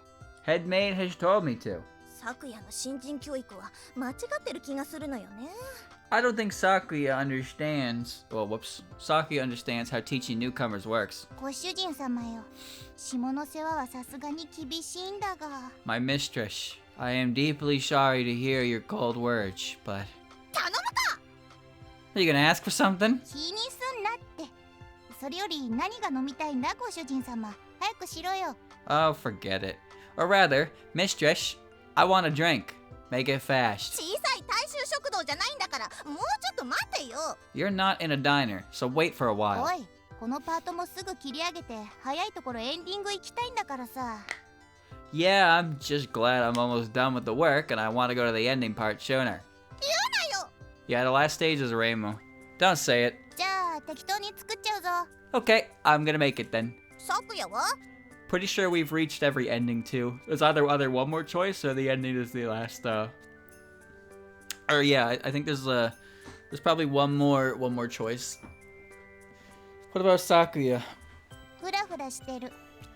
A: Head maid has told me to.
E: 昨夜の新人教育は間違ってる気がするのよね。
A: I don't think Sakuya understands. Well, whoops. Sakuya understands how teaching newcomers works.
B: ご主人様よ、下の世話はさすがに厳しいんだが。
A: My mistress, I am deeply sorry to hear your cold words, but.
E: 頼むか。
A: Are you gonna ask for something?
B: 気にすんなって。それより何が飲みたいんだご主人様。早くしろよ。
A: Oh, forget it. Or rather, mistress, I want a drink. Make it fast.
E: 小さい大衆食堂じゃないんだから、もうちょっと待ってよ。
A: You're not in a diner, so wait for a
B: お
A: while.
B: い、このパートもすぐ切り上げて早いところエンディング行きたいんだからさ。
A: Yeah, I'm just glad I'm almost done with the work and I want to go to the ending part sooner.
E: 言うなよ。
A: Yeah, the last stage is Rainbow. Don't say it.
B: じゃあ適当に作っちゃうぞ。
A: Okay, I'm gonna make it then.
E: 昨夜は
A: Pretty sure we've reached every ending too. There's either one more choice or the ending is the last. Or yeah, I think there's probably one more choice. What about Sakuya?
B: ふらふらしてる。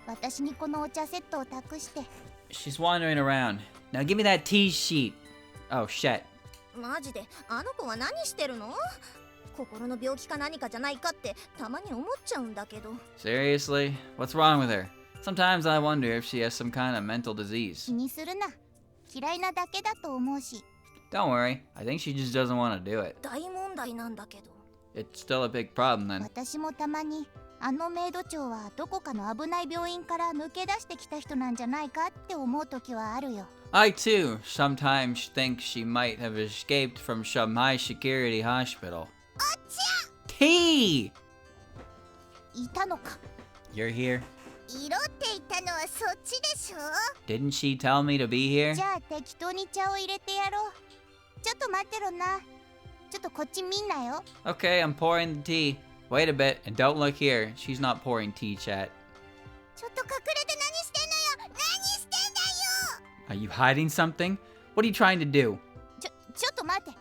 B: 私にこのお茶セットを託して。
A: She's wandering around. Now give me that tea sheet. Oh shit.
E: マジであの子は何してるの？心の病気か何かじゃないかってたまに思っちゃうんだけど。
A: Seriously? What's wrong with her? Sometimes I wonder if she has some kind of mental
B: 気
A: disease.
B: にするな。嫌いなだけだと思うし。
A: Don't worry. I think she just doesn't want to do it.
E: 大問題なんだけど。
A: It's still a big problem then.
B: 私もたまにあのメイド長はどこかの危ない病院から抜け出してきた人なんじゃないかって思う時はあるよ。
A: I too sometimes think she might have escaped from some high security hospital. Tea!
B: いたのか。
A: You're here?
B: 色って言ったのはそっちでしょ。
A: Didn't she tell me to be here?
B: じゃあ適当に茶を入れてやろう。ちょっと待ってろな。ちょっとこっち見んなよ。
A: Okay, I'm pouring the tea. Wait a bit, and don't look here. She's not pouring tea, chat.
B: ちょっと隠れて何してんのよ。何してんだよ。
A: Are you hiding something? What are you trying to do?
B: ちょっと待って。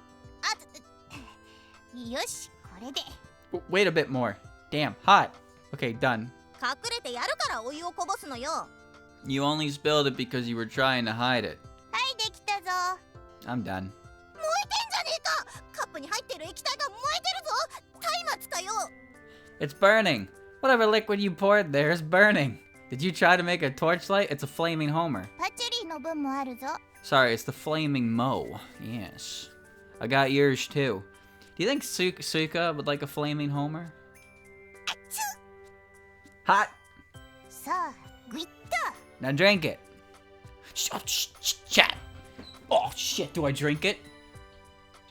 B: よし、これで。
A: Wait a bit more. Damn, hot. Okay, done.
E: 隠れてやるからお湯をこぼすのよ。
A: You only spilled it because you were trying to hide it.
B: はい、できたぞ。
A: I'm done.
E: 燃えてんじゃねえか。カップに入ってる液体が燃えてるぞ。松明かよ。
A: It's burning. Whatever liquid you poured there is burning. Did you try to make a torchlight? It's a flaming Homer.
B: パチュリーの分もあるぞ。
A: Sorry, it's the flaming Mo. Yes. I got yours too. Do you think Suika would like a flaming Homer? Hot.
B: さあ、グイッと。
A: Now drink it. Chat. Oh shit, do I drink it?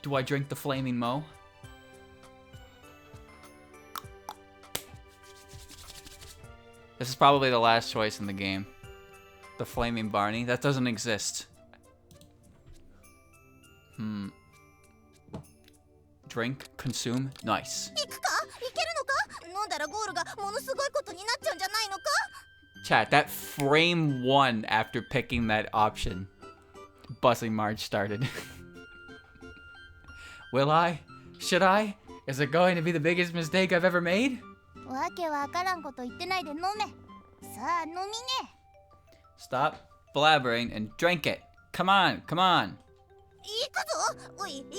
A: Do I drink the flaming Mo? This is probably the last choice in the game. The flaming Barney. That doesn't exist. Drink, consume, nice.
E: 行くか？行けるのか？飲んだらゴールがものすごいことになっちゃうんじゃないのか？
A: Chat, that frame won after picking that option. Buzzing March started. Will I? Should I? Is it going to be the biggest mistake I've ever made?
B: わけわからんこと言ってないで飲め。さあ、飲みね。
A: Stop blabbering and drink it. Come on, come on.
E: 行くぞ。おい、行くぞ。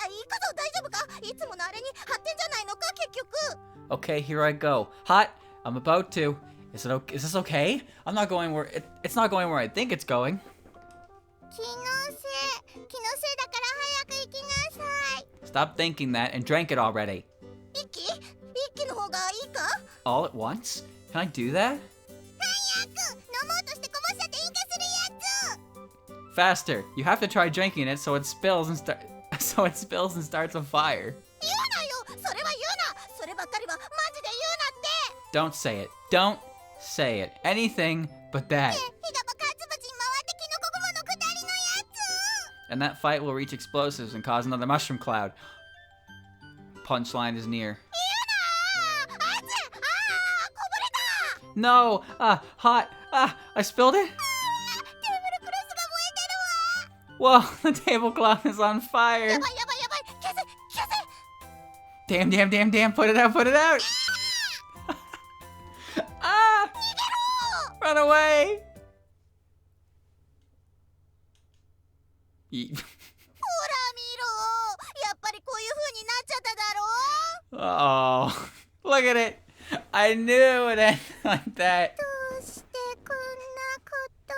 E: 行くぞ。大丈夫か？いつものあれに発展じゃないのか結局。
A: Okay, here I go. Hot. I'm about to. Is this okay? I'm not going where it's not going where I think it's going.
B: 気のせいだから早く行きなさい。
A: Stop thinking that and drink it already.
E: 一気の方がいいか？
A: All at once? Can I do that?
B: 飲もうとしてこぼしちゃって引火するやつ。
A: Faster. You have to try drinking it so it spills and starts a fire.
E: 言うなよ。それは言うな。そればっかりはマジで
A: Don't say it. Don't say it. Anything but that.
B: 火が爆発物に回ってキノコ雲の下りのやつ。
A: And that fight will reach explosives and cause another mushroom cloud. Punchline is near.
B: こぼれた。
A: No! Hot! I spilled it?
B: テーブルクロスが燃えてる
A: Whoa, the tablecloth is on fire.
B: わ。やばい。消せ。
A: Damn. Put it out. Run away. Ye-
E: ほら見ろ、やっぱりこういう風になっちゃっただろ。
A: Oh, look at it. I knew it would end like that.
B: どうしてこんなこと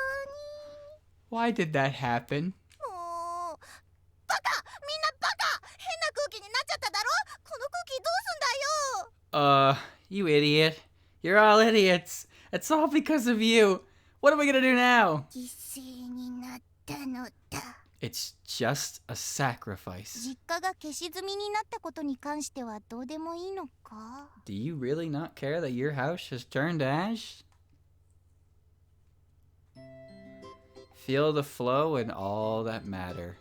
B: に。
A: Why did that happen?
E: もうバカ、みんなバカ、変な空気になっちゃっただろ。この空気どうすんだよ。
A: You idiot. You're all idiots. It's all because of you. What are we gonna do now?
B: 犠牲になったのだ。
A: It's just a sacrifice.
B: 実家が消し済みになったことに関してはどうでもいいのか。
A: Do you really not care that your house has turned to ash? Feel the flow and all that matter.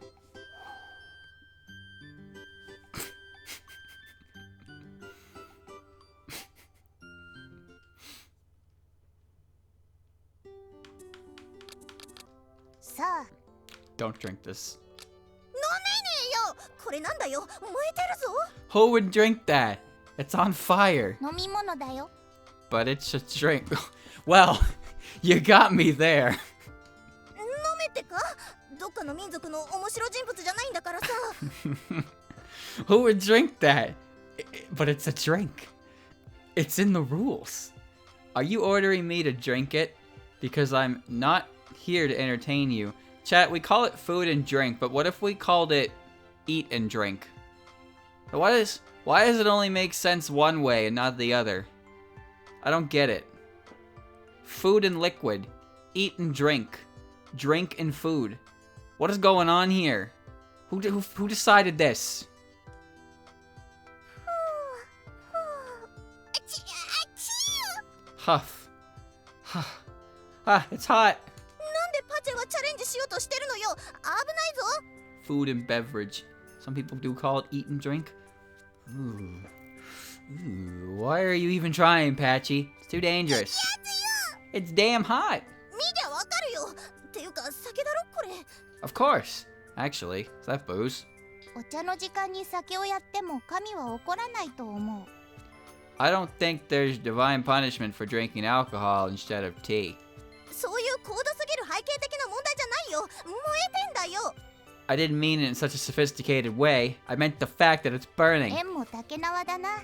B: さあ、
A: Don't drink this.
E: 飲めねえよ。これなんだよ、燃えてるぞ。
A: Who would drink that? It's on fire.
B: 飲み物だよ。
A: But it's a drink. Well, you got me there.
E: 飲めってか、どっかの民族の面白人物じゃないんだからさ。
A: Who would drink that? But it's a drink. It's in the rules. Are you ordering me to drink it? Because I'm not here to entertain you. Chat, we call it food and drink, but what if we called it eat and drink? Why does it only make sense one way and not the other? I don't get it. Food and liquid. Eat and drink. Drink and food. What is going on here? Who decided this?
E: あちあちよ。
A: Huff. Ah, it's hot.
E: なんでパチェはチャレンジしようとしてるのよ。危ないぞ。
A: Food and beverage. Some people do call it eat and drink. Ooh. Why are you even trying, Patchy? It's too dangerous. It's damn hot.
E: 見りゃわかるよ。っていうか酒だろこれ。
A: Of course. Actually, is that booze?
B: お茶の時間に酒をやっても神は怒らないと思う。
A: I don't think there's divine punishment for drinking alcohol instead of tea.
E: そういう高度すぎる背景的な問題じゃないよ。燃えてんだよ。
A: I didn't mean it in such a sophisticated way. I meant the fact that it's burning.
B: 縁も竹縄だな。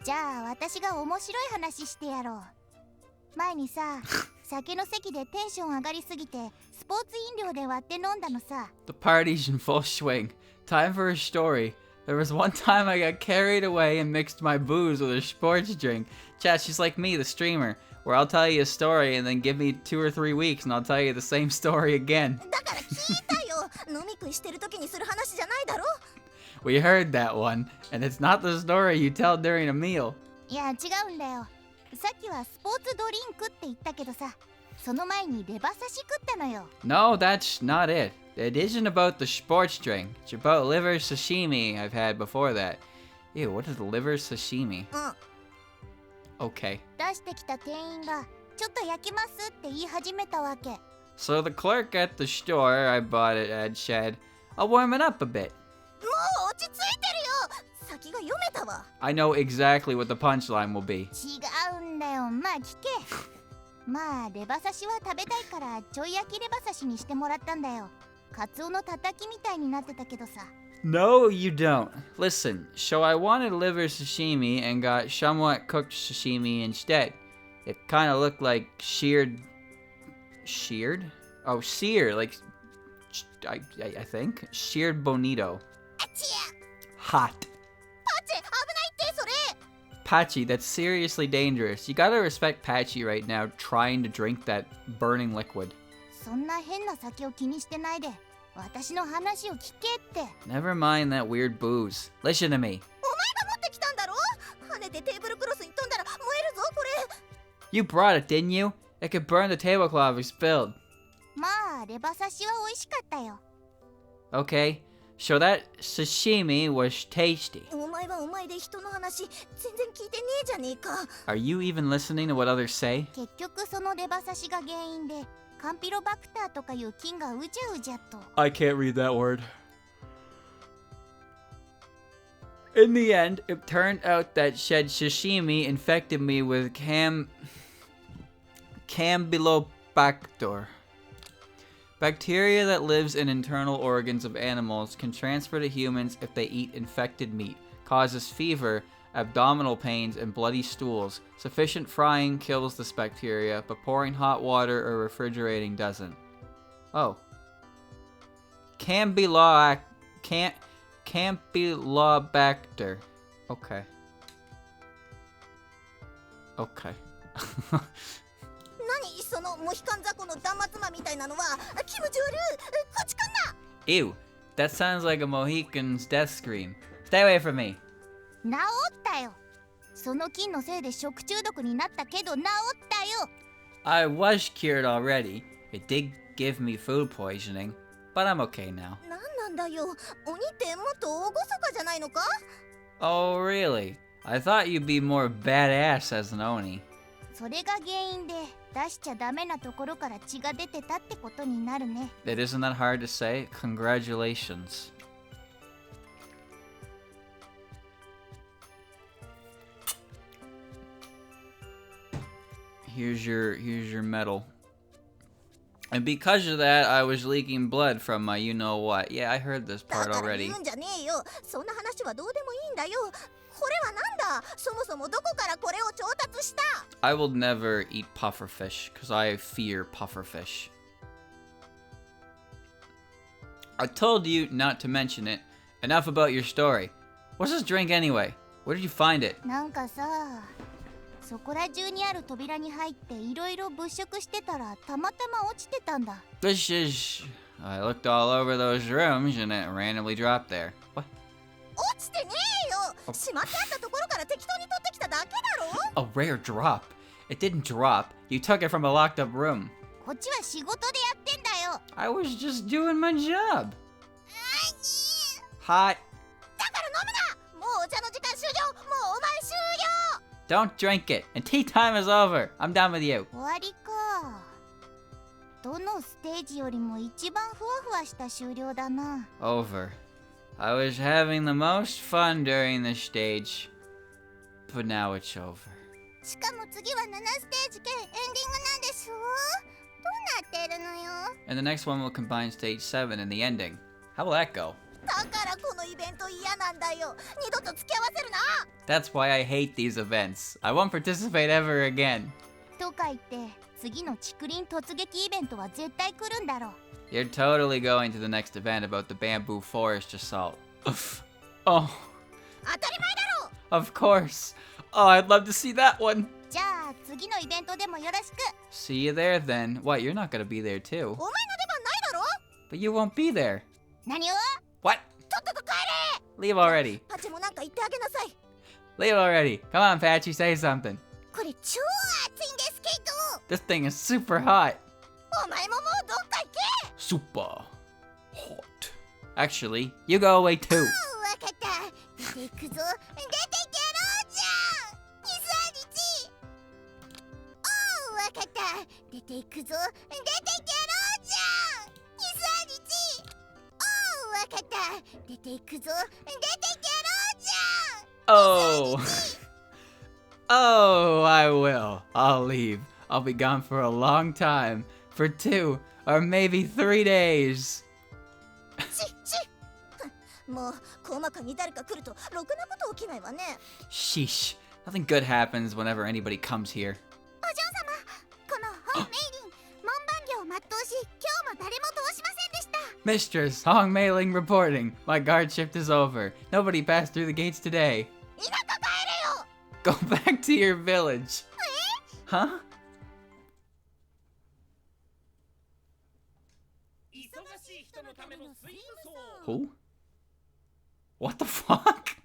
B: じゃあ私が面白い話してやろう。前にさ、酒の席でテンション上がりすぎてスポーツ飲料で割って飲んだのさ。
A: The party's in full swing. Time for a story. There was one time I got carried away and mixed my booze with a sports drink. Chat, she's like me, the streamer, where I'll tell you a story and then give me 2 or 3 weeks and I'll tell you the same story again.
E: だから聞いたよ。飲み食いしてる時にする話じゃないだろ。
A: We heard that one, and it's not the story you tell during a meal.
B: いや違うんだよ。さっきはスポーツドリンクって言ったけどさ、その前にレバ刺し食ったのよ。
A: No, that's not it. It isn't about the sports drink. It's about liver sashimi I've had before that. Ew, what is liver sashimi?
E: うん。
A: Okay.
B: 出してきた店員がちょっと焼きますって言い始めたわけ。
A: So the clerk at the store I bought it at said, I'll warm it up a bit.
E: もう落ち着いてるよ。先が読めたわ。
A: I know exactly what the punchline will be.
B: 違うんだよ。まあ聞け。まあレバ刺しは食べたいからちょい焼きレバ刺しにしてもらったんだよ。カツオのたたきみたいになってたけどさ。
A: No, you don't. Listen, so I wanted liver sashimi and got somewhat cooked sashimi instead. It kind of looked like seared? Oh, seared, like, I think? Seared bonito.
E: あちや。
A: Hot.
E: パチェ危ないってそれ。
A: Patchy, that's seriously dangerous. You gotta respect Patchy right now trying to drink that burning liquid.
B: そんな変な酒を気にしてないで。私の話を聞けって。
A: Never mind that weird booze. Listen to me.
E: お前が持ってきたんだろ。跳ねてテーブルクロスに飛んだら燃えるぞこれ。
A: You brought it, didn't you? It could burn the tablecloth if spilled.
B: まあレバ刺しは美味しかったよ。
A: Okay, so that sashimi was tasty.
E: お前はお前で人の話全然聞いてねえじゃねえか。
A: Are you even listening to what others say?
B: 結局そのレバ刺しが原因でカンピロバクターとかいう菌がうじゃうじゃと。
A: I can't read that word. In the end, it turned out that shed sashimi infected me with Campylobacter. Bacteria that lives in internal organs of animals can transfer to humans if they eat infected meat, causes fever, abdominal pains, and bloody stools. Sufficient frying kills this bacteria, but pouring hot water or refrigerating doesn't. Oh. Campylobacter. Okay. Okay.
E: 何そのモヒカン雑魚の断末魔みたいなのは。気持ち悪い。こっち来んな。
A: Ew. That sounds like a Mohican's death scream. Stay away from me.
B: 治ったよ。その菌のせいで食中毒になったけど治ったよ。
A: I was cured already. It did give me food poisoning, but I'm okay now.
E: なんなんだよ。鬼ってもっと大ごそかじゃないのか。
A: Oh, really? I thought you'd be more badass as an Oni.
B: それが原因で出しちゃダメなところから血が出てたってことになるね。
A: It isn't that hard to say. Congratulations. Here's your medal. And because of that, I was leaking blood from my you-know-what. Yeah, I heard this
E: だ
A: part
E: から
A: already.
E: 言うんじゃねえよ。そんな話はどうでもいいんだよ。これはなんだ。そもそもどこからこれを調達した。
A: I will never eat pufferfish, because I fear pufferfish. I told you not to mention it. Enough about your story. What's this drink anyway? Where did you find it?
B: なんかさ、そこら中にある扉に入っていろいろ物色してたらたまたま落ちてたんだ。
A: This is... I looked all over those rooms and it randomly dropped there. What?
E: 落ちてねえよ。しまってあったところから適当に取ってきただけだろ。
A: A rare drop. It didn't drop. You took it from a locked up room.
B: こっちは仕事でやってんだよ。
A: I was just doing my job. Hot.
E: だから飲むな。もうお茶の時間終了。もうお前終了。
A: Don't drink it. And tea time is over. I'm done with you.
B: 終わりか。どのステージよりも一番ふわふわした終了だな。
A: Over. I was having the most fun during this stage. But now it's over.
C: しかも次は7ステージ兼エンディングなんでしょ。どうなってるのよ。
A: And the next one will combine stage 7 and the ending. How will that go?
E: だからこのイベント嫌なんだよ。二度と付き合わせるな。
A: That's why I hate these events. I won't participate ever again.
B: とか言って次の竹林突撃イベントは絶対来るんだろう。
A: You're totally going to the next event about the bamboo forest assault. Oh,
E: 当たり前だろ。
A: of course. Oh, I'd love to see that one.
B: じゃあ次のイベントでもよろしく。
A: See you there then. What, you're not gonna be there too?
E: お前の出番ないだろ。
A: But you won't be there.
B: 何を？
A: What?
E: とっとと帰れ。
A: Leave already.
E: パチもなんか言ってあげなさい。
A: Leave already. Come on, Patchy, say something.
E: これ超熱いんですけど。
A: This thing is super hot.
E: お前ももうどっか行け。
A: Super hot. Actually, you go away too.
C: わかった。出ていくぞ。出ていけろじゃん。水ありち。わかった。出ていくぞ。出ていけろじゃん。水ありち。わかった。出ていくぞ。出ていけろじゃん。
A: Oh. Oh, I will. I'll leave. I'll be gone for a long time. For 2 or maybe 3 days.
E: もうコマ禍に誰か来るとろくなこと起きないわね。
A: Sheesh. Nothing good happens whenever anybody comes here.
C: お嬢様、この本メイリン、門番業を全うし、今日も誰も通しませんでした。
A: Mistress, Hong Mei-ling reporting. My guard shift is over. Nobody passed through the gates today.
E: 田舎帰れよ。
A: Go back to your village. Huh? Who? What the fuck?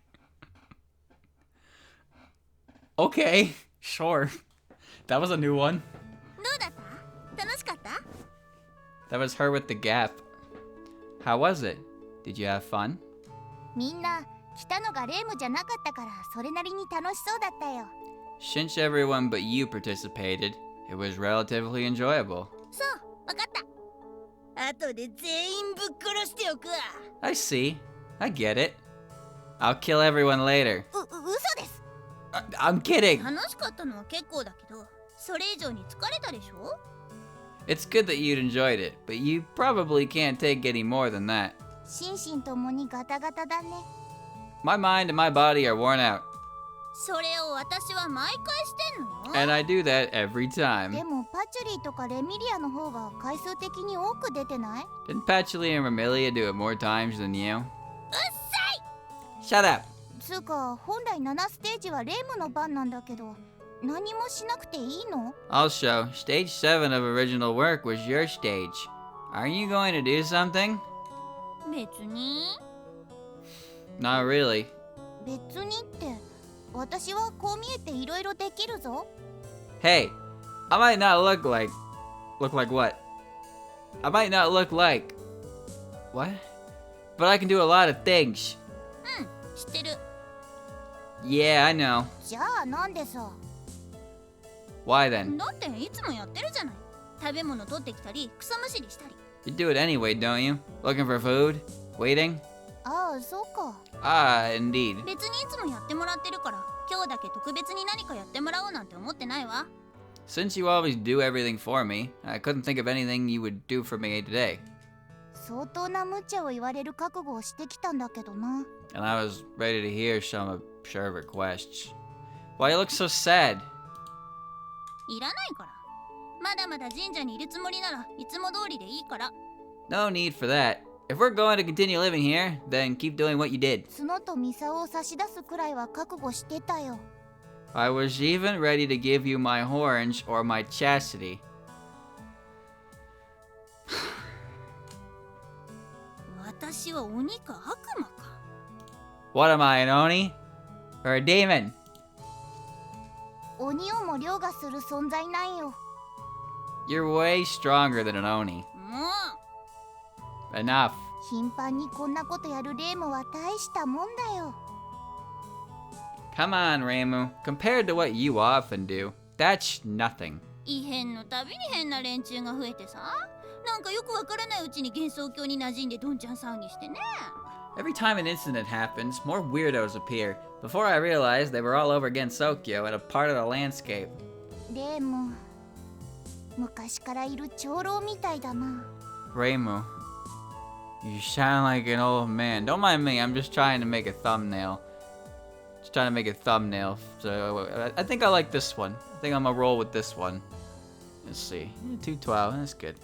A: Okay, sure. That was a new one.
C: どうだった？楽しかった？
A: That was her with the gap. How was it? Did you have fun?
B: みんな来たのがレームじゃなかったからそれなりに楽しそうだったよ。
A: Since everyone but you participated, it was relatively enjoyable.
C: そう、わかった。
E: 後で全員ぶっ殺しておくわ。
A: I see. I get it. I'll kill everyone later.
E: 嘘です。
A: I'm kidding.
E: 楽しかったのは結構だけど、それ以上に疲れたでしょ。
A: It's good that you'd enjoyed it, but you probably can't take any more than that.
B: 心身ともにガタガタだね。
A: My mind and my body are worn out,
E: それを私は毎回してんのよ。
A: and I do that every
B: で
A: time.
B: もパチュリーとかレミリアの方が回数的に多く出てない？
A: Didn't Patchouli and Remilia do it more times than you? Shut up!
B: つうか本来7ステージはレイムの番なんだけど、何もしなくていいの？
A: Also, stage 7 of original work was your stage. Aren't you going to do something?
E: 別に。
A: Not really.
B: 別にって私はこう見えていろいろできるぞ。
A: Hey, I might not look like... Look like what? I might not look like... What? But I can do a lot of things.
E: 知ってる。
A: Yeah, I know.
B: じゃあなんでさ？
A: Why then?
E: だっていつもやってるじゃない。食べ物取ってきたり草むしりしたり。
A: You do it anyway, don't you? Looking for food? Waiting?
B: ああそうか。
A: Ah, indeed.
E: 別にいつもやってもらってるから今日だけ特別に何かやってもらおうなんて思ってないわ。
A: Since you always do everything for me, I couldn't think of anything you would do for me today.
B: 相当な無茶を言われる覚悟をしてきたんだけどな。
A: And I was ready to hear some absurd requests. Why you look so sad?
E: いらないから。まだまだ神社にいるつもりならいつも通りでいいから。
A: No need for that. If we're going to continue living here, then keep doing what you did.
B: 角とミサオを差し出すくらいは覚悟してたよ。
A: I was even ready to give you my horns or my chastity.
E: 私は鬼か悪魔か。
A: What am I, an Oni? Or a demon?
B: 鬼をも凌駕する存在なんよ。
A: You're way stronger than an Oni.
E: もう
A: Enough.
B: 頻繁にこんなことやるレイムは大したもんだよ。
A: Come on, Reimu. Compared to what you often do, that's nothing.
E: 異変のたびに変な連中が増えてさ、なんかよくわからないうちに幻想郷に馴染んでどんちゃん騒ぎしてね。
A: Every time an incident happens, more weirdos appear. Before I realized, they were all over Gensokyo and a part of the landscape.
B: レイム、昔からいる長老みたいだな。
A: Reimu, you sound like an old man. Don't mind me, I'm just trying to make a thumbnail. Just trying to make a thumbnail. So I think I like this one. I think I'm gonna roll with this one. Let's see. 212, that's good.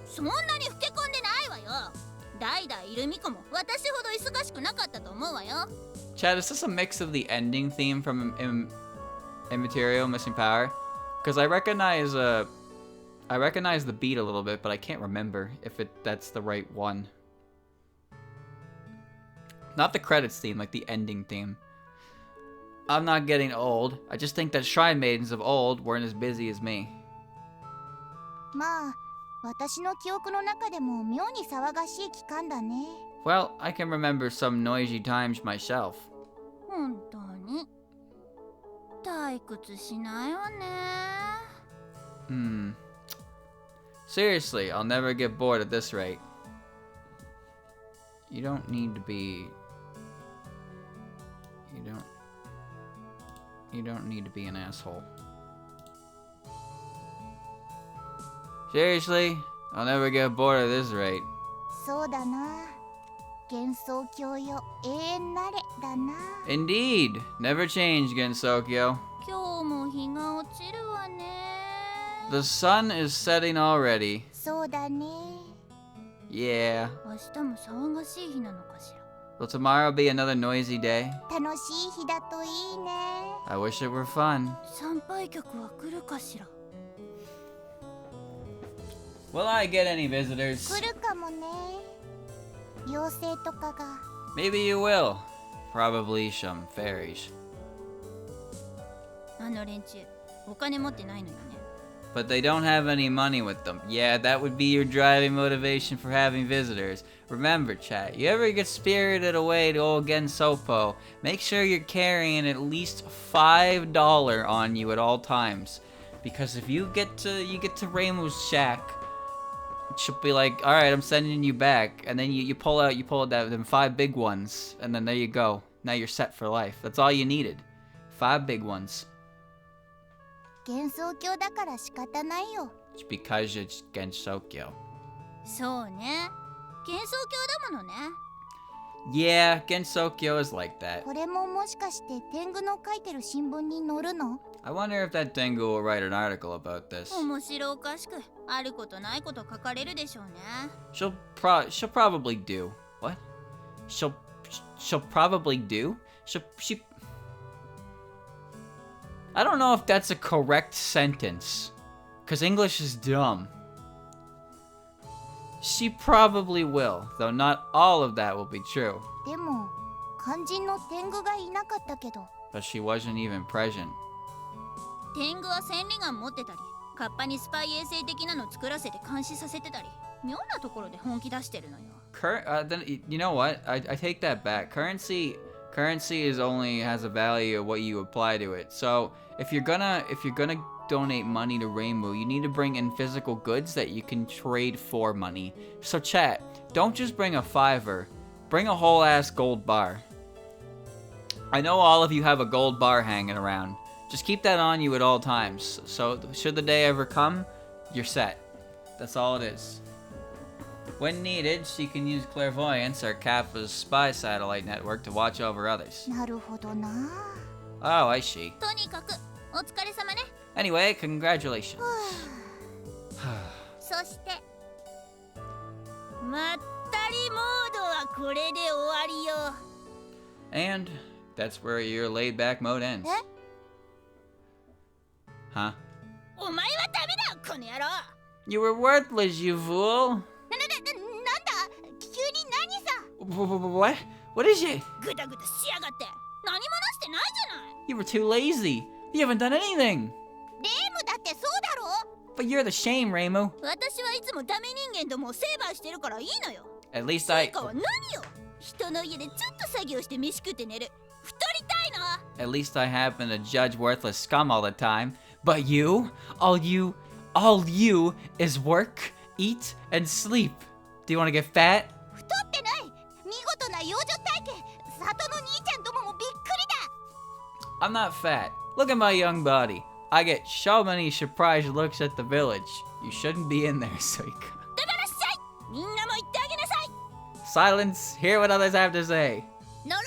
E: そんなに老け込んでないわよ。代々いる巫女も私ほど忙しくなかったと思うわよ。
A: Chad, is this a mix of the ending theme from Immaterial Missing Power? Because I recognize the beat a little bit, but I can't remember if that's the right one. Not the credits theme, like the ending theme. I'm not getting old. I just think that shrine maidens of old weren't as busy as me.
B: まあ、私の記憶の中でも妙に騒がしい期間だね。
A: Well, I can remember some noisy times myself.
E: 本当に退屈しないわね。
A: Seriously, I'll never get bored at this rate. You don't need to be... You don't need to be an asshole. Seriously, I'll never get bored at this rate.
B: そうだな。幻想郷よ、永遠なれだな。
A: Indeed, never change, Gensokyo.
E: 今日も日が落ちるわね。
A: The sun is setting already.
B: そうだね。
A: Yeah.
E: 明日も騒がしい日なのかしら。
A: Will tomorrow be another noisy day?
B: 楽しい日だといいね。
A: I wish it were fun.
E: 参拝客は来るかしら。
A: Will I get any visitors?
B: 来るかもね。妖精とかが。
A: Maybe you will. Probably some fairies.
E: あの連中、お金持ってないのよね。
A: But they don't have any money with them. Yeah, that would be your driving motivation for having visitors. Remember, chat, you ever get spirited away to old Gensopo, make sure you're carrying at least $5 on you at all times. Because if you get to Reimu's shack, she'll be like, alright, I'm sending you back. And then you pull out them 5 big ones. And then there you go. Now you're set for life. That's all you needed. 5 big ones.
B: 幻想郷だから仕方ないよ。
A: It's because it's Gensokyo.
E: そうね、幻想郷だものね。
A: Yeah, Gensokyo is like that.
B: これももしかして天狗の書いてる新聞に載るの？
A: I wonder if that Tengu will write an article about this.
E: 面白おかしく、あることないこと書かれるでしょうね。
A: She'll probably do. What? She'll probably do? She I don't know if that's a correct sentence. Cause English is dumb. She probably will, though not all of that will be true.
B: でも肝心の天狗がいなかったけど。
A: But she wasn't even present.
E: 天狗は千里眼持ってたり、カッパにスパイ衛星的なの作らせて監視させてたり、妙なところで本気出してるのよ。
A: Then you know what? I take that back. Currency is only has a value of what you apply to it. So if you're gonna donate money to Rainbow, you need to bring in physical goods that you can trade for money. So chat, don't just bring a $5. Bring a whole ass gold bar. I know all of you have a gold bar hanging around. Just keep that on you at all times. So should the day ever come, you're set. That's all it is. When needed, she can use clairvoyance or Kappa's spy satellite network to watch over others.
B: なるほどな。
A: Oh, I see.
E: とにかくお疲れ様ね。
A: Anyway, congratulations.
E: そしてまったりモードはこれで終わりよ。
A: And that's where your laid-back mode ends.
B: え？
A: Huh?
E: お前はダメだこの野郎。
A: You were worthless, you fool.
B: なんだ急に何さ。
A: What? What is it?
E: ぐだぐだしやがって何もなしてないじゃない。
A: You were too lazy. You haven't done anything.
B: レイムだってそうだろ。
A: But you're the shame, Reimu.
E: 私はいつもダメ人間どもを成敗してるからいいのよ。
A: At least
E: 成果は何よ。人の家でちょっと作業して飯食って寝る。太りたいの。
A: At least I happen to judge worthless scum all the time. But you, all you is work, eat, and sleep. Do you want to get fat?
B: 太ってない。見事な幼女体験。里の兄ちゃんどももびっくりだ。
A: I'm not fat. Look at my young body. I get so many surprised looks at the village. You shouldn't be in there, Suika.
E: だからっしゃい。みんなも言ってあげなさい。
A: Silence. Hear what others have to say.
E: ノロマ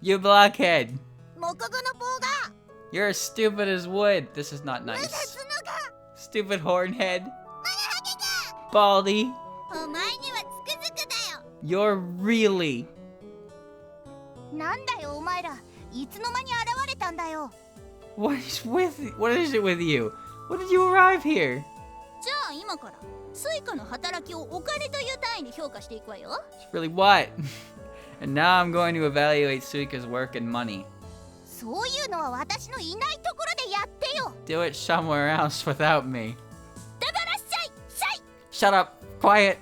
A: You blockhead.
E: が木具の棒が
A: You're as stupid as wood. This is not
E: 無
A: nice.
E: 駄角が
A: Stupid hornhead.
E: マハゲが
A: Baldy.
E: お前にはつくづくだよ。
A: You're really.
B: なんだよお前ら。いつの間に現れたんだよ。
A: What is it with you? When did you arrive here?
E: じゃあ今からスイカの働きをお金という単位で評価していくわよ。
A: Really what? And now I'm going to evaluate Suika's work and money.
B: そういうのは私のいないところでやってよ。
A: Do it somewhere else without me.
E: だからっしゃいしゃい。
A: Shut up. Quiet.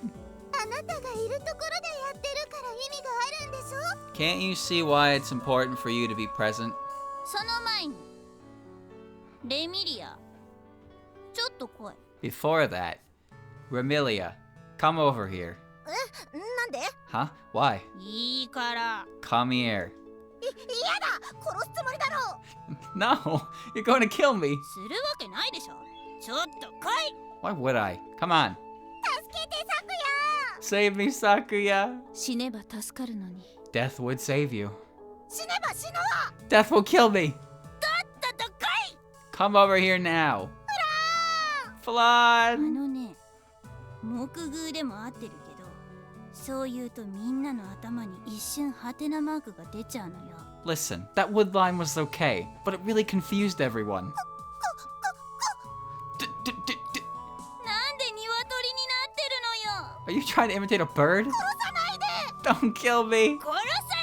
B: あなたがいるところでやってるから意味があるんでしょ。
A: Can't you see why it's important for you to be present?
E: その前にレミリアちょっと来い。
A: Before that, Remilia, come over here.
E: なんで？
A: Huh? Why?
E: いいから。
A: Come here.
E: 嫌だ。殺すつもりだろう。
A: No, you're going to kill me.
E: するわけないでしょ。ちょっと来い。
A: Why would I? Come on.
E: 助けてサクヤ。
A: Save me, Sakuya.
D: 死ねば助かるのに。
A: Death would save you.
E: 死ねば死ぬわ。
A: Death will kill me.
E: だったと来い。
A: Come over here now.
E: あ
A: Flan.
E: のね、木偶でも合ってるけど、そう言うとみんなの頭に一瞬ハテナマークが出ちゃうのよ。
A: Listen, that wood line was okay, but it really confused everyone.
E: なんで鶏になってるのよ。
A: Are you trying to imitate a bird?
E: 殺さないで。
A: Don't kill me.
E: 殺さ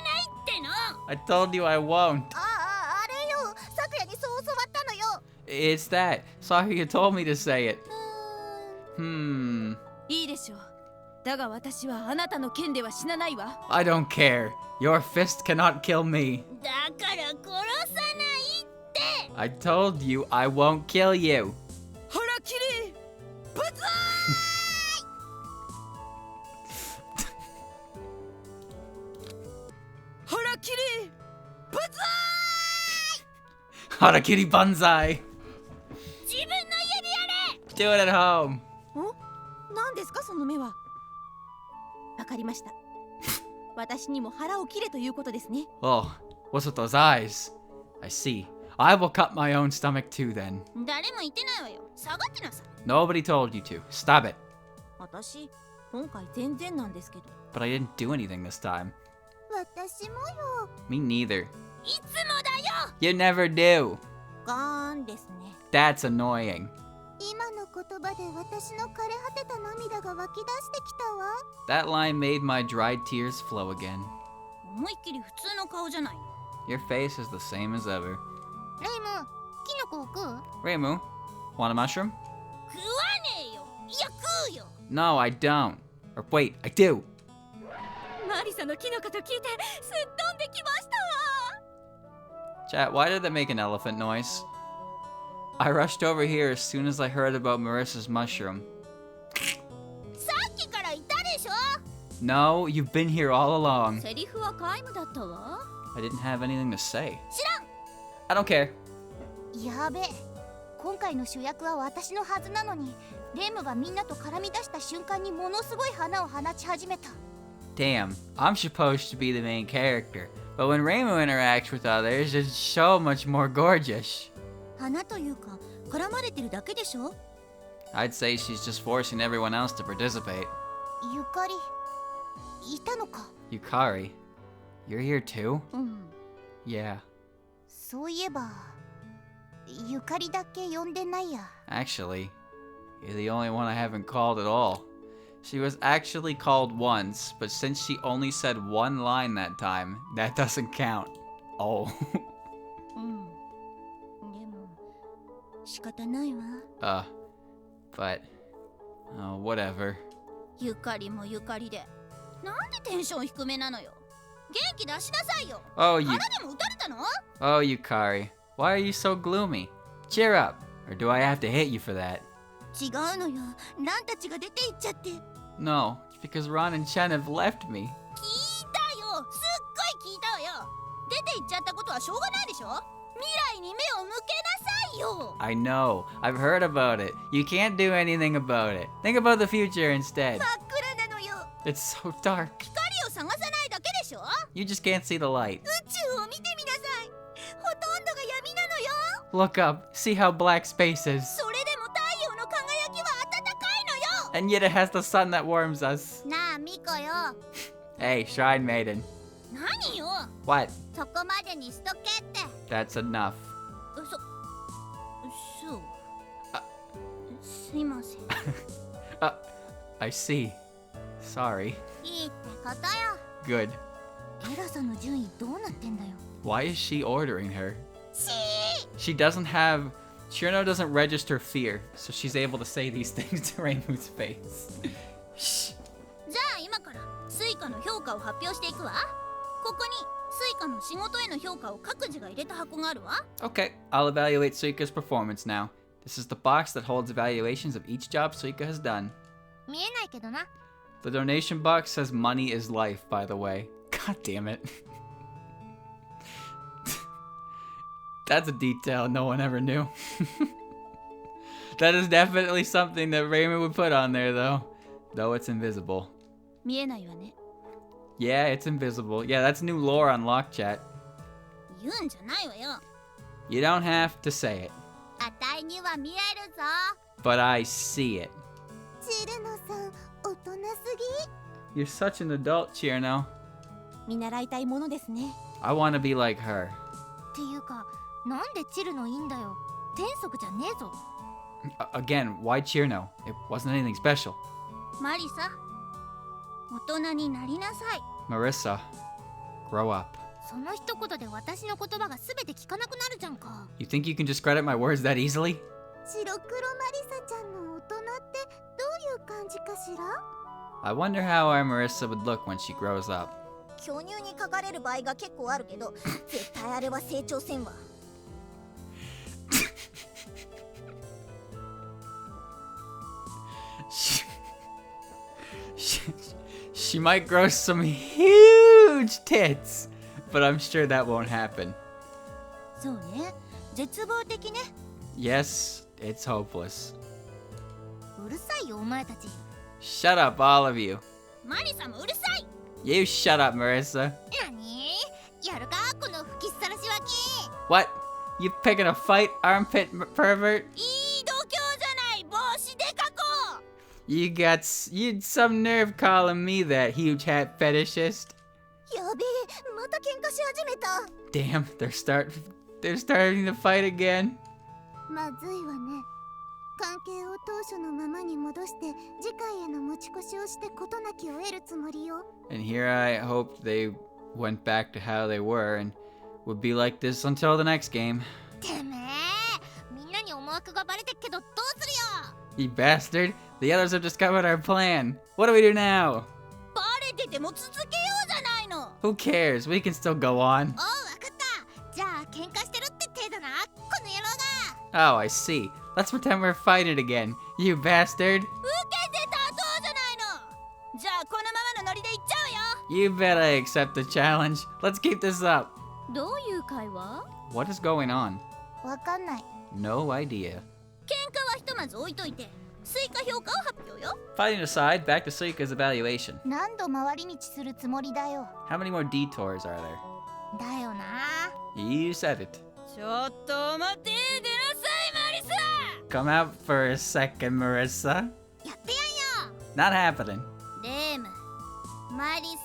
E: ないっての。
A: I told you I won't.
E: あれよ。サクヤにそう教わったのよ。
A: It's that. Sakuya told me to say it.
D: いいでしょう。だが私はあなたの剣では死なないわ。
A: I don't care. Your fist cannot kill me.
E: だから殺さないって。
A: I told you I won't kill you.
D: 腹切りブツ腹切りブツ
A: Harakiri Banzai.
E: 自分の家でやれ。
A: Do it at home.
D: お、何ですかその目は。わかりました。私にも腹を切れということですね。
A: Oh, what's with those eyes? I see. I will cut my own stomach too then.
E: 誰も言ってないわよ。下がってなさい。
A: Nobody told you to. Stop it.
D: 私、今回全然なんですけど。
A: But I didn't do anything this time.
B: 私もよ。
A: Me neither.
E: いつもだよ。
A: You never do.
D: ガーンですね。
A: That's annoying.
B: 今の言葉で私の枯れ果てた涙が湧き出してきたわ。
A: That line made my dried tears flow again.
E: 思いっきり普通の顔じゃないの。
A: Your face is the same as ever.
B: レイム、キノコを食う？
A: Reimu, want a mushroom?
E: 食わねえよ。いや食うよ。
A: No, I don't. Or wait, I do.
D: マリサのキノコと聞いてすっ飛んできましたわ。
A: Chat, why did that make an elephant noise? I rushed over here as soon as I heard about Marissa's mushroom.
E: さっきから言ったでしょ。
A: No, you've been here all along.
D: セリフは皆無だったわ。
A: I didn't have anything to say.
E: 知らん。
A: I don't care.
B: やべえ。今回の主役は私のはずなのに、レイムがみんなと絡み出した瞬間にものすごい花を放ち始めた。
A: Damn, I'm supposed to be the main character, but when Reimu interacts with others, it's so much more gorgeous.
D: 花というか絡まれてるだけでしょ。
A: I'd say she's just forcing everyone else to participate.
B: ゆかり、いたのか。
A: Yukari, you're here too?
D: うん。
A: Yeah.
B: そういえば、ゆかりだけ呼んでないや。
A: Actually, you're the only one I haven't called at all. She was actually called once, but since she only said one line that time, that doesn't count. Oh.
D: うん。でも仕方ないわ。
A: But, oh, whatever.
E: ゆかりもゆかりで。なんでテンション低めなのよ。元気出しなさいよ。
A: Oh, you,
E: 腹でも打たれたの？
A: oh, Yukari, why are you so gloomy? Cheer up, or do I have to hit you for that?
E: 違うのよ。ランたちが出て行っちゃって。
A: No, it's because Ron and Chen have left me.
E: 聞いたよ。すっごい聞いたわよ。出て行っちゃったことはしょうがないでしょ。未来に目を向けなさいよ。
A: I know, I've heard about it. You can't do anything about it. Think about the future instead.
E: 真っ暗なのよ。
A: It's so dark.
E: 光を探さないだけでしょ。
A: You just can't see the light.
E: 宇宙を見てみなさい。ほとんどが闇なのよ。
A: Look up, see how black space is.
E: それでも太陽の輝きは暖かいのよ。
A: And yet it has the sun that warms us.
B: なあ、ミコよ。
A: Hey, Shrine Maiden.
E: 何よ。
A: What?
B: そこまでにしとけって。
A: That's enough.
E: そう。
A: あ
E: すいません。
A: I see. Sorry.
B: いいってことよ。
A: Good.
B: エラさんの順位どうなってんだよ。
A: Why is she ordering her?
B: し
A: She doesn't have... Shirno doesn't register fear, so she's able to say these things to Reimu's face. Shh.
E: じゃあ今からスイカの評価を発表していくわ。ここにスイカの仕事への評価を各自が入れた箱があるわ。
A: Okay, I'll evaluate Suika's performance now. This is the box that holds evaluations of each job Suika has done.
B: 見えないけどな。
A: The donation box says money is life, by the way. God damn it. That's a detail no one ever knew. That is definitely something that Raymond would put on there, though. Though it's invisible.
D: 見えないわね。
A: Yeah, it's invisible. Yeah, that's new lore on Lock Chat.
E: 言うんじゃないわよ。
A: You don't have to say it,
B: あたいには見えるぞ。
A: but I see it.
B: チルノさん、大人す
A: You're such an adult, Chirno.
D: 見習いたいものですね。
A: I want to be like her.
B: ぎっていうか、なんでチルノいいんだよ。天則じゃねえぞ。
A: Again, why Chirno? It wasn't anything special.
E: マリサ、大人になりなさい。
A: Marissa, grow up.
B: その一言で私の言葉が全て聞かなくなるじゃんか。
A: You think you can discredit my words that easily?
B: 白黒マリサちゃんの大人ってどういう感じかしら？
A: I wonder how our Marissa would look when she grows up.
E: 巨乳に書かれる場合が結構あるけど、絶対あれは成長せんわ。
A: She might grow some huge tits, but I'm sure that won't happen.
D: そうね。絶望的ね。
A: Yes, it's hopeless.
E: うるさいよお前たち。
A: Shut up, all of you.
E: マリサもうるさい。
A: You shut up, Marissa.
C: 何やるかこの吹きさらし脇。
A: What? You picking a fight, armpit pervert?
E: いい度胸じゃない帽子でかこ。
A: You some nerve calling me that, huge hat fetishist.
E: やべえ、また喧嘩し始めた。
A: Damn, they're starting to fight again.
B: まずいわね。関係を当初のままに戻して次回への持ち越しをして事なきを得るつもりよ。
A: And here I hoped they went back to how they were and would be like this until the next game.
C: てめえみんなに思惑がバレてっけどどうするよ。
A: You bastard! The others have discovered our plan. What do we do now?
E: バレてても続けようじゃないの。
A: Who cares? We can still go on.
C: おうわかった。じゃあ喧嘩してるって程度なこの野郎が。
A: Oh, I see. Let's pretend we're fighting again. You bastard!
E: 受けてたそうじゃないの。じゃあこのままのノリでいっちゃうよ。
A: You bet I accept the challenge. Let's keep this up.
D: どういう会話？
A: What is going on?
B: わかんない。
A: No idea.
E: 喧嘩はひとまず置いといて、追加評価を発表よ。
A: Fighting aside, back to Suika's evaluation.
B: 何度回り道するつもりだよ。
A: How many more detours are there?
C: だよな。
A: You said it.
E: ちょっと待って、出なさいマリサ。
A: Come out for a second, Marissa.
C: やってやんよ。
A: Not happening.
C: レームマリサ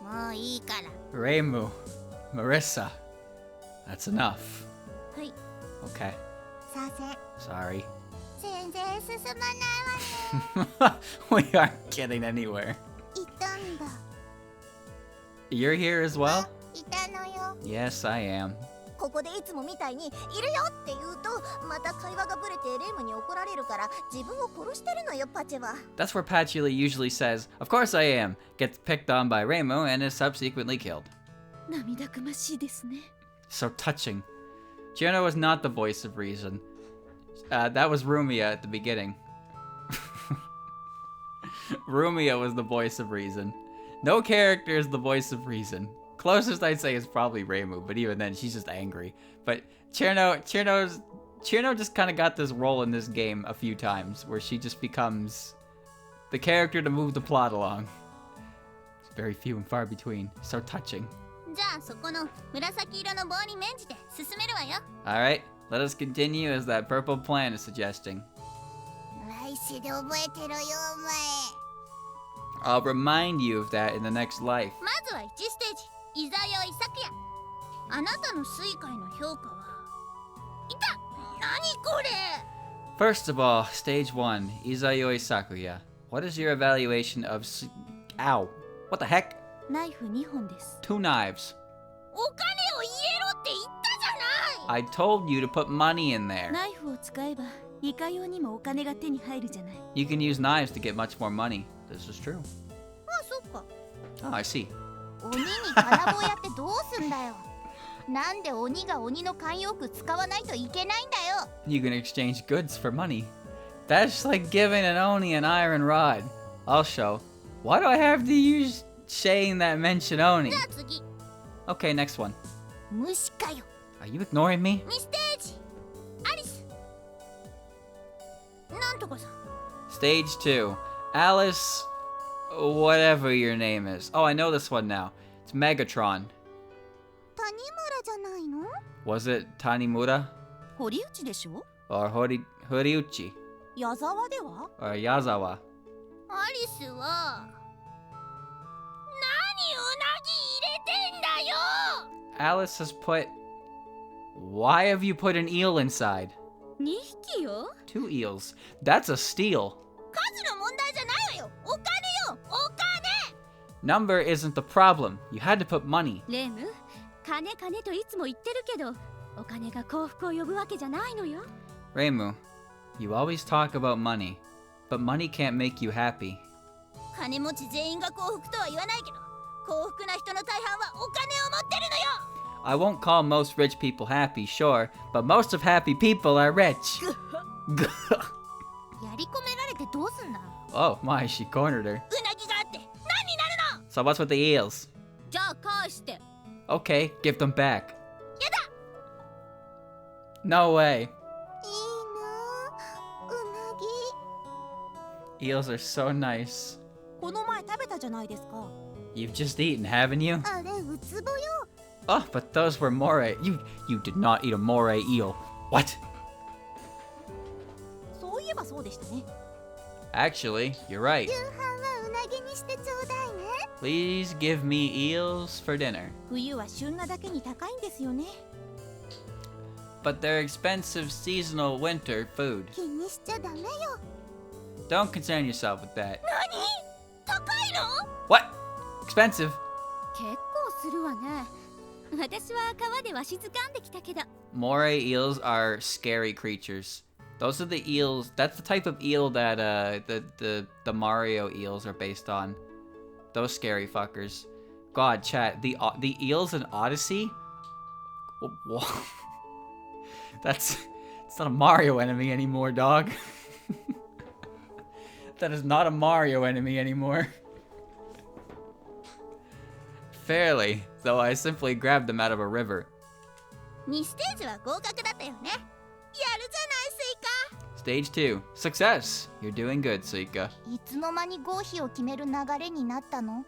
C: もういいから。
A: Reimu. Marissa. That's enough.
E: はい。
A: Okay.
B: させ。
A: Sorry.
B: 全然進まないわね。
A: We aren't getting anywhere.
B: いたんだ。
A: You're here as well?
B: いたのよ。
A: Yes, I am.
E: ここでいつもみたいにいるよって言うとまた会話がブレてレイムに怒られるから自分を殺してるのよパチェは。
A: That's where Patchouli usually says, "Of course I am," gets picked on by Reimu and is subsequently killed.
D: 涙ぐましいですね。
A: So touching. Giorno was not the voice of reason. That was Rumia at the beginning. Rumia was the voice of reason. No character is the voice of reason. Closest I'd say is probably Reimu, but even then she's just angry. But Cherno just kind of got this role in this game a few times where she just becomes the character to move the plot along. It's very few and far between. So touching.
C: じゃあそこの紫色の棒に免じて進めるわよ。
A: Alright, let us continue as that purple plan is suggesting.
C: 来世で覚えてろよお前。
A: I'll remind you of that in the next life.
C: まずは1ステージいざよい昨夜。あなたの水界の評価は。いた。何これ。
A: First of all, stage 1, Izayoi Sakuya. What is your evaluation of Ow. What the heck?
D: ナイフ2本です。
A: 2 knives.
C: お金を入れろって言ったじゃない。
A: I told you to put money in there.
D: ナイフを使えばいかようにもお金が手に入るじゃない。
A: You can use knives to get much more money. This is true.
C: あ、そっか。
A: Oh, I see.
B: 鬼に金棒やってどうすんだよ。なんで鬼が鬼の慣用句使わないといけないんだよ。
A: You can exchange goods for money. That's like giving an Oni an iron rod. I'll show. Why do I have to use saying that mention Oni?
C: じゃあ次。
A: Okay, next one.
B: 虫かよ。
A: Are you ignoring me?
C: 2ステージアリス。なんとかさん。
A: Stage 2. Alice, whatever your name is. Oh, I know this one now. It's Megatron.
B: 谷村じゃないの？
A: Was it Tanimura?
D: 堀内でしょ？
A: Or Horiuchi?
E: 矢沢では
A: Or Yazawa?
C: アリスは。何うなぎ入れてんだよ。
A: Alice has put... Why have you put an eel inside?
D: 2匹よ。
A: 2 eels. That's a steal.
C: 数の問題じゃないわよ。お金よ。お金。
A: Number isn't the problem. You had to put money.
D: レム、金金といつも言ってるけど、お金が幸福を呼ぶわけじゃないのよ。
A: Reimu, you always talk about money, but money can't make you happy.
E: 金持ち全員が幸福とは言わないけど幸福な人の大半はお金を持ってるのよ。
A: I won't call most rich people happy, sure, but most of happy people are rich.
B: やり込められてどうすんだ。
A: Oh my, she cornered her.
E: うなぎがあって何になるの。
A: So what's with the eels?
E: じゃあ返して。
A: Okay, give them back.
E: やだ。
A: No way.
B: いいなあ、うなぎ。
A: Eels are so nice.
D: この前食べたじゃないですか。
A: You've just eaten, haven't you?
B: あれウツボよ。
A: Oh, but those were moray. You did not eat a moray eel. What?
D: そういえばそうでしたね。
A: Actually, you're right.
B: 夕飯はうなぎにしてちょうだいね。
A: Please give me eels for dinner.
D: 冬は旬なだけに高いんですよね。
A: But they're expensive seasonal winter food.
B: 気にしちゃダメよ。
A: Don't concern yourself with that.
E: 高いの？
A: What? Expensive?
C: 結構するわね。私は川でわしづかんできたけど。
A: Moray eels are scary creatures. Those are the eels. That's the type of eel that the Mario eels are based on. Those scary fuckers. God, chat. The eels in Odyssey. It's not a Mario enemy anymore, dog. That is not a Mario enemy anymore. Fairly, though I simply grabbed them out of a river.
E: 2ステージは合格だったよね。やるじゃないスイカ。
A: Stage 2. Success! You're doing good, Suika.
B: いつの間に合否を決める流れになったの？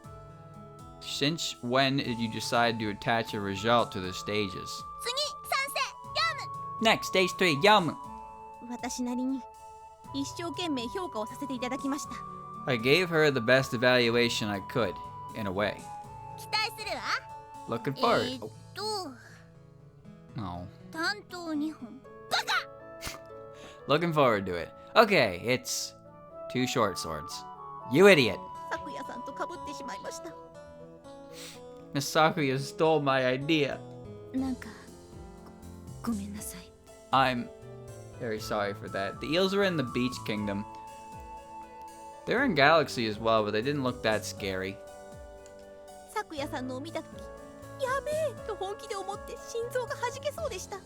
A: Since when did you decide to attach a result to the stages?
E: 次、賛成、
A: Next, stage 3. Yum!
D: 私なりに一生懸命評価をさせていただきました。
A: I gave her the best evaluation I could, in a way.
E: 期待するわ。
A: Looking forward. Oh.
E: 担当2本。
A: Looking forward to it. Okay, it's 2 short swords. You idiot!
D: 咲夜さんと被ってしまいました。
A: Miss Sakuya stole my idea.
D: なんかごめんなさい。
A: I'm very sorry for that. The eels are in the Beach Kingdom. They're in Galaxy as well, but they didn't look that scary.
D: 咲夜さんのを見たとき、やべえと本気で思って心臓が弾けそうでした。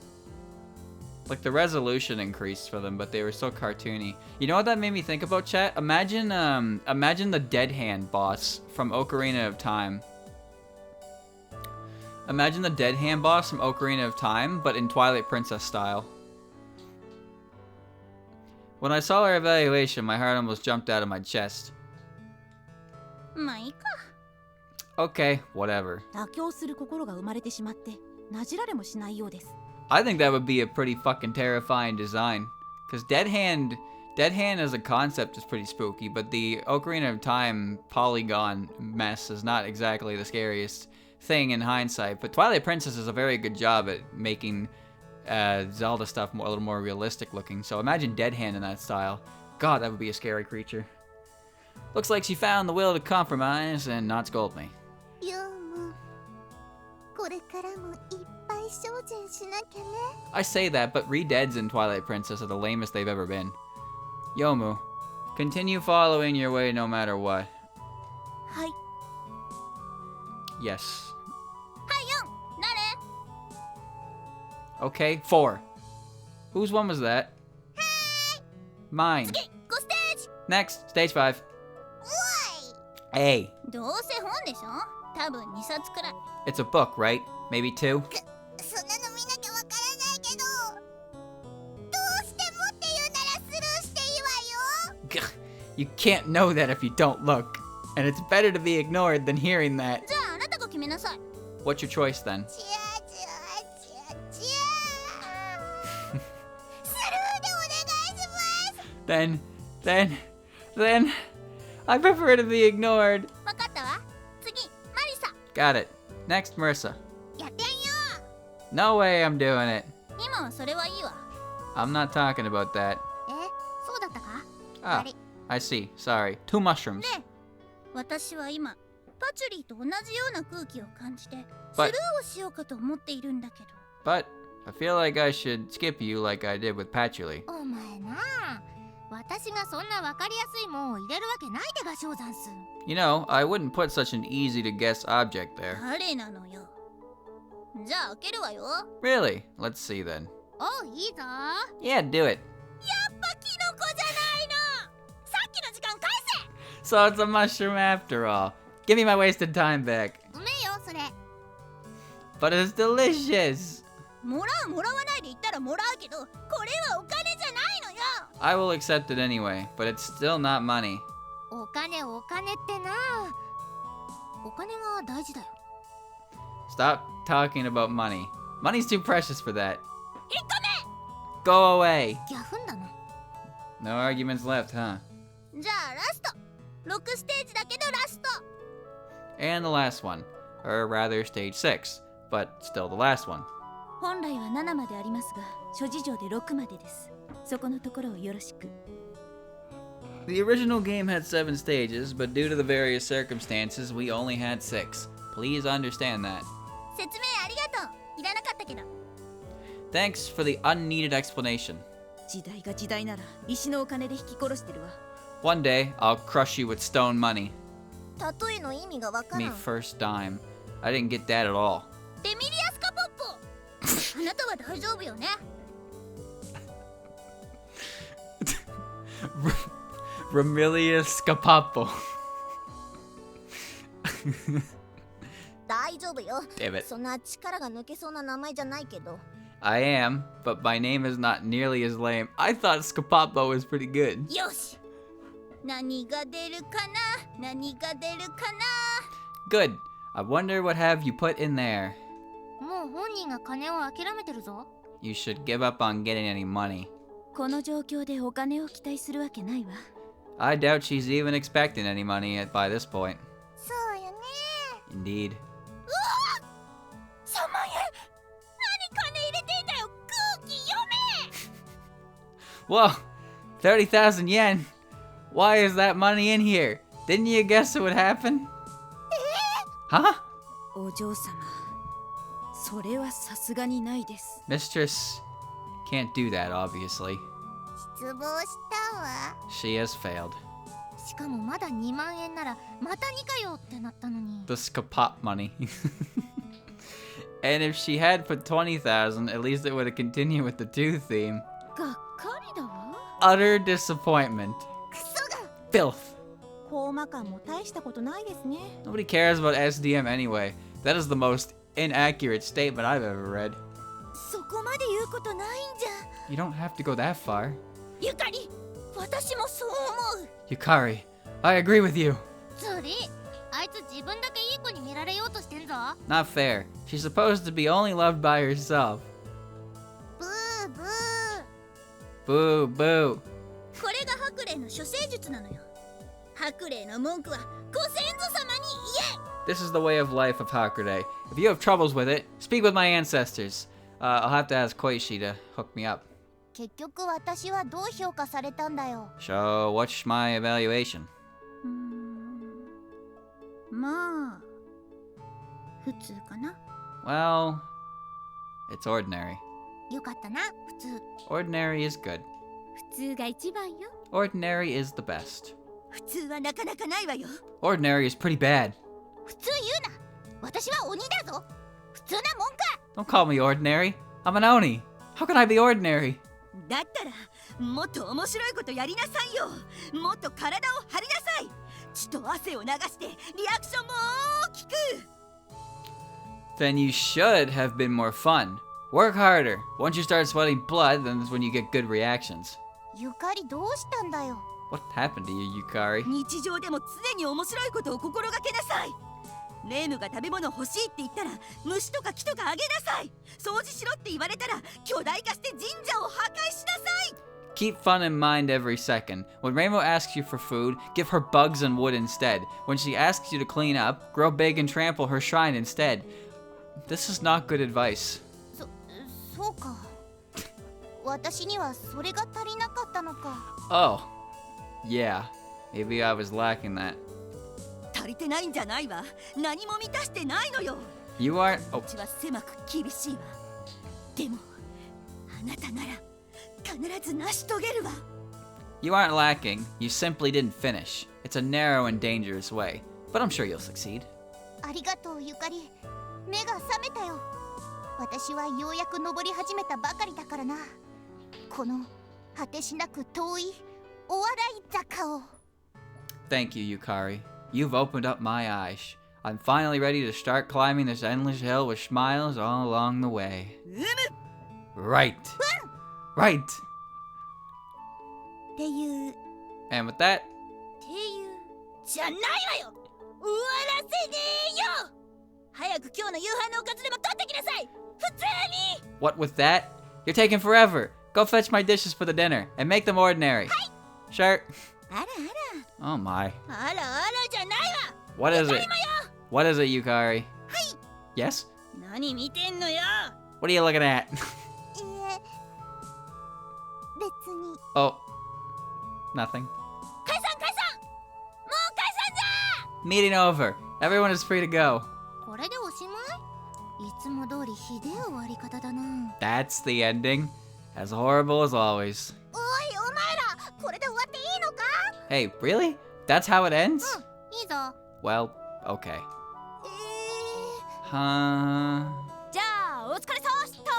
A: Like the resolution increased for them, but they were so cartoony. You know what that made me think about, chat? Imagine the Dead Hand boss from Ocarina of Time. Imagine the Dead Hand boss from Ocarina of Time, but in Twilight Princess style. When I saw her evaluation, my heart almost jumped out of my chest.
E: まあいいか。
A: Okay, whatever.
D: 妥協する心が生まれてしまってなじられもしないようです。
A: I think that would be a pretty fucking terrifying design. Because Dead Hand as a concept is pretty spooky, but the Ocarina of Time polygon mess is not exactly the scariest thing in hindsight. But Twilight Princess does a very good job at making Zelda stuff a little more realistic looking. So imagine Dead Hand in that style. God, that would be a scary creature. Looks like she found the will to compromise and not scold me.
B: ヨウム、これからもいっぱい精進しなきゃね。
A: I say that, but re-deads in Twilight Princess are the lamest they've ever been. Yomu, continue following your way no matter what.
D: はい。
A: Yes.
E: はい4、なれ。
A: Okay, 4. Whose one was that? Mine.
E: 次、5ステージ。
A: Next, stage 5.
E: おい。
A: A.
E: どうせ本でしょ？多分2冊くらい。
A: It's a book, right? Maybe 2?
C: そんなの見なきゃわからないけど、どうしてもって言うならスルーしていいわよ。
A: Gah, you can't know that if you don't look. And it's better to be ignored than hearing that.
E: じゃああなたが決めなさい。
A: What's your choice then?
C: ちやちやちやちや。スルーでお願いします。
A: Then, I prefer to be ignored.
E: わかったわ。次、マリサ。
A: Got it. Next, Marissa.
E: やってんよ。
A: No way I'm doing it.
E: 今はそれはいいわ。
A: I'm not talking about that.
E: そうだったか？
A: Ah,
E: 悪い。
A: I see. Sorry. 2 mushrooms.
E: で、私は今パチュリーと同じような空気を感じてス
A: But-
E: ルーをしようかと思っているんだけど。
A: But I feel like I should skip you like I did with Patchouli.
B: お前なあ、私がそんなわかりやすいもんを入れるわけないでがしょうざんす。
A: You know, I wouldn't put such an easy to guess object there.
E: 誰なのよ。じゃあ開けるわよ。
A: Really? Let's see then.
B: おう、いいぞ。
A: Yeah, do it.
E: やっぱキノコじゃないの。さっきの時間返せ。
A: So it's a mushroom after all. Give me my wasted time back.
B: うめえよ、それ。
A: But it's delicious.
E: もらうもらわないで言ったらもらうけど、これはお金じゃないのよ。
A: I will accept it anyway, but it's still not money.
B: お金お金ってな。お金が大事だよ。
A: Stop talking about money. Money's too precious for that. Go away.
B: ギャフンだな。
A: No arguments left, huh?
E: じゃあラスト6ステージだけどラスト
A: And the last one. Or rather, stage 6. But still the last one.
D: 本来は7までありますが諸事情で6までです。そこのところをよろしく。
A: The original game had 7 stages, but due to the various circumstances, we only had 6. Please understand that.
E: 説明ありがとういらなかったけど
A: Thanks for the unneeded explanation.
D: 時代が時代なら石のお金で引き殺してるわ。
A: One day, I'll crush you with stone money.
E: 例えの意味がわから
A: Me
E: ん
A: first dime. I didn't get that at all.
E: デミリアスカポッポあなたは大丈夫よね
A: Remilius Scapapo.
E: 大丈夫よ
A: Damn it.
E: そんな力が抜けそうな名前じゃないけど
A: I am, but my name is not nearly as lame. I thought Scapapo was pretty good.
E: よし何が出るかな何が出るか
A: Good. I wonder what have you put in there?
B: もう本人が金を諦めてるぞ。
A: You should give up on getting any money.
D: この状況でお金を期待するわけないわ。
A: I doubt she's even expecting any money by this point.
E: そうよね
A: Indeed.
E: 3万円何金入れてんだよ空気読め
A: Whoa! 30,000 yen? Why is that money in here? Didn't you guess it would happen? Huh?
D: お嬢様、それはさすがにないです。
A: Mistress can't do that, obviously.
B: 失望したわ。
A: She has failed.
B: しかもまだ2万円ならまた2かよってなったのに。
A: The Scapop money. And if she had put 20,000, at least it would have continued with the 2 theme.
D: がっかりだわ。
A: Utter disappointment. Filth.
D: 高魔感も大したことないですね。
A: Nobody cares about SDM anyway. That is the most inaccurate statement I've ever read.
E: そこまで言うことないんじゃ
A: You don't have to go that far.
E: ゆかり私もそう思う
A: Yukari, I agree with you.
B: ずりあいつ自分だけいい子に見られようとしてんぞ。
A: Not fair. She's supposed to be only loved by herself.
B: ブーブー。
A: Boo, boo.
E: これが白霊の処世術なのよ白霊の文句はご先祖様に言え
A: This is the way of life of Hakurei. If you have troubles with it, speak with my ancestors. I'll have to ask Koichi to hook me up.
B: 結局私はどう評価されたんだよ。
A: So, what's my evaluation?
E: まあ普通かな
A: Well, it's ordinary.
B: よかったな、普通。
A: Ordinary is good.
B: 普通が一番よ。
A: Ordinary is the best.
E: 普通はなかなかないわよ
A: Ordinary is pretty bad.
B: 普通言うな。私は鬼だぞ。普通なもんか。
A: Don't call me ordinary. I'm an Oni. How can I be ordinary?
E: だったらもっと面白いことやりなさいよもっと体を張りなさい血と汗を流してリアクションも大きく
A: Then you should have been more fun. Work harder. Once you start sweating blood, then that's when you get good reactions.
B: ゆかりどうしたんだよ。
A: What happened to you, Yukari?
E: 日常でも常に面白いことを心がけなさいレームが食べ物欲しいって言ったら虫とか木とかあげなさい掃除しろって言われたら巨大化して神社を破壊しなさい
A: Keep fun in mind every second. When Rainbow asks you for food, give her bugs and wood instead. When she asks you to clean up, grow big and trample her shrine instead. This is not good advice.
B: そうか。私にはそれが足りなかったのか。
A: Oh. Yeah. Maybe I was lacking that.
E: 足りてないんじゃないわ何も満たしてないのよ
A: You aren't... Oh.
E: うちは狭く厳しいわでもあなたなら必ず成し遂げるわ
A: You aren't lacking. You simply didn't finish. It's a narrow and dangerous way. But I'm sure you'll succeed.
B: ありがとうゆかり。目が覚めたよ。私はようやく登り始めたばかりだからな。この果てしなく遠いお笑い坂を。
A: Thank you, Yukari. You've opened up my eyes. I'm finally ready to start climbing this endless hill with smiles all along the way. Right. Right.
D: ていう
A: And with that,
D: っていうじゃないわよ。終わらせねえよ。早く今日の夕飯のおかずでも取ってきなさい。普通に。
A: what with that? You're taking forever. Go fetch my dishes for the dinner and make them ordinary. Sure.
D: あらあ
A: Oh my.
D: らあらあらじゃないわ。
A: What is it? What is it, Yukari? Yes?
D: 何見てんのよ。
A: What are you looking at?
B: いえ別に
A: Oh. Nothing.
D: 解散解散。もう解散じゃ。
A: Meeting over. Everyone is free to go.
B: これでおしまい？いつも通りひでえ終わり方だな。
A: That's the ending. As horrible as always.
B: おいお前ら、これで終わっていいのか？
A: Hey, really? That's how it ends?
B: いいぞ。
A: Well, okay. Huh.
D: じゃあお疲れさました。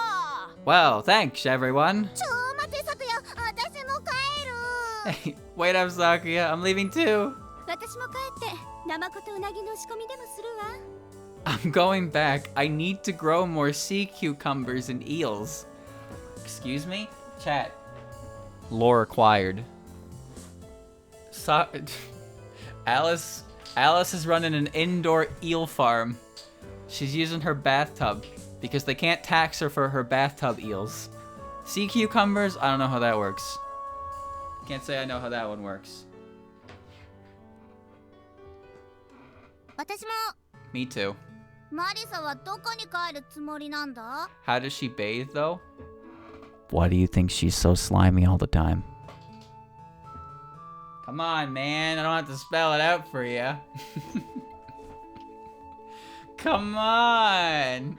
A: Well, thanks, everyone.
B: ちょ待てさくや、私も帰る。
A: Hey, wait up, Sakuya. I'm leaving too.
D: 私も帰ってナマコとウナギの仕込みでもするわ。
A: I'm going back. I need to grow more sea cucumbers and eels. Excuse me? Chat. Lore acquired. Alice is running an indoor eel farm. She's using her bathtub because they can't tax her for her bathtub eels. Sea cucumbers? I don't know how that works. Can't say I know how that one works.
B: 私も。
A: Me too.
B: マリサはどこに帰るつもりなんだ？
A: How does she bathe though? Why do you think she's so slimy all the time? Come on, man. I don't have to spell it out for you. Come on.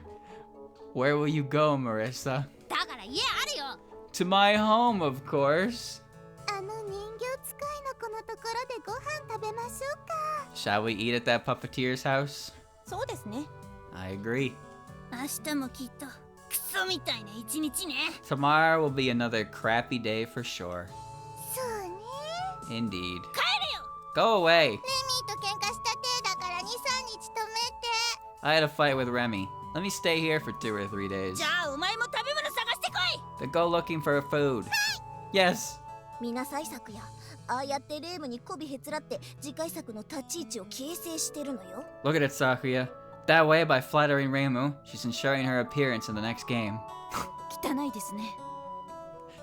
A: Where will you go, Marissa?
B: だから家あるよ。
A: To my home, of course.
B: あの人形使いの子のところでご飯食べましょうか。
A: Shall we eat at that puppeteer's house?
D: そうですね。
A: I agree.
D: 明日もきっとクソみたいな一日ね。
A: Tomorrow will be another crappy day for sure.
B: そうね。
A: Indeed.
D: 帰るよ。
A: Go away.
B: レミーと喧嘩したてだから2、3日止めて。
A: I had a fight with Remy. Let me stay here for 2 or 3 days.
D: じゃあお前も食べ物探してこい。
A: Then go looking for food. Yes.
C: 見なさい作や、ああやってレームに媚びへつらって次回作の立ち位置を形成してるのよ。
A: Look at it, Sakuya. That way, by flattering Reimu, she's ensuring her appearance in the next game.
D: 汚いですね。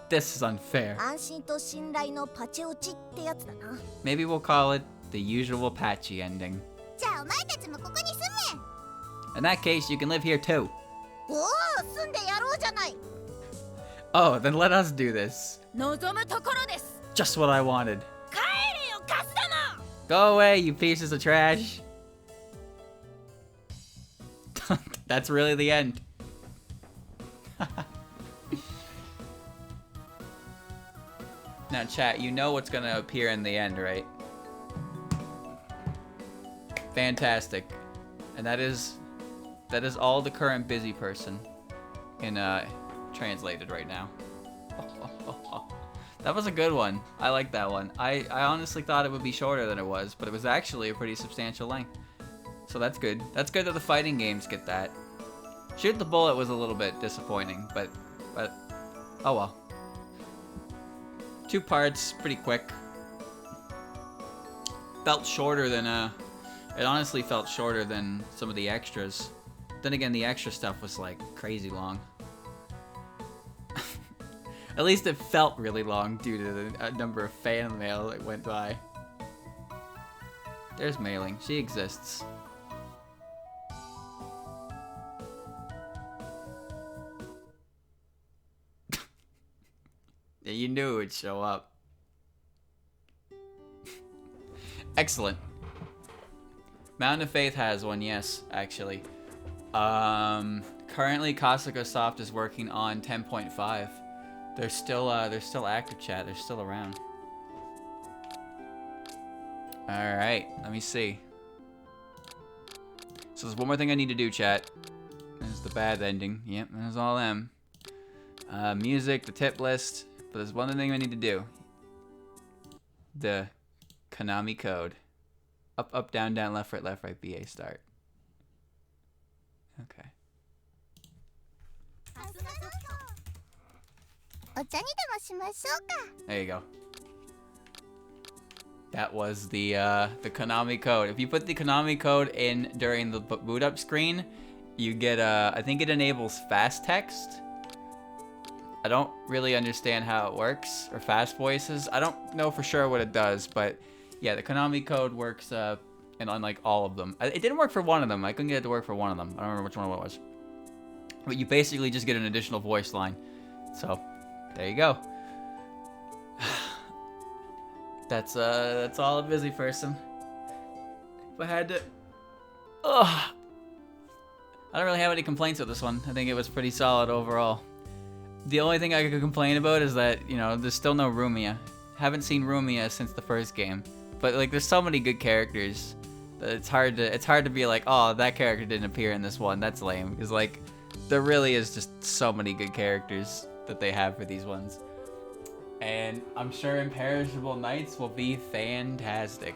A: This is unfair.
C: 安心と信頼のパチ落ちってやつだな。
A: Maybe we'll call it the usual patchy ending.
B: じゃあお前たちもここに住め。
A: In that case, you can live here too.
B: おお、住んでやろうじゃない。
A: Oh, then let us do this.
D: 望むところです。
A: Just what I wanted.
D: 帰れよカスども。
A: Go away, you pieces of trash. That's really the end. Now, chat, you know what's gonna appear in the end, right? Fantastic. And that is all the current busy person in translated right now. That was a good one. I like that one. I honestly thought it would be shorter than it was, but it was actually a pretty substantial length. So that's good. That's good that the fighting games get that. Shoot the Bullet was a little bit disappointing, but oh well. 2 parts, pretty quick. Felt shorter than it honestly felt shorter than some of the extras. Then again, the extra stuff was like crazy long. At least it felt really long due to the number of fan mail that went by. There's Mailing. She exists. Yeah, you knew it would show up. Excellent. Mountain of Faith has one, yes, actually. Currently Kasuga Soft is working on 10.5. They're still active, chat. They're still around. All right, let me see. So there's one more thing I need to do, chat. There's the bad ending. Yep, there's all them. Music, the tip list. But there's one thing I need to do. The Konami code. Up, up, down, down, left, right, BA start. Okay.
B: お茶にでもしましょうか。
A: There you go. That was the Konami code. If you put the Konami code in during the boot up screen, you get I think it enables fast text. I don't really understand how it works, or fast voices. I don't know for sure what it does, but yeah, the Konami code works and on like all of them. It didn't work for one of them. I couldn't get it to work for one of them. I don't remember which one it was. But you basically just get an additional voice line. So there you go. That's all a busy person. If I had to, I don't really have any complaints with this one. I think it was pretty solid overall. The only thing I could complain about is that, you know, there's still no Rumia. Haven't seen Rumia since the first game. But like, there's so many good characters that it's hard to be like, oh, that character didn't appear in this one. That's lame. Because like, there really is just so many good characters that they have for these ones. And I'm sure Imperishable Knights will be fantastic.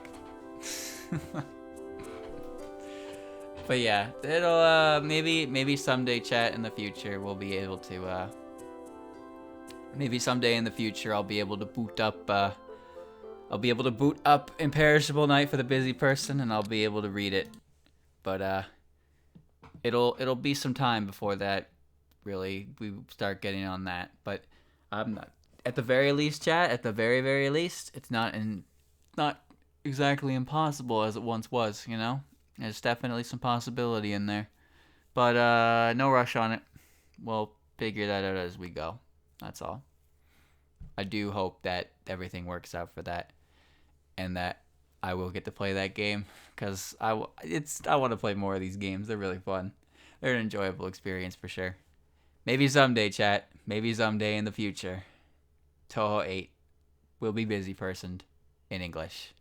A: But yeah, it'll maybe someday, chat, in the future we'll be able to maybe someday in the future I'll be able to boot up Imperishable Knight for the busy person, and I'll be able to read it. But it'll be some time before that really we start getting on that. But I'm not, at the very least, chat, at the very least, it's not exactly impossible as it once was, you know? There's definitely some possibility in there. But no rush on it. We'll figure that out as we go. That's all. I do hope that everything works out for that, and that I will get to play that game, because I want to play more of these games. They're really fun. They're an enjoyable experience for sure. Maybe someday, chat. Maybe someday in the future, Toho 8 will be busy personed in English.